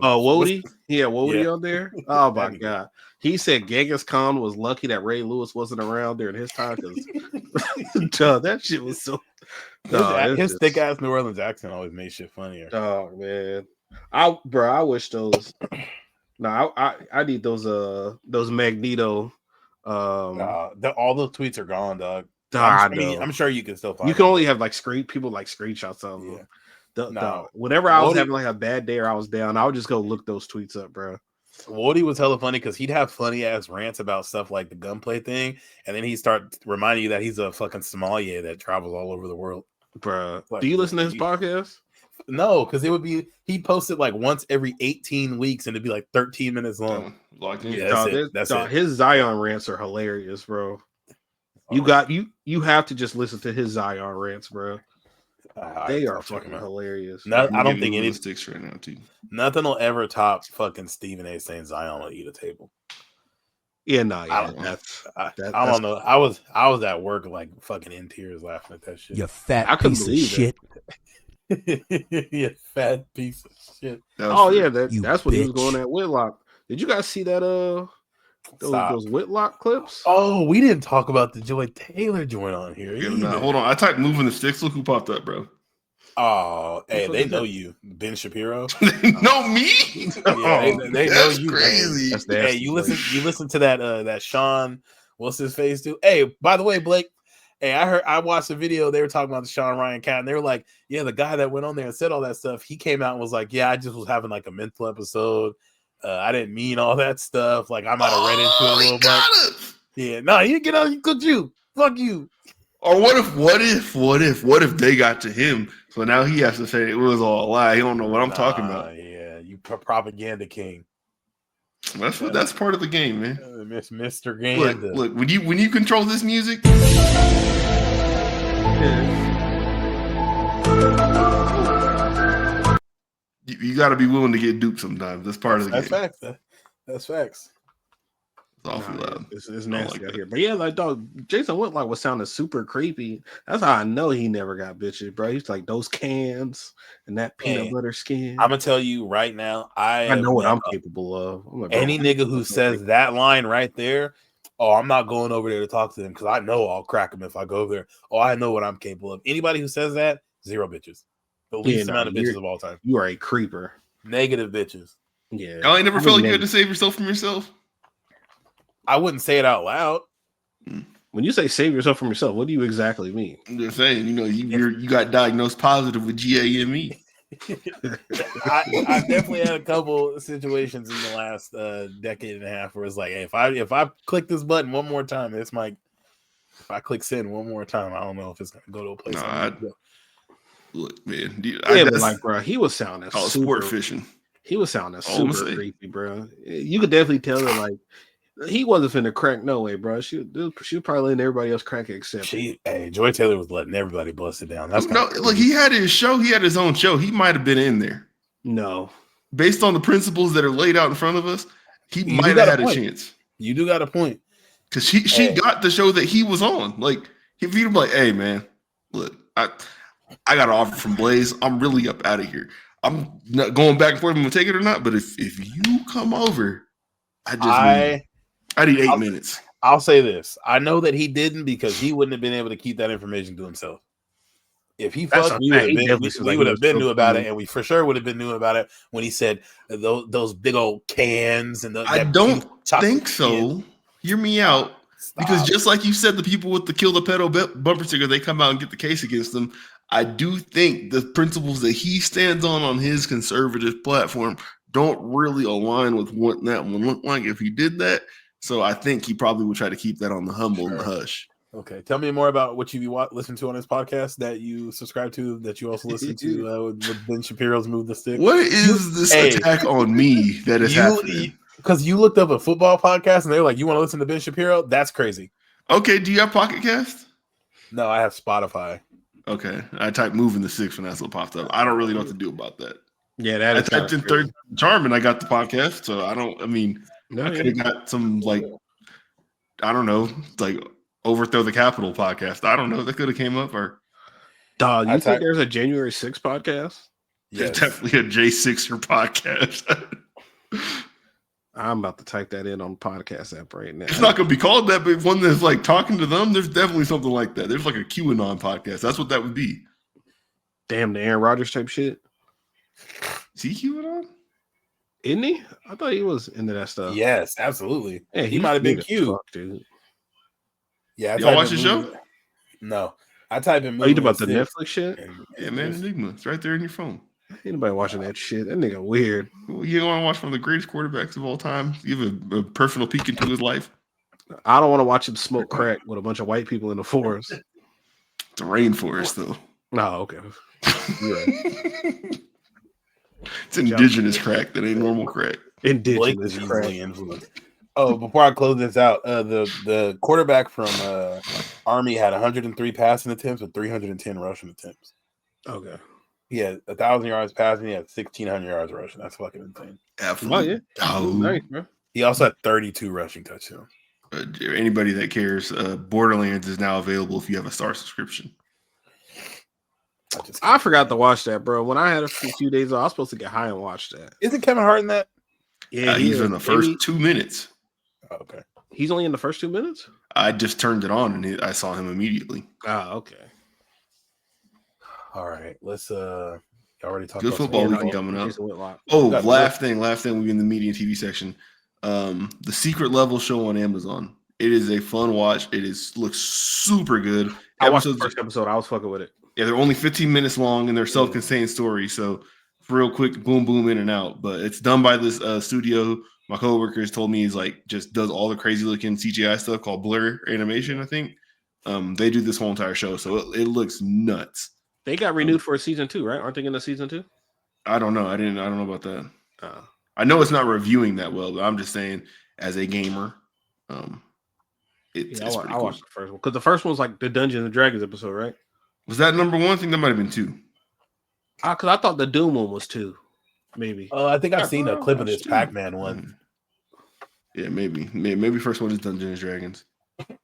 Wody. He had Wody Yeah. on there. Oh my That'd be god. He said Genghis Khan was lucky that Ray Lewis wasn't around during his time because that shit was so His thick ass New Orleans accent always made shit funnier. Oh man. I wish those I need those Magneto All those tweets are gone, dog. I know. I'm sure you can still find You can them. only have like people like screenshots of them. Yeah. Whenever I was Wody- having like a bad day or I was down, I would just go look those tweets up, bro. Woody was hella funny because he'd have funny ass rants about stuff like the gunplay thing, and then he'd start reminding you that he's a fucking sommelier that travels all over the world. Bro, Like, do you listen to his podcast? No, because he'd post it like once every 18 weeks and it'd be like 13 minutes long. Locked in. Yeah. That's it. His Zion rants are hilarious, bro. You have to just listen to his Zion rants, bro. They are fucking hilarious. No, I don't Getting think Louis any sticks right now too. nothing will ever top fucking Stephen A. saying Zion will eat a table. Yeah, no, yeah, I don't- that's I don't know. I was at work like fucking in tears laughing at that shit. You fat I couldn't piece of believe shit. You fat piece of shit. That was oh free. yeah, You that's what he was bitch. going at Whitlock. Did you guys see that Stop. those Whitlock clips? Oh, we didn't talk about the Joy Taylor joint on here. Yeah, either. nah, hold on. I typed moving the sticks. Look who popped up, bro. Oh, hey, fuck they is know that? you, Ben Shapiro. No, me. Yeah, they know That's you. crazy. That's Hey, nasty, you bro. listen to that Sean, what's his face do? Hey, by the way, Blake. Hey, I watched the video. They were talking about the Sean Ryan cat, and they were like, "Yeah, the guy that went on there and said all that stuff. He came out and was like, yeah, I just was having like a mental episode. I didn't mean all that stuff. Like I might have read into it a little much. Yeah, no, he didn't get out. He cooked you. Fuck you. Or what if they got to him? So now he has to say it was all a lie. He don't know what I'm talking about. Yeah, you propaganda king, That's part of the game, man. Mr. Ganda. Look, when you control this music, you got to be willing to get duped sometimes. That's part of the That's game. facts. That's facts. It's awful Nah, loud. It's I don't nasty like out that. here. But yeah, like dog, Jason Whitlock was sounding super creepy. That's how I know he never got bitches, bro. He's like those cans and that peanut Hey, butter skin. I'm gonna tell you right now. I know what I'm capable of. I'm like, bro, Any nigga who says that line right there, oh, I'm not going over there to talk to them because I know I'll crack them if I go over there. Oh, I know what I'm capable of. Anybody who says that, zero bitches. The least amount of bitches of all time. you are a creeper. Negative bitches. Yeah. Y'all ain't never I felt like mean, you had to save yourself from yourself. I wouldn't say it out loud. when you say save yourself from yourself, what do you exactly mean? I'm just saying, you got diagnosed positive with GAME. I definitely had a couple situations in the last decade and a half where it's like, hey, if I click this button one more time, if I click send one more time, I don't know if it's gonna go to a place. Look, man, Yeah, but like, bro, he was sounding called super sport fishing. He was sounding All I'm super saying. creepy, bro. You could definitely tell that, like, he wasn't finna crack no way, bro. She was probably letting everybody else crack it except Joy Taylor was letting everybody bust it down. That's No, look, he had his show. He had his own show. He might have been in there. no. Based on the principles that are laid out in front of us, he You might got have a had a point. chance. You do got a point. Because she got the show that he was on. Like, If you'd be like, hey man, look, I got an offer from Blaze. I'm really up out of here. I'm not going back and forth. I'm gonna take it or not. But if you come over, I need 8 minutes. I'll say this. I know that he didn't because he wouldn't have been able to keep that information to himself. If he fucked, we would have been knew about it, and we for sure would have been knew about it when he said those big old cans and I don't think so. Hear me out. Because just like you said, the people with the kill the pedo bumper sticker, they come out and get the case against them. I do think the principles that he stands on his conservative platform don't really align with what that would look like if he did that. So I think he probably would try to keep that on the humble and the hush. Okay, tell me more about what you listen to on his podcast that you subscribe to, that you also listen to with Ben Shapiro's Move the Stick. What is this attack on me that is happening? Because you looked up a football podcast and they're like, you want to listen to Ben Shapiro? That's crazy. Okay, do you have Pocket Cast? No, I have Spotify. Okay, I typed "Moving the Six" when that's what popped up. I don't really know what to do about that. Yeah, I typed in Third Charm and I got the podcast. So I could have got some Overthrow the Capitol podcast. I don't know. That could have came up. Or dog, you think there's a January 6th podcast? There's definitely a J6er podcast. I'm about to type that in on the podcast app right now. It's not going to be called that, but one that's like talking to them, there's definitely something like that. There's like a QAnon podcast. That's what that would be. Damn, the Aaron Rodgers type shit. Is he QAnon? Isn't he? I thought he was into that stuff. Yes, absolutely. Yeah, he might have been Q. Dude. Yeah, y'all watch the show? No, I type in. Oh, you about the Netflix shit? Yeah, man, Enigma. It's right there in your phone. Anybody watching that shit? That nigga weird. Well, you don't want to watch one of the greatest quarterbacks of all time? You have a personal peek into his life? I don't want to watch him smoke crack with a bunch of white people in the forest. It's a rainforest, though. Oh, okay. Right. It's indigenous crack. That ain't normal crack. Indigenous crack. Oh, before I close this out, the quarterback from Army had 103 passing attempts with 310 rushing attempts. Okay. He had 1,000 yards passing. He had 1,600 yards rushing. That's fucking insane. Absolutely. Nice, bro. He also had 32 rushing touchdowns. Anybody that cares, Borderlands is now available if you have a Star subscription. I forgot to watch that, bro. When I had a few days off, I was supposed to get high and watch that. Isn't Kevin Hart in that? Yeah, he's in the first 2 minutes. Oh, okay. He's only in the first 2 minutes? I just turned it on and I saw him immediately. Oh, okay. All right, let's already talked good about football weekend coming up. Oh, last thing we in the media and TV section. The Secret Level show on Amazon. It is a fun watch. Looks super good. I watched the first episode. I was fucking with it. Yeah, they're only 15 minutes long and they're self-contained stories. So real quick, boom, boom, in and out. But it's done by this studio. My coworkers told me he's like just does all the crazy looking CGI stuff called Blur Animation, I think. They do this whole entire show, so it looks nuts. They got renewed for a season 2, right? Aren't they in a season 2? I don't know. I don't know about that. I know it's not reviewing that well, but I'm just saying as a gamer, it's I pretty cool. watched the first one because the first one was like the Dungeons and Dragons episode, right? Was that number 1? I think that might have been 2. Because I thought the Doom one was 2, maybe. I think I've seen a clip of this Pac-Man one. Yeah, maybe first one is Dungeons and Dragons.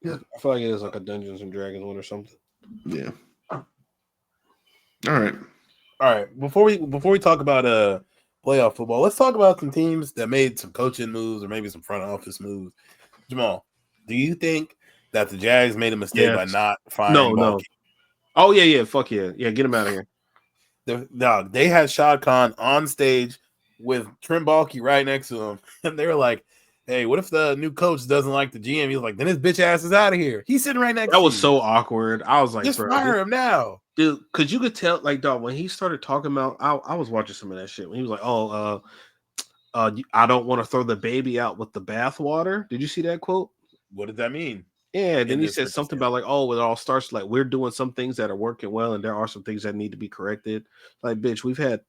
Yeah, I feel like it is like a Dungeons and Dragons one or something. Yeah. All right. Before we talk about playoff football, let's talk about some teams that made some coaching moves or maybe some front office moves. Jamal, do you think that the Jags made a mistake by not firing? No. Oh yeah, fuck yeah, get him out of here. They had Shad Khan on stage with Trent Baalke right next to him, and they were like, "Hey, what if the new coach doesn't like the GM?" He's like, "Then his bitch ass is out of here." He's sitting right next. That was so awkward. I was like, "Just fire him now, dude." Because you could tell, like, dog, when he started talking about, I was watching some of that shit when he was like, "Oh, I don't want to throw the baby out with the bathwater." Did you see that quote? What did that mean? Yeah, then he said something about like, "Oh, it all starts like we're doing some things that are working well, and there are some things that need to be corrected." Like, bitch, we've had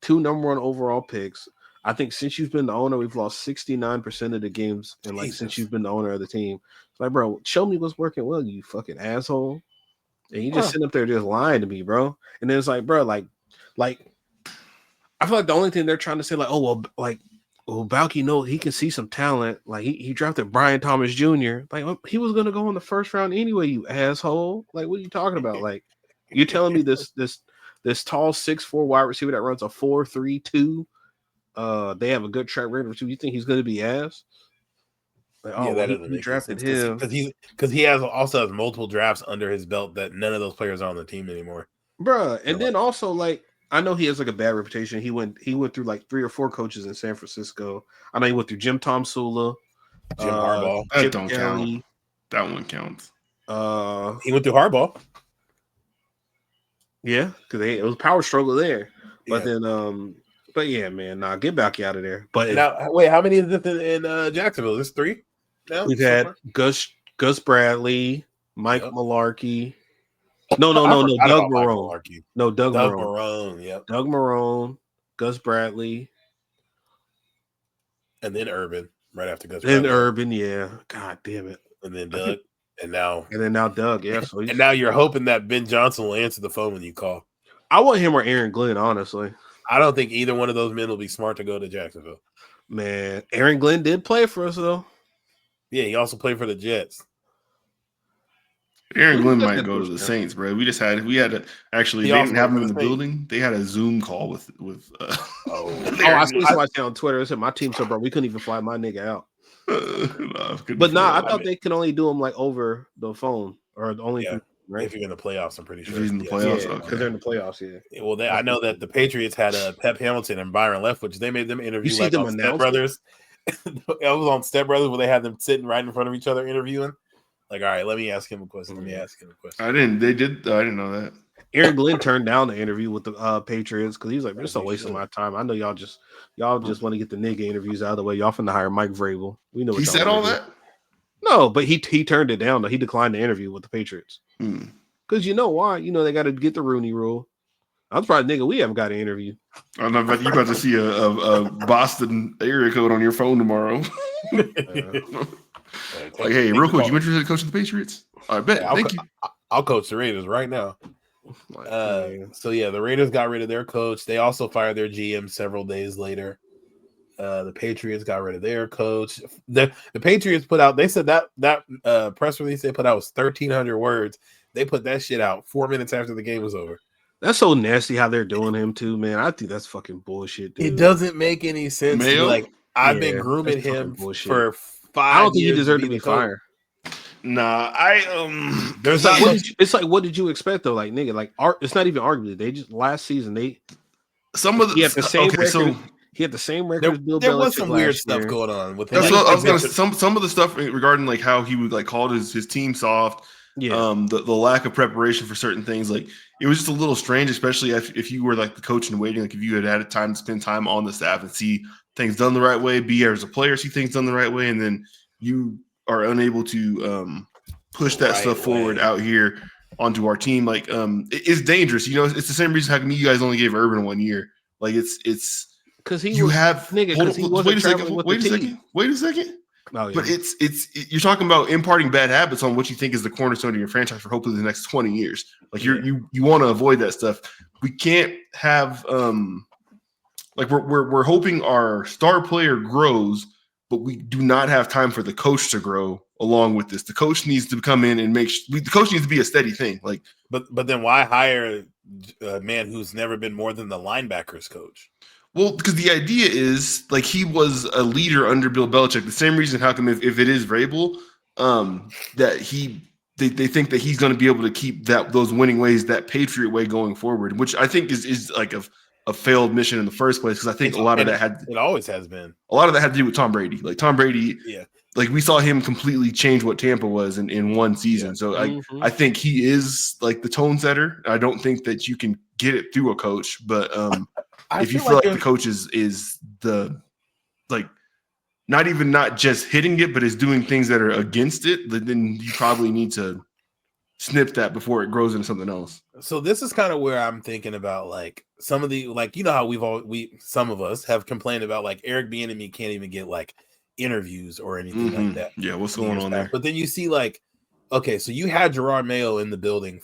2 number 1 overall picks. I think since you've been the owner, we've lost 69% of the games, and like since you've been the owner of the team, it's like, bro, show me what's working well, you fucking asshole. And you just sit up there just lying to me, bro. And then it's like, bro, like I feel like the only thing they're trying to say, like, oh well, like well, Balky know he can see some talent. Like he drafted Brian Thomas Jr. Like he was gonna go in the first round anyway, you asshole. Like, what are you talking about? Like, you're telling me this tall 6'4" wide receiver that runs a 4.32. They have a good track record. You think he's gonna be ass? Like, Yeah, that doesn't he make drafted sense him because he also has multiple drafts under his belt that none of those players are on the team anymore. Bruh. And then also, like, I know he has like a bad reputation. He went through like 3 or 4 coaches in San Francisco. I know he went through Jim Tom Sula, Jim Harbaugh. That Chip don't Kelly. count. That one counts. He went through Harbaugh. Yeah, because it was a power struggle there. But Yeah. then, but yeah, man, get back out of there. But Now, wait, how many is it in Jacksonville? There's 3 now? we've had Gus Bradley, Mike Malarkey. No, I forgot Doug about Mike Marone. Malarkey. No, Doug Marone. Marone, yep. Doug Marone, Gus Bradley. And then Urban, right after Gus Then Bradley. Urban, yeah. God damn it. And then Doug. And now Doug, yeah. So and now you're hoping that Ben Johnson will answer the phone when you call. I want him or Aaron Glenn, honestly. I don't think either one of those men will be smart to go to Jacksonville. Man, Aaron Glenn did play for us, though. Yeah, he also played for the Jets. Aaron Glenn might go to the Saints, bro. We had to actually. They didn't have him in the building. They had a Zoom call with. I see somebody say on Twitter. Said my team so bro, we couldn't even fly my nigga out. I thought they can only do them like over the phone or only right. If you're in the playoffs, I'm pretty sure. If he's in the playoffs, because they're in the playoffs. Yeah. Well, I know that the Patriots had Pep Hamilton and Byron Leftwich. They made them interview like on Step Brothers. It was on Step Brothers where they had them sitting right in front of each other interviewing. Like, all right, let me ask him a question. I didn't know that. Aaron Glenn turned down the interview with the Patriots because he's like, "This is a waste of my time. I know y'all just want to get the nigga interviews out of the way. Y'all finna hire Mike Vrabel. We know." He said all that. No, but he turned it down. Though. He declined the interview with the Patriots because you know why? You know they got to get the Rooney Rule. I'm surprised, nigga, we haven't got an interview. I don't know, but you about to see a Boston area code on your phone tomorrow. Like, hey, real quick, you interested in coaching the Patriots? I bet. Thank you. I'll coach the Raiders right now. So yeah, the Raiders got rid of their coach. They also fired their GM several days later. The Patriots got rid of their coach. The Patriots put out. They said that press release they put out was 1,300 words. They put that shit out 4 minutes after the game was over. That's so nasty how they're doing him too, man. I think that's fucking bullshit, dude. It doesn't make any sense. Like I've been grooming him for 5 I don't think years he deserved to be fired. Nah, it's like what did you expect though? Like nigga, like it's not even arguably. They just last season he had the same record. So he had the same record as Bill Belichick. There was some weird stuff going on with him. That's what I was gonna. Some of the stuff regarding like how he would like called his team soft. Yeah. The lack of preparation for certain things, like it was just a little strange, especially if you were like the coach in waiting, like if you had time to spend time on the staff and see things done the right way, be as a player, see things done the right way, and then you are unable to push that stuff forward out here onto our team. Like it's dangerous. You know, it's the same reason how come you guys only gave Urban 1 year. Like it's because wait a second. Oh, yeah. But it's you're talking about imparting bad habits on what you think is the cornerstone of your franchise for hopefully the next 20 years. Like you want to avoid that stuff. We can't have like we're hoping our star player grows, but we do not have time for the coach to grow along with this. The coach needs to come in and the coach needs to be a steady thing. Like, but then why hire a man who's never been more than the linebackers coach? Well, because the idea is like he was a leader under Bill Belichick. The same reason how come if it is Vrabel, that they think that he's going to be able to keep those winning ways, that Patriot way going forward, which I think is like a failed mission in the first place. Because I think a lot of that it always has been. A lot of that had to do with Tom Brady. Like Tom Brady, like we saw him completely change what Tampa was in one season. So I think he is like the tone setter. I don't think that you can get it through a coach, but if you feel like the coach is the like not just hitting it, but is doing things that are against it, then you probably need to snip that before it grows into something else. So this is kind of where I'm thinking about like some of the like you know how some of us have complained about like Eric Bieniemy can't even get like interviews or anything like that. Yeah, what's going on there? But then you see like okay, so you had Gerard Mayo in the building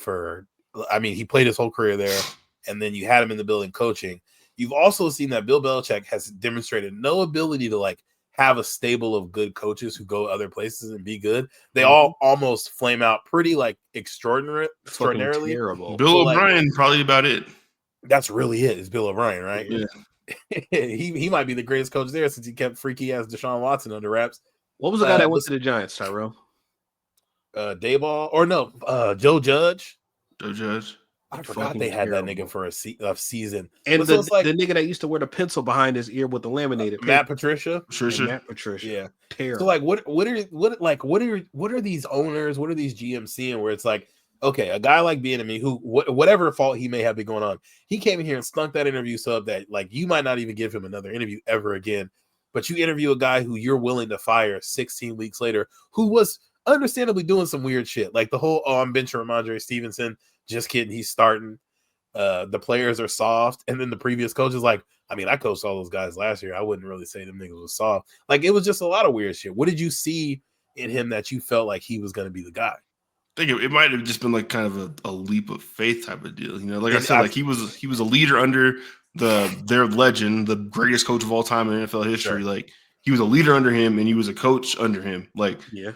he played his whole career there, and then you had him in the building coaching. you've also seen that Bill Belichick has demonstrated no ability to like have a stable of good coaches who go other places and be good. They all almost flame out pretty like extraordinarily terrible. Bill So, O'Brien, probably about it. That's really it. Is Bill O'Brien, right? Yeah. he might be the greatest coach there since he kept freaky ass Deshaun Watson under wraps. What was the guy that went to the Giants, Tyrell? Dayball or no, Joe Judge. Joe Judge. I forgot they had that nigga for a season. And but so it's like the nigga that used to wear the pencil behind his ear with the laminated Matt Patricia. Matt Patricia. Yeah. Terrible. So like what are these owners, what are these GMs seeing where it's like, okay, a guy like Bieniemy who whatever fault he may have been going on, he came in here and stunk that interview so up that like you might not even give him another interview ever again. But you interview a guy who you're willing to fire 16 weeks later, who was understandably doing some weird shit. Like the whole, I'm benching Ramondre Stevenson. Just kidding, he's starting. The players are soft. And then the previous coach is like, I mean, I coached all those guys last year. I wouldn't really say them niggas was soft. Like, it was just a lot of weird shit. What did you see in him that you felt like he was going to be the guy? I think it might have just been like kind of a leap of faith type of deal. You know, like I said, like he was a leader under their legend, the greatest coach of all time in NFL history. Sure. Like he was a leader under him and he was a coach under him. Like, yeah.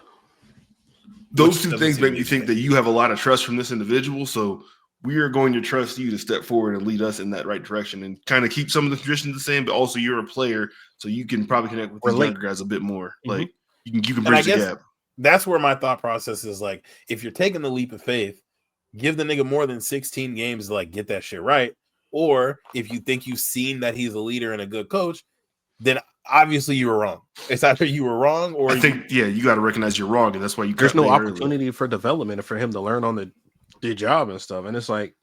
Those two things make me think that you have a lot of trust from this individual. So we are going to trust you to step forward and lead us in that right direction and kind of keep some of the traditions the same, but also you're a player, so you can probably connect with these younger guys a bit more. Mm-hmm. Like you can bridge the gap. That's where my thought process is like, if you're taking the leap of faith, give the nigga more than 16 games to like get that shit right. Or if you think you've seen that he's a leader and a good coach, then obviously you were wrong. It's either you were wrong or I think you got to recognize you're wrong, and that's why there's no opportunity for development for him to learn on the job and stuff. And it's like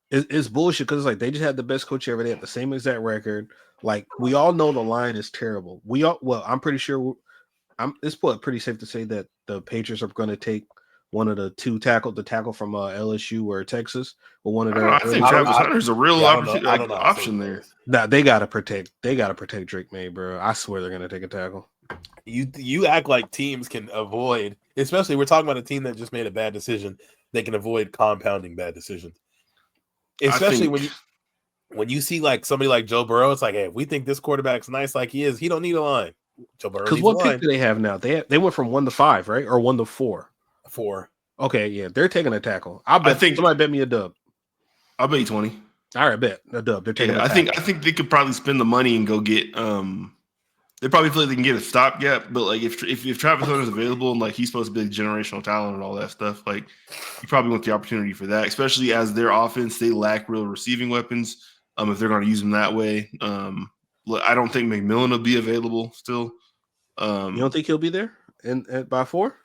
it's bullshit because it's like they just had the best coach ever. They had the same exact record. Like we all know the line is terrible. I'm pretty sure it's pretty safe to say that the Patriots are going to take one of the the tackle from LSU or Texas, or one of their. I think Travis Hunter's a real option there. Nah, they gotta protect Drake May, bro. I swear they're gonna take a tackle. You act like teams can avoid, especially we're talking about a team that just made a bad decision. They can avoid compounding bad decisions, especially when you see like somebody like Joe Burrow. It's like, hey, if we think this quarterback's nice like he is, he don't need a line. Joe Burrow. Because what pick do they have now? They went from 1 to 5, right, or 1 to 4. 4. Okay, yeah, they're taking a tackle. I think somebody bet me a dub. I'll bet you 20. All right, bet a dub. They're taking. I think they could probably spend the money and go get. They probably feel like they can get a stopgap, but like if Travis Hunter's available and like he's supposed to be a generational talent and all that stuff, like you probably want the opportunity for that, especially as their offense they lack real receiving weapons. If they're going to use them that way, I don't think McMillan will be available still. You don't think he'll be there by 4?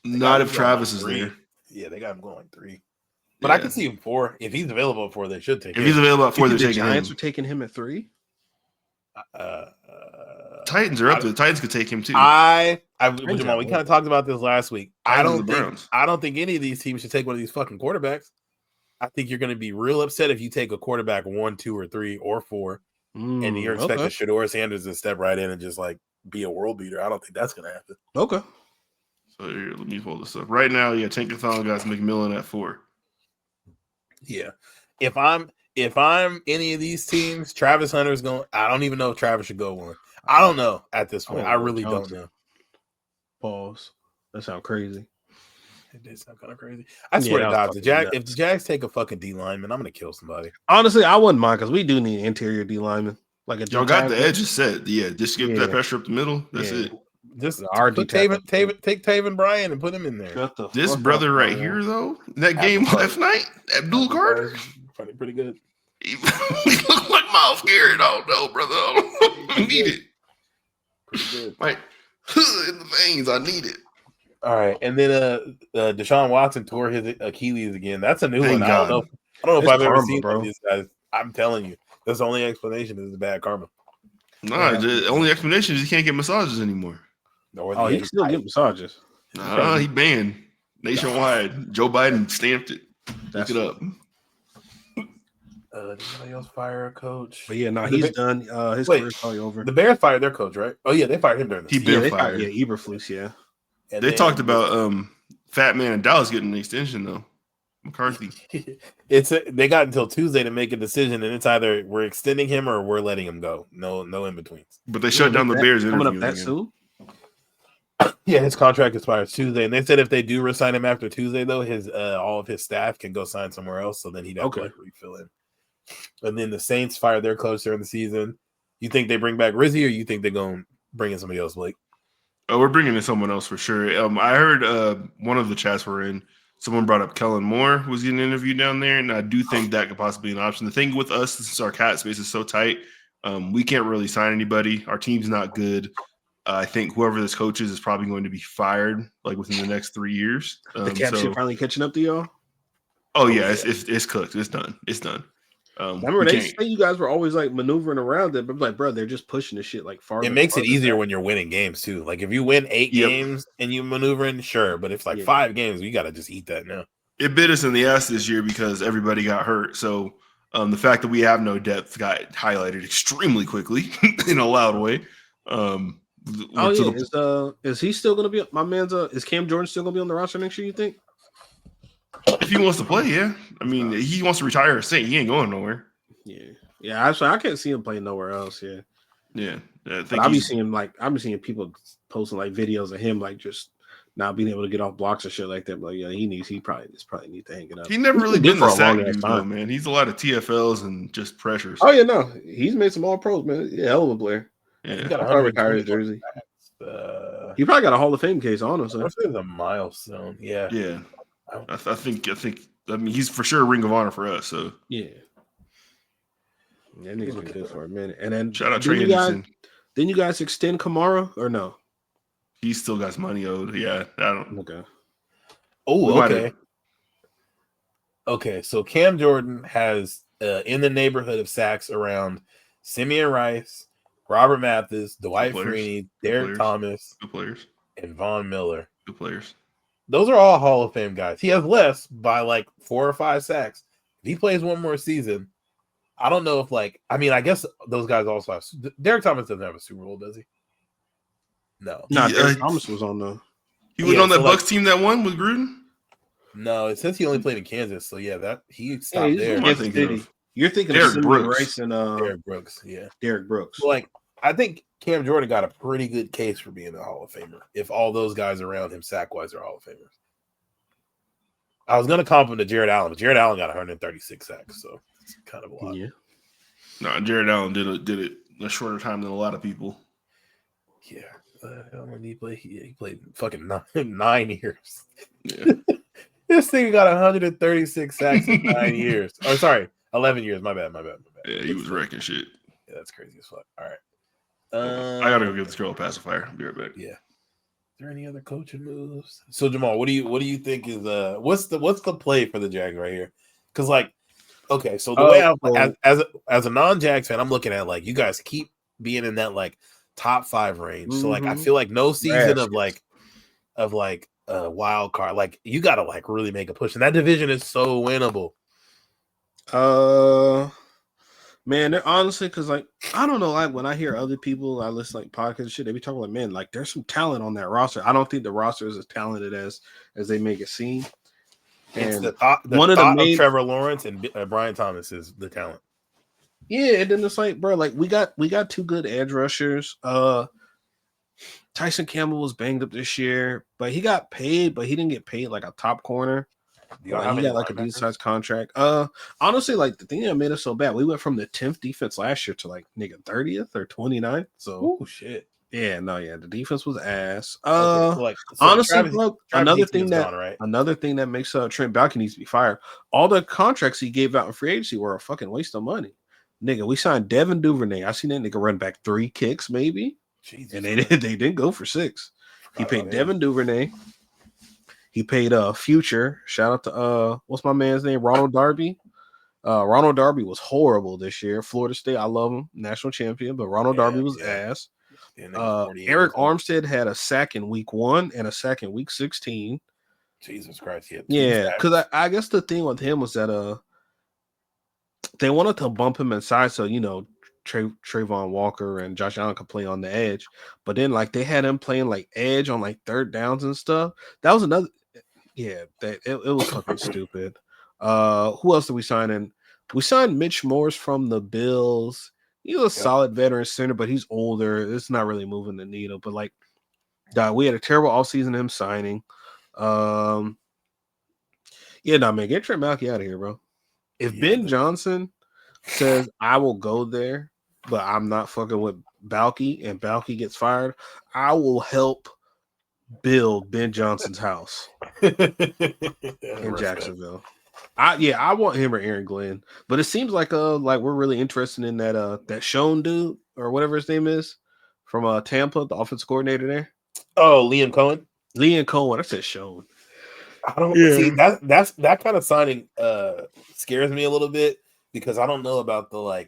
Not if Travis is there. Yeah, they got him going 3. But I can see him 4. If he's available at 4, they should take him. If he's available at 4, they're taking him. The Giants are taking him at 3? Titans are up there. The Titans could take him too. We kind of talked about this last week. I don't think any of these teams should take one of these fucking quarterbacks. I think you're going to be real upset if you take a quarterback 1, 2, or 3, or 4, and you're expecting Shedeur Sanders to step right in and just like be a world beater. I don't think that's going to happen. Okay. So here, let me pull this up. Right now, Tankathon got McMillan at 4. Yeah. If I'm any of these teams, Travis Hunter's going. I don't even know if Travis should go 1. I don't know at this point. I really don't know. Pause. That sounds crazy. It did sound kind of crazy. I swear to God, if the Jags take a fucking D lineman, I'm gonna kill somebody. Honestly, I wouldn't mind because we do need interior D lineman. Like y'all got the edges set. Yeah, just get that pressure up the middle. That's it. Just take Taven Bryan and put him in there. This brother right here, though, that game last night, Abdul Carter, pretty good. He looked like Miles Garrett. I don't know, brother. I need it. Pretty good. Like in the veins, I need it. All right, and then Deshaun Watson tore his Achilles again. That's a new one. I don't know if I've ever seen one of these guys. I'm telling you, that's the only explanation is bad karma. Nah, the only explanation is he can't get massages anymore. Oh, he still get massages. Nah, he banned nationwide. Joe Biden stamped it. Look it up. Did anybody else fire a coach? But yeah, he's done. His career's probably over. The Bears fired their coach, right? Oh yeah, they fired him during the season. He fired. Yeah, Eberflus, yeah. And they talked about Fat Man in Dallas getting an extension though. McCarthy. They got until Tuesday to make a decision, and it's either we're extending him or we're letting him go. No in betweens. But they shut down the Bears coming up interviewing that him. soon. Yeah, his contract expires Tuesday, and they said if they do resign him after Tuesday, though, his all of his staff can go sign somewhere else. So then he'd have to like refill in. And then the Saints fired their coach during the season. You think they bring back Rizzy, or you think they're going to bring in somebody else, Blake? Oh, we're bringing in someone else for sure. I heard one of the chats we're in. Someone brought up Kellen Moore was getting interviewed down there, and I do think that could possibly be an option. The thing with us, since our cat space is so tight, we can't really sign anybody. Our team's not good. I think whoever this coach is probably going to be fired like within the next 3 years. The cap shit finally catching up to y'all. Oh yeah, it's cooked. It's done. It's done. Remember they say you guys were always like maneuvering around it, but like, bro, they're just pushing the shit like far. It makes it easier when you're winning games too. Like if you win 8 games and you maneuvering, sure, but if like 5 games, you got to just eat that now. It bit us in the ass this year because everybody got hurt. So the fact that we have no depth got highlighted extremely quickly in a loud way. Is he still gonna be my man's? Is Cam Jordan still gonna be on the roster next year? You think? If he wants to play, yeah. I mean, he wants to retire a Saint. He ain't going nowhere. Yeah. Actually, I can't see him playing nowhere else. Yeah. I'll be seeing people posting like videos of him like just not being able to get off blocks or shit like that. But yeah, he probably needs to hang it up. He never really been the sack dude, though, man. He's a lot of TFLs and just pressures. Oh yeah, no, he's made some All Pros, man. Yeah, hell of a player. Yeah, he got a retire his jersey. He probably got a Hall of Fame case on him. So it's a milestone. Yeah. I think. I mean, he's for sure a Ring of Honor for us. So yeah, that nigga's been good for a minute. And then shout out Trey Anderson. Didn't you guys extend Kamara or no? He still got money owed. Yeah, I don't. Okay. Oh, okay. Okay, so Cam Jordan has in the neighborhood of sacks around Simeon Rice, Robert Mathis, Dwight Freeney, Derek Thomas, good players, and Von Miller. Good players. Those are all Hall of Fame guys. He has less by like 4 or 5 sacks. If he plays one more season, I don't know if I guess those guys also have. Derek Thomas doesn't have a Super Bowl, does he? No. Derek Thomas was on the. He was on that Bucks team that won with Gruden. No, it says he only played in Kansas, so yeah, that he stopped there. You're thinking Derek of Brooks. Rice and Derek Brooks, yeah. Derek Brooks. So, I think Cam Jordan got a pretty good case for being a Hall of Famer if all those guys around him sack-wise are Hall of Famers. I was going to compliment to Jared Allen, but Jared Allen got 136 sacks, so it's kind of a lot. Yeah. No, Jared Allen did it a shorter time than a lot of people. Yeah. He played fucking 9 years. Yeah. This thing got 136 sacks in 9 years. Oh, sorry, 11 years. My bad. Yeah, he was wrecking shit. Yeah, that's crazy as fuck. All right. I gotta go get this girl a pacifier. I'll be right back. Yeah. Is there any other coaching moves? So Jamal, what do you think is what's the play for the Jags right here? Because okay, so the way as a non-Jags fan, I'm looking at you guys keep being in that top 5 range. So I feel like no season of wild card. You gotta really make a push, and that division is so winnable. Man, they're honestly because I don't know, when I hear other people, I listen podcasts and shit, they be talking man, there's some talent on that roster. I don't think the roster is as talented as they make it seem. And it's one of the main Trevor Lawrence and Brian Thomas is the talent. Yeah, and then it's bro, we got 2 good edge rushers. Tyson Campbell was banged up this year, but he got paid, but he didn't get paid like a top corner. He got a decent sized contract. Honestly, the thing that made us so bad, we went from the 10th defense last year to 30th or 29th. So shit. Yeah, the defense was ass. Okay, honestly, bro, another thing that makes Trent Baalke needs to be fired. All the contracts he gave out in free agency were a fucking waste of money. Nigga, we signed Devin Duvernay. I seen that nigga run back 3 kicks, maybe. Jesus. And they didn't go for 6. He paid Devin Duvernay. He paid Future. Shout out to what's my man's name? Ronald Darby. Ronald Darby was horrible this year. Florida State, I love him, national champion, but Ronald Darby was ass. Eric Armstead had a sack in week 1 and a sack in week 16. Jesus Christ. Yeah, because I guess the thing with him was that they wanted to bump him inside so Trayvon Walker and Josh Allen could play on the edge, but then they had him playing edge on 3rd downs and stuff. That was another. Yeah, it was fucking stupid. Who else did we sign in? We signed Mitch Morse from the Bills. He's a solid veteran center, but he's older. It's not really moving the needle. But like, God, we had a terrible offseason him signing. Yeah, no, man, get Trent Baalke out of here, bro. If Ben Johnson says I will go there, but I'm not fucking with Baalke, and Baalke gets fired, I will help build Ben Johnson's house in Jacksonville. I want him or Aaron Glenn, but it seems like we're really interested in that Schoen dude or whatever his name is from Tampa, the offensive coordinator there. Oh, Liam Cohen. I said Schoen. I don't see that kind of signing scares me a little bit because I don't know about the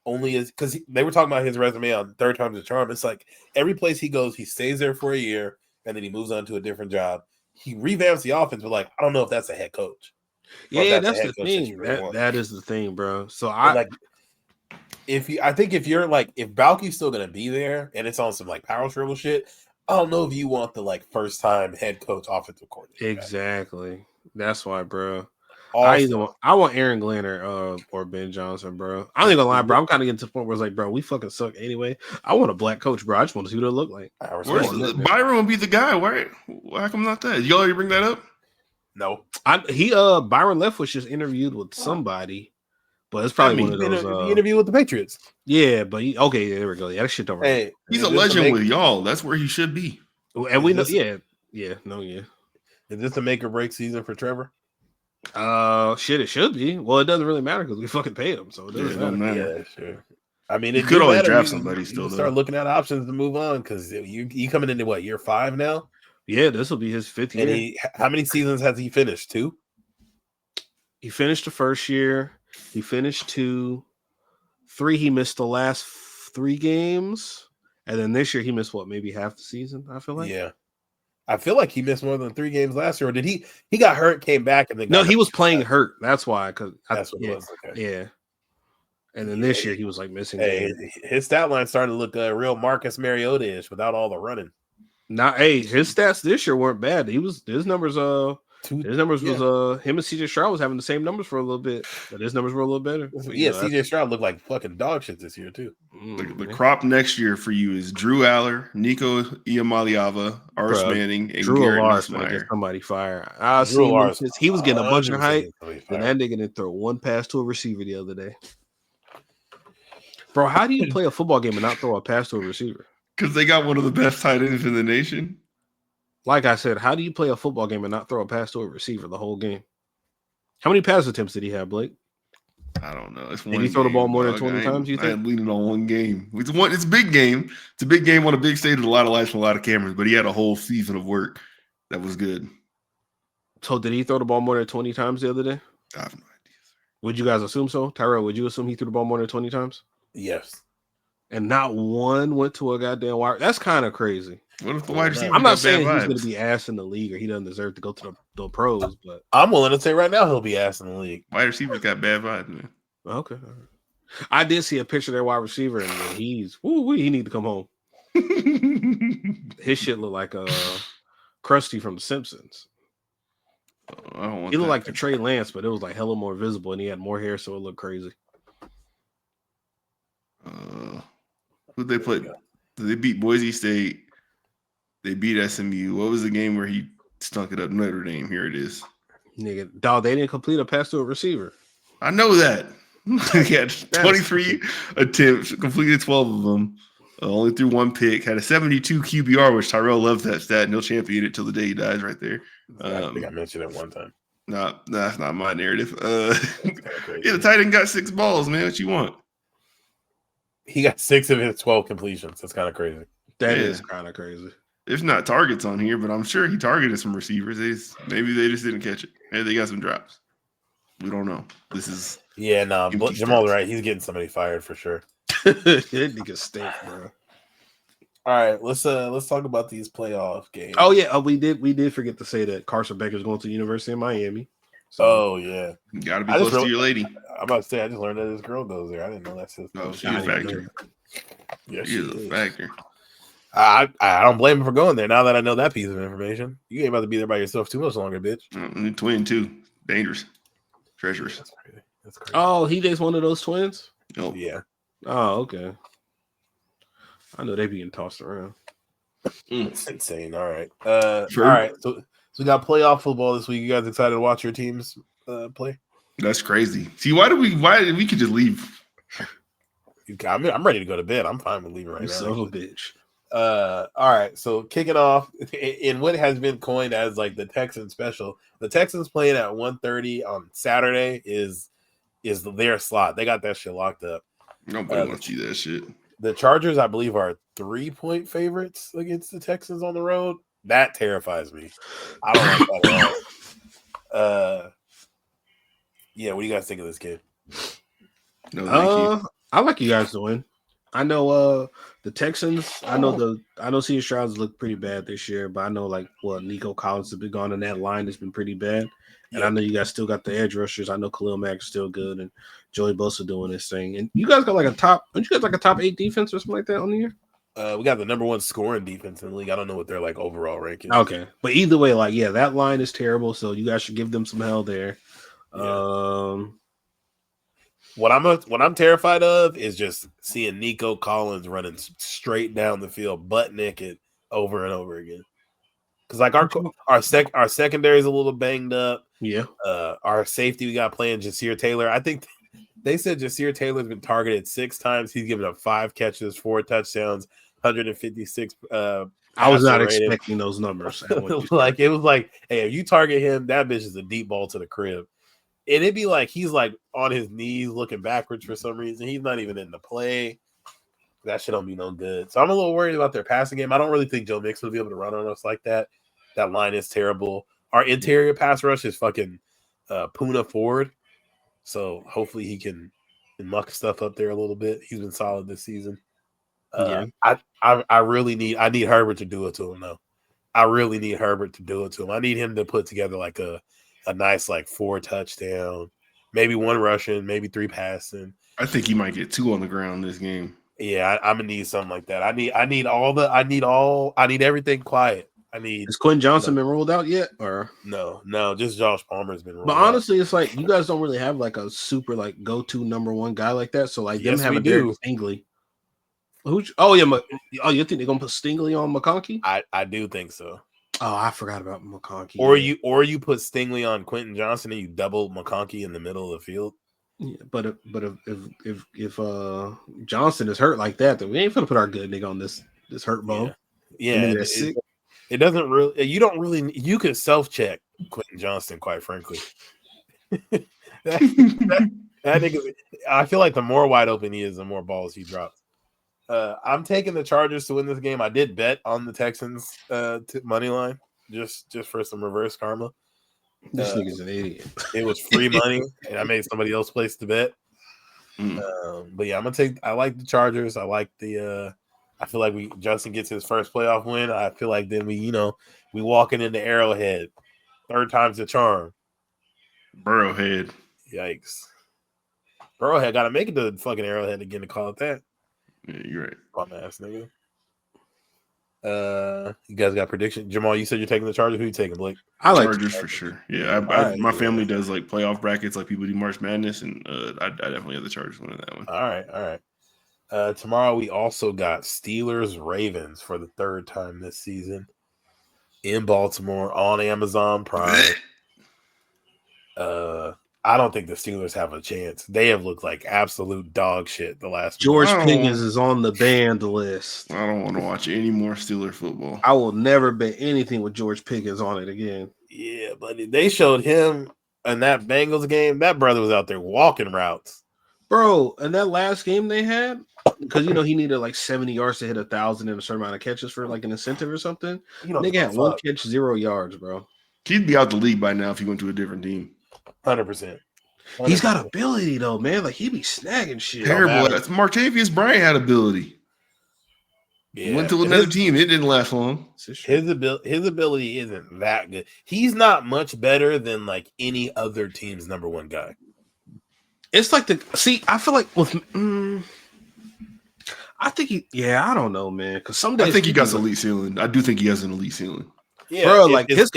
only is because they were talking about his resume on Third Time's a Charm. It's like every place he goes, he stays there for a year and then he moves on to a different job. He revamps the offense, but I don't know if that's a head coach. Yeah, that's the thing. That is the thing, bro. So I think if Baalke's still gonna be there and it's on some power dribble shit, I don't know if you want the first time head coach offensive coordinator. Exactly. That's why, bro. I want Aaron Glenn or Ben Johnson, bro. I ain't gonna lie, bro. I'm kind of getting to the point where it's like, bro, we fucking suck anyway. I want a black coach, bro. I just want to see what it look like. Byron will be the guy. Why come not that? You already bring that up? No. Byron Leftwich just interviewed with somebody, but it's probably one of those. He interviewed with the Patriots. Yeah, but okay, there we go. Yeah, that shit don't. Hey, he's a legend with y'all. That's where he should be. And we know. Yeah. Is this a make or break season for Trevor? Shit, it should be. Well, it doesn't really matter because we fucking pay him, so it doesn't matter. Yeah, sure. I mean, you could always draft somebody still. Start looking at options to move on because you coming into what, year 5 now? Yeah, this will be his 5th year. And how many seasons has he finished? 2? He finished the first year. He finished 2. 3. He missed the last 3 games, and then this year he missed maybe half the season. I feel like. Yeah, I feel like he missed more than 3 games last year. Or did he? He got hurt, came back, and then he was playing hurt. That's why. That's what it was. Okay. Yeah. And then this year he was missing. His stat line started to look real Marcus Mariota-ish without all the running. His stats this year weren't bad. His numbers was him and CJ Stroud was having the same numbers for a little bit, but his numbers were a little better. Yeah, CJ Stroud looked like fucking dog shit this year too. The crop next year for you is Drew Aller, Nico Iamaleava, Arse Manning, and Drew Garrett Lars Nussmeier. Get somebody fired. I see he was getting a bunch of hype, and that nigga didn't throw one pass to a receiver the other day. Bro, how do you play a football game and not throw a pass to a receiver? Because they got one of the best tight ends in the nation. Like I said, how do you play a football game and not throw a pass to a receiver the whole game? How many pass attempts did he have, Blake? I don't know. Did he throw the ball more than 20 times, you think? I'm leaning on one game. It's a big game. It's a big game on a big stage with a lot of lights and a lot of cameras, but he had a whole season of work that was good. So did he throw the ball more than 20 times the other day? I have no idea. Would you guys assume so? Tyrell, would you assume he threw the ball more than 20 times? Yes. And not one went to a goddamn wire. That's kind of crazy. What if the wide receiver? I'm not saying he's going to be ass in the league or he doesn't deserve to go to the pros, but I'm willing to say right now he'll be ass in the league. Wide receivers got bad vibes, man. Okay. I did see a picture of their wide receiver, and he need to come home. His shit looked like Krusty from The Simpsons. He looked like the Trey Lance, but it was hella more visible, and he had more hair, so it looked crazy. Who'd they play? They beat Boise State. They beat SMU. What was the game where he stunk it up? Notre Dame. Here it is. Nigga, dog, they didn't complete a pass to a receiver. I know that. He had 23 attempts, completed 12 of them. Only threw 1 pick. Had a 72 QBR, which Tyrell loves that stat, and he'll champion it till the day he dies right there. I think I mentioned it one time. No, that's not my narrative. The tight end got 6 balls, man. What you want? He got 6 of his 12 completions. That's kind of crazy. That is kind of crazy. There's not targets on here, but I'm sure he targeted some receivers. Maybe they just didn't catch it. Maybe they got some drops. We don't know. This is Jamal's right. He's getting somebody fired for sure. That nigga stink, bro. All right, let's talk about these playoff games. Oh yeah, we did forget to say that Carson Becker's going to the University of Miami. So, yeah, you gotta be close to your lady. I'm about to say I just learned that this girl goes there. I didn't know that's his. Oh, she's a factor. Yeah, she is a factor. I don't blame him for going there. Now that I know that piece of information, you ain't about to be there by yourself too much longer, bitch. Twin too, dangerous. Treasures. That's crazy. That's crazy. Oh, he dates one of those twins. Oh, Yeah. Oh, okay. I know they being tossed around. It's insane. All right. All Sure. right. So we got playoff football this week. You guys excited to watch your teams play? That's crazy. See, why did we could just leave? I'm ready to go to bed. I'm fine with leaving right You now. son of a bitch. All right. So kicking off in what has been coined as like the Texans special. The Texans playing at 1:30 on Saturday is their slot. They got that shit locked up. Nobody wants to see that shit. The Chargers, I believe, are 3-point favorites against the Texans on the road. That terrifies me. I don't like that at all. Yeah, what do you guys think of this game? No, thank you. I like you guys to win. I know the Texans. I know C.J. Stroud's looked pretty bad this year, but I know Nico Collins has been gone in that line has been pretty bad. And I know you guys still got the edge rushers. I know Khalil Mack's still good, and Joey Bosa doing this thing. And you guys got aren't you guys like a top 8 defense or something like that on the year? We got the number 1 scoring defense in the league. I don't know what their overall ranking. Okay, but either way, that line is terrible. So you guys should give them some hell there. Yeah. What I'm terrified of is just seeing Nico Collins running straight down the field, butt naked, over and over again. Because our secondary is a little banged up. Yeah. Our safety we got playing Jasir Taylor. I think they said Jasir Taylor's been targeted 6 times. He's given up 5 catches, 4 touchdowns, 156. I was not rated. expecting those numbers. It was like, hey, if you target him, that bitch is a deep ball to the crib. And it'd be like he's on his knees looking backwards for some reason. He's not even in the play. That shit don't be no good. So I'm a little worried about their passing game. I don't really think Joe Mixon will be able to run on us like that. That line is terrible. Our interior pass rush is fucking Puna Ford. So hopefully he can muck stuff up there a little bit. He's been solid this season. I need Herbert to do it to him though. I really need Herbert to do it to him. I need him to put together a nice 4 touchdown, maybe 1 rushing, maybe 3 passing. I think he might get 2 on the ground this game. Yeah, I'm gonna need something like that. I need everything quiet. Has Quentin Johnson been ruled out yet? Or no, just Josh Palmer's been ruled out. But honestly, it's you guys don't really have a super go-to number 1 guy like that. So them having Derek Stingley. You think they're gonna put Stingley on McConkey? I do think so. Oh, I forgot about McConkey. Or you put Stingley on Quentin Johnson and you double McConkey in the middle of the field. Yeah, but if Johnson is hurt like that, then we ain't gonna put our good nigga on this hurt bone. Yeah, it doesn't really. You could self check Quentin Johnson, quite frankly. that nigga, I feel like the more wide open he is, the more balls he drops. I'm taking the Chargers to win this game. I did bet on the Texans money line just for some reverse karma. This nigga's an idiot. It was free money, and I made somebody else place the bet. But yeah, I like the Chargers. I like the. I feel like Justin gets his first playoff win. I feel like then we walking into Arrowhead, 3rd time's the charm. Burrowhead. Yikes. Burrowhead got to make it to the fucking Arrowhead again to call it that. Yeah, you're right. Bum ass nigga. You guys got prediction? Jamal, you said you're taking the Chargers. Who you taking, Blake? I like Chargers for sure. Yeah, my family does playoff brackets, like people do March Madness, and I definitely have the Chargers winning that one. All right. Tomorrow we also got Steelers Ravens for the 3rd time this season in Baltimore on Amazon Prime. I don't think the Steelers have a chance. They have looked like absolute dog shit the last. George Pickens is on the banned list. I don't want to watch any more Steeler football. I will never bet anything with George Pickens on it again. Yeah, but they showed him in that Bengals game. That brother was out there walking routes. Bro, in that last game they had, because he needed 70 yards to hit 1,000 and a certain amount of catches for an incentive or something. Nigga had 1 catch, 0 yards, bro. He'd be out the league by now if he went to a different team. 100%. He's got ability though, man. He be snagging shit. Terrible. Martavius Bryant had ability. Yeah. Went to another team. It didn't last long. His ability isn't that good. He's not much better than any other team's number 1 guy. It's I feel like with I think I don't know, man. Because some days I think he got an elite ceiling. I do think he has an elite ceiling. Yeah, bro. His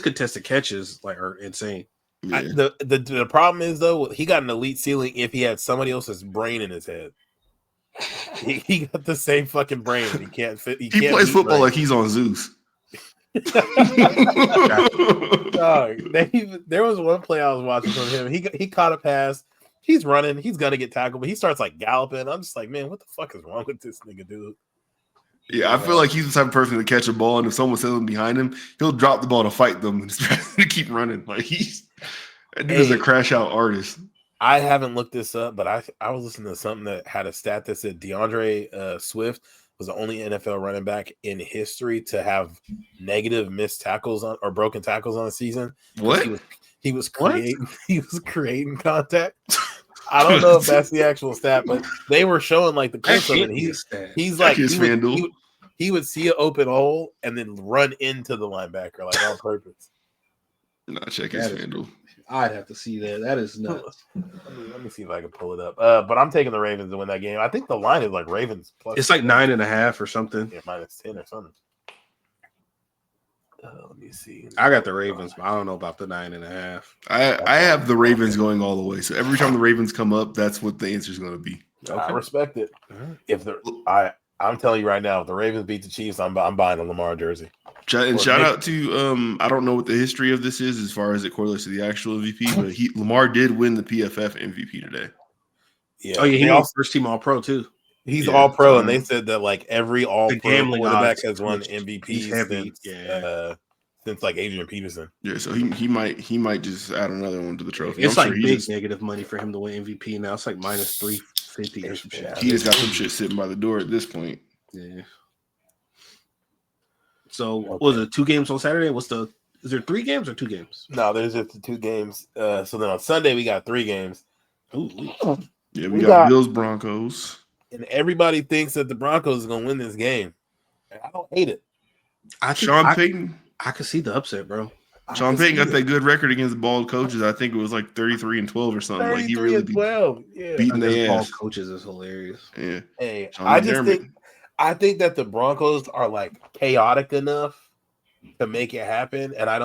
contested catches are insane. Yeah. The problem is though, he got an elite ceiling if he had somebody else's brain in his head. He got the same fucking brain. He can't fit. He plays football like he's on Zeus. Dog, there was one play I was watching from him. He caught a pass. He's running. He's gonna get tackled, but he starts like galloping. I'm just like, man, what the fuck is wrong with this nigga, dude? Yeah, I feel like he's the type of person to catch a ball, and if someone's sitting behind him, he'll drop the ball to fight them and to keep running. Like that dude is a crash out artist. I haven't looked this up, but I was listening to something that had a stat that said DeAndre Swift was the only NFL running back in history to have negative missed tackles or broken tackles on a season. What? He was creating contact. I don't know if that's the actual stat, but they were showing like the clips of it. He's like he would see an open hole and then run into the linebacker like on purpose. No, check his handle. I'd have to see that. That is nuts. Let me see if I can pull it up. But I'm taking the Ravens to win that game. I think the line is like Ravens plus. It's like 9.5 or something. Yeah, -10 or something. Let me see. I got the Ravens, but I don't know about the 9.5. I have the Ravens going all the way. So every time the Ravens come up, that's what the answer is going to be. Okay. I respect it. If I'm telling you right now, if the Ravens beat the Chiefs, I'm buying a Lamar jersey. And shout out to I don't know what the history of this is as far as it correlates to the actual MVP, but Lamar did win the PFF MVP today. Yeah. Oh yeah, he was first team All Pro too. He's All Pro, and they said that like every All Pro quarterback has won MVP since like Adrian Peterson. Yeah, so he might just add another one to the trophy. It's like big negative money for him to win MVP now. It's like -350 or some shit. He just got some shit sitting by the door at this point. Yeah. So what was it 2 games on Saturday? Is there 3 games or 2 games? No, there's just the 2 games. So then on Sunday we got 3 games. Ooh. Yeah, we got Bills Broncos. And everybody thinks that the Broncos are gonna win this game. And I don't hate it. Sean Payton. I could see the upset, bro. Sean Payton got that good record against bald coaches. I think it was like 33-12 or something. Like he really beating their ass. Bald coaches is hilarious. Yeah. Hey, I think that the Broncos are like chaotic enough to make it happen. And I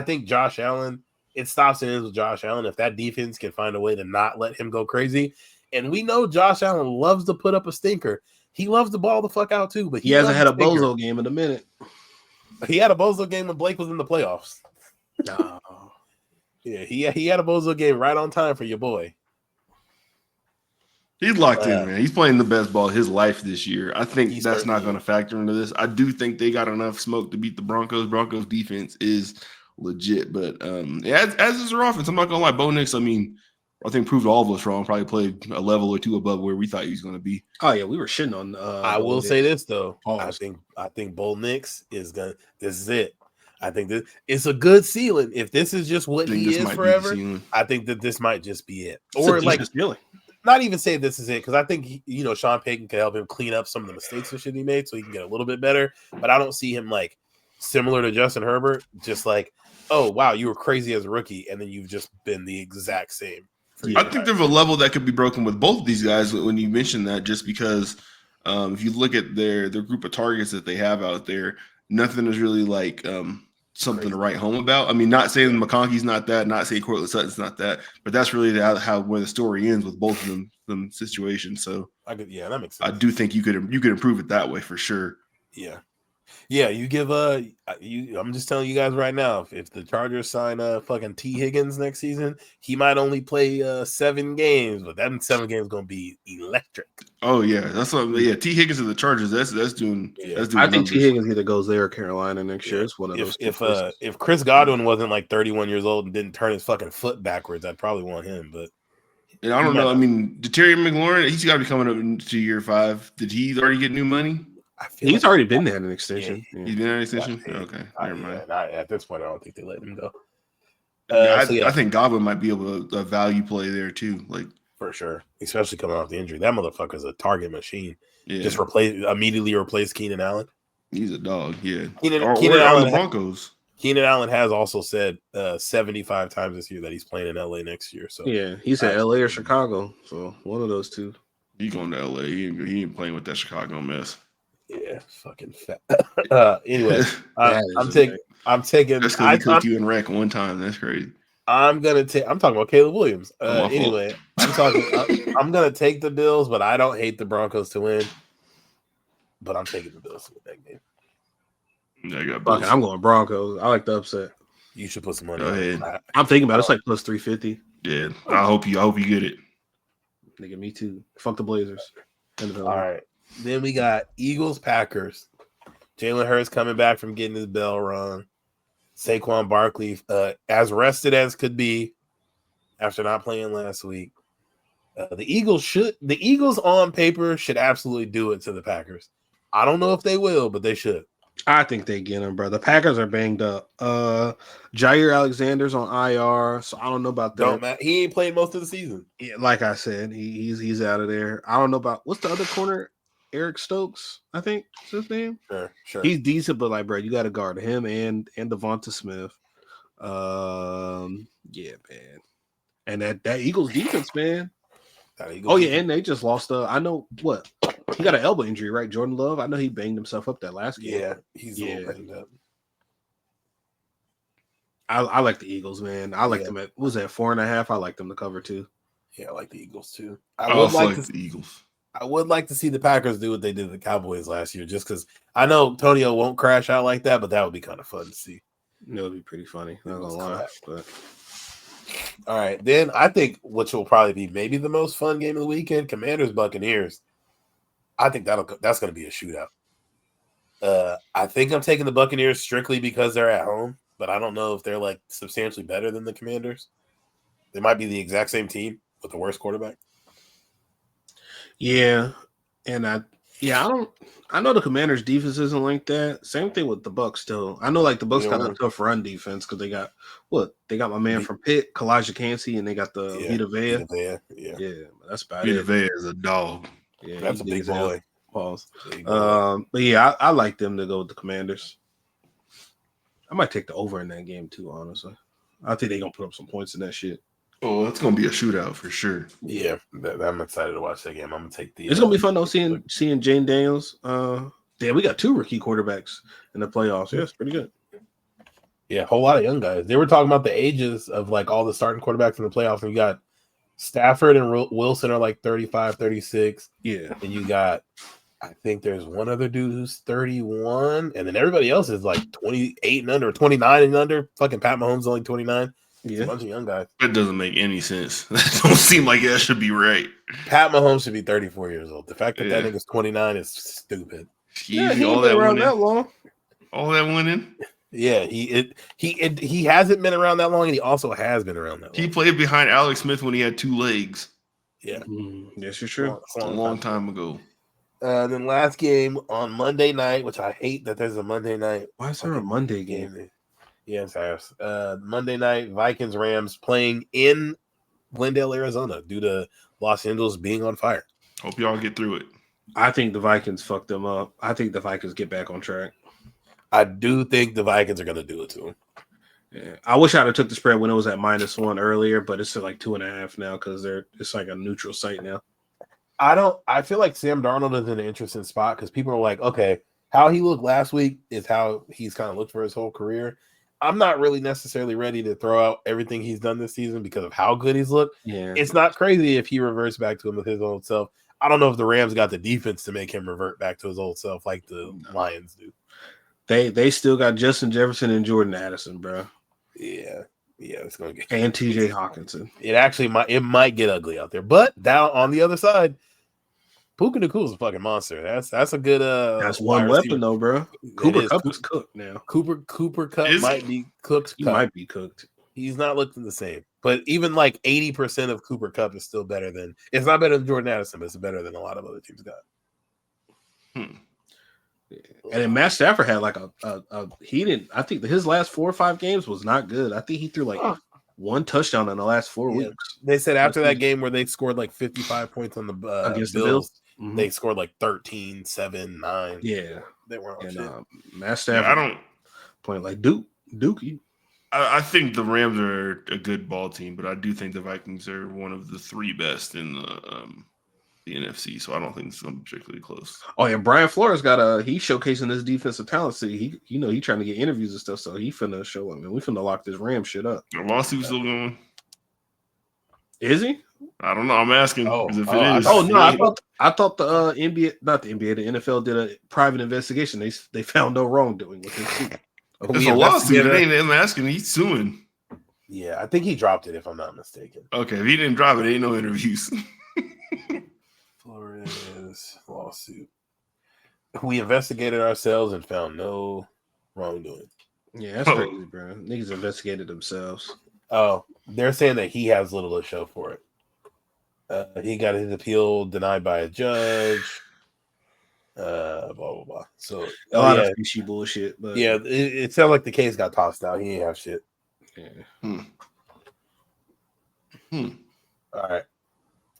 think Josh Allen, it stops and ends with Josh Allen. If that defense can find a way to not let him go crazy. And we know Josh Allen loves to put up a stinker. He loves to ball the fuck out too, but he hasn't had a bozo game in a minute. He had a bozo game when Blake was in the playoffs. No. Yeah, he had a bozo game right on time for your boy. He's locked in, man. He's playing the best ball of his life this year. I think that's not going to factor into this. I do think they got enough smoke to beat the Broncos. Broncos defense is legit, but as is their offense. I'm not going to lie. Bo Nix, I think proved all of us wrong. Probably played a level or 2 above where we thought he was going to be. Oh yeah, we were shitting on. I will say this though. I think Bo Nix is gonna. This is it. I think that it's a good ceiling. If this is just what he is forever, I think that this might just be it. Or like, not even say this is it, because I think Sean Payton can help him clean up some of the mistakes and shit he made, so he can get a little bit better. But I don't see him like similar to Justin Herbert, just like, oh wow, you were crazy as a rookie, and then you've just been the exact same. I think there's a level that could be broken with both of these guys when you mention that, just because if you look at their group of targets that they have out there, nothing is really like something to write home about. Not saying McConkey's not that, not saying Courtland Sutton's not that, but that's really where the story ends with both of them situations. So that makes sense. I do think you could improve it that way for sure. Yeah, you give I'm just telling you guys right now, if the Chargers sign fucking T. Higgins next season, he might only play 7 games, but that 7 games gonna be electric. Oh yeah, that's what. Yeah, T. Higgins to the Chargers. That's doing. That's doing. I think T. Higgins either goes there or Carolina next year. It's one of those. If Chris Godwin wasn't like 31 years old and didn't turn his fucking foot backwards, I'd probably want him. But I don't know. Terry McLaurin, he's got to be coming up into year 5. Did he already get new money? He's already been there in an extension. Yeah. He's been in an extension? Okay. Never mind. At this point, I don't think they let him go. I think Godwin might be able to a value play there too. Like for sure. Especially coming off the injury. That motherfucker's a target machine. Yeah. Just immediately replace Keenan Allen. He's a dog, yeah. Keenan Allen, the Broncos. Keenan Allen has also said 75 times this year that he's playing in LA next year. So yeah, he said LA or Chicago. So one of those two. He's going to LA. He ain't playing with that Chicago mess. Yeah, fucking fat. Anyway, I'm taking. That's because he cooked you in wreck one time. That's crazy. I'm talking about Caleb Williams. my fault. Anyway, I'm gonna take the Bills, but I don't hate the Broncos to win. But I'm taking the Bills to win that game. Yeah, I got Fuck Bills. it, I'm going Broncos. I like the upset. You should put some money Go on it. ahead. I'm thinking about it. It's like plus 350. Yeah, I hope you get it. Nigga, me too. Fuck the Blazers. All right. Then we got Eagles Packers. Jalen Hurts coming back from getting his bell rung. Saquon Barkley, as rested as could be after not playing last week. The Eagles on paper should absolutely do it to the Packers. I don't know if they will, but they should. I think they get him, bro. The Packers are banged up. Jair Alexander's on IR, so I don't know about that. Don't matter. He ain't played most of the season. Yeah, like I said, he's out of there. I don't know about what's the other corner, Eric Stokes, I think is his name. Sure. He's decent, but like, bro, you got to guard him and Devonta Smith. Yeah, man. And that Eagles defense, man. And they just lost. I know what he got an elbow injury, right? Jordan Love. I know he banged himself up that last game. Yeah, he's a little banged up. I like the Eagles, man. I like them at what was that 4.5? I like them to cover too. Yeah, I like the Eagles too. I would like the Eagles. I would like to see the Packers do what they did to the Cowboys last year, just because I know Tonio won't crash out like that, but that would be kind of fun to see. It would be pretty funny. Not gonna lie. But all right, then I think which will probably be maybe the most fun game of the weekend: Commanders Buccaneers. I think that's going to be a shootout. I think I'm taking the Buccaneers strictly because they're at home, but I don't know if they're like substantially better than the Commanders. They might be the exact same team with the worst quarterback. Yeah, and I know the Commanders' defense isn't like that. Same thing with the Bucs. Though I know like the Bucs got a tough run defense because they got my man from Pitt, Kalijah Cansey, and they got the Vita Vea. Yeah, that's about Vita it. Vea is a dog. Yeah, that's a big boy. Pause. But yeah, I like them to go with the Commanders. I might take the over in that game too. Honestly, I think they're gonna put up some points in that shit. Oh, it's gonna be a shootout for sure. Yeah, I'm excited to watch that game. I'm gonna take the. It's gonna be fun though seeing Jane Daniels. We got 2 rookie quarterbacks in the playoffs. Yeah, it's pretty good. Yeah, a whole lot of young guys. They were talking about the ages of like all the starting quarterbacks in the playoffs, and you got Stafford and Wilson are like 35, 36. Yeah, and you got. I think there's one other dude who's 31, and then everybody else is like 28 and under, 29 and under. Fucking Pat Mahomes is only 29. Yeah, a bunch of young guys. That doesn't make any sense. That don't seem like that should be right. Pat Mahomes should be 34 years old. The fact that that nigga's 29 is stupid. Yeah, he ain't been around that long. All that winning. Yeah, he hasn't been around that long, and he also has been around that long. He played behind Alex Smith when he had 2 legs. Yeah, yes, you're true. A long time ago. Then last game on Monday night, which I hate that there's a Monday night. Why is there a Monday game? Yeah, it's Monday night, Vikings Rams playing in Glendale, Arizona, due to Los Angeles being on fire. Hope y'all get through it. I think the Vikings fucked them up. I think the Vikings get back on track. I do think the Vikings are going to do it to them. Yeah, I wish I'd have took the spread when it was at -1 earlier, but it's at like 2.5 now because it's like a neutral site now. I feel like Sam Darnold is in an interesting spot because people are like, okay, how he looked last week is how he's kind of looked for his whole career. I'm not really necessarily ready to throw out everything he's done this season because of how good he's looked. Yeah, it's not crazy if he reverts back to him with his old self. I don't know if the Rams got the defense to make him revert back to his old self like the Lions do. They still got Justin Jefferson and Jordan Addison, bro. Yeah, it's gonna get and TJ Hawkinson. It might get ugly out there, but down on the other side, Puka Nakua's a fucking monster. That's a good that's one weapon though, bro. Cooper Kupp is cooked now. Cooper Kupp might be cooked. He might be cooked. He's not looking the same. But even like 80% of Cooper Kupp is still better than it's not better than Jordan Addison, but it's better than a lot of other teams got. And then Matt Stafford had like he didn't. I think his last 4 or 5 games was not good. I think he threw like 1 touchdown in the last 4 weeks. They said after that game where they scored like 55 points on the against Bills, the Bills, they scored like 13, 7, 9. Yeah, they weren't on shit. Matt Stafford, I don't playing like Dookie. I think the Rams are a good ball team, but I do think the Vikings are one of the 3 best in the the NFC, so I don't think it's going to be particularly close. Oh yeah, Brian Flores he's showcasing his defensive talent. See, he trying to get interviews and stuff, so he finna show up, man. We finna lock this Ram shit up. The lawsuit's still going. Is he? I don't know. I'm asking because if it is, I thought the NBA, not the NBA, the NFL did a private investigation. They found no wrongdoing with his suit. it's a lawsuit. It ain't him asking. He's suing. Yeah, I think he dropped it if I'm not mistaken. Okay, if he didn't drop it, ain't no interviews. Flores lawsuit. We investigated ourselves and found no wrongdoing. Yeah, that's crazy, bro. Niggas investigated themselves. Oh, they're saying that he has little to show for it. He got his appeal denied by a judge. Blah blah blah. So a lot of fishy bullshit. But yeah, it sounds like the case got tossed out. He ain't have shit. Yeah. All right.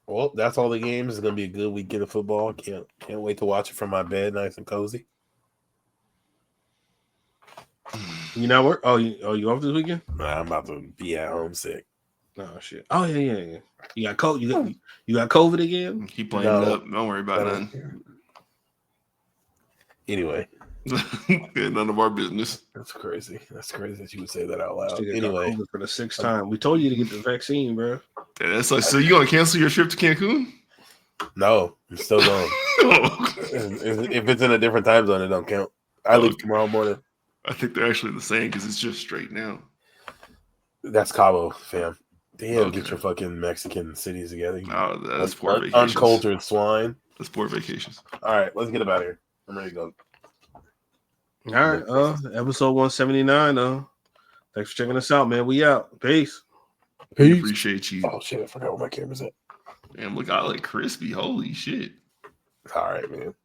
Well, that's all the games. It's gonna be a good weekend of football. Can't wait to watch it from my bed, nice and cozy. You know what? Oh, you off this weekend? Nah, I'm about to be at home sick. Oh shit. Oh yeah. You got COVID. You got COVID again? Keep playing it up. Don't worry about nothing. Anyway, none of our business. That's crazy. That's crazy that you would say that out loud. Anyway, COVID for the 6th time. We told you to get the vaccine, bro. Yeah, that's like, so you gonna cancel your trip to Cancun? No, I'm still going. If it's in a different time zone, it don't count. I leave tomorrow morning. I think they're actually the same because it's just straight now. That's Cabo, fam. Damn, get your fucking Mexican cities together. Oh, that's poor vacations. Uncultured swine. That's poor vacations. All right, let's get up out of here. I'm ready to go. All right, episode 179. Thanks for checking us out, man. We out. Peace. We appreciate you. Oh shit, I forgot where my camera's at. Damn, look, I like crispy. Holy shit. All right, man.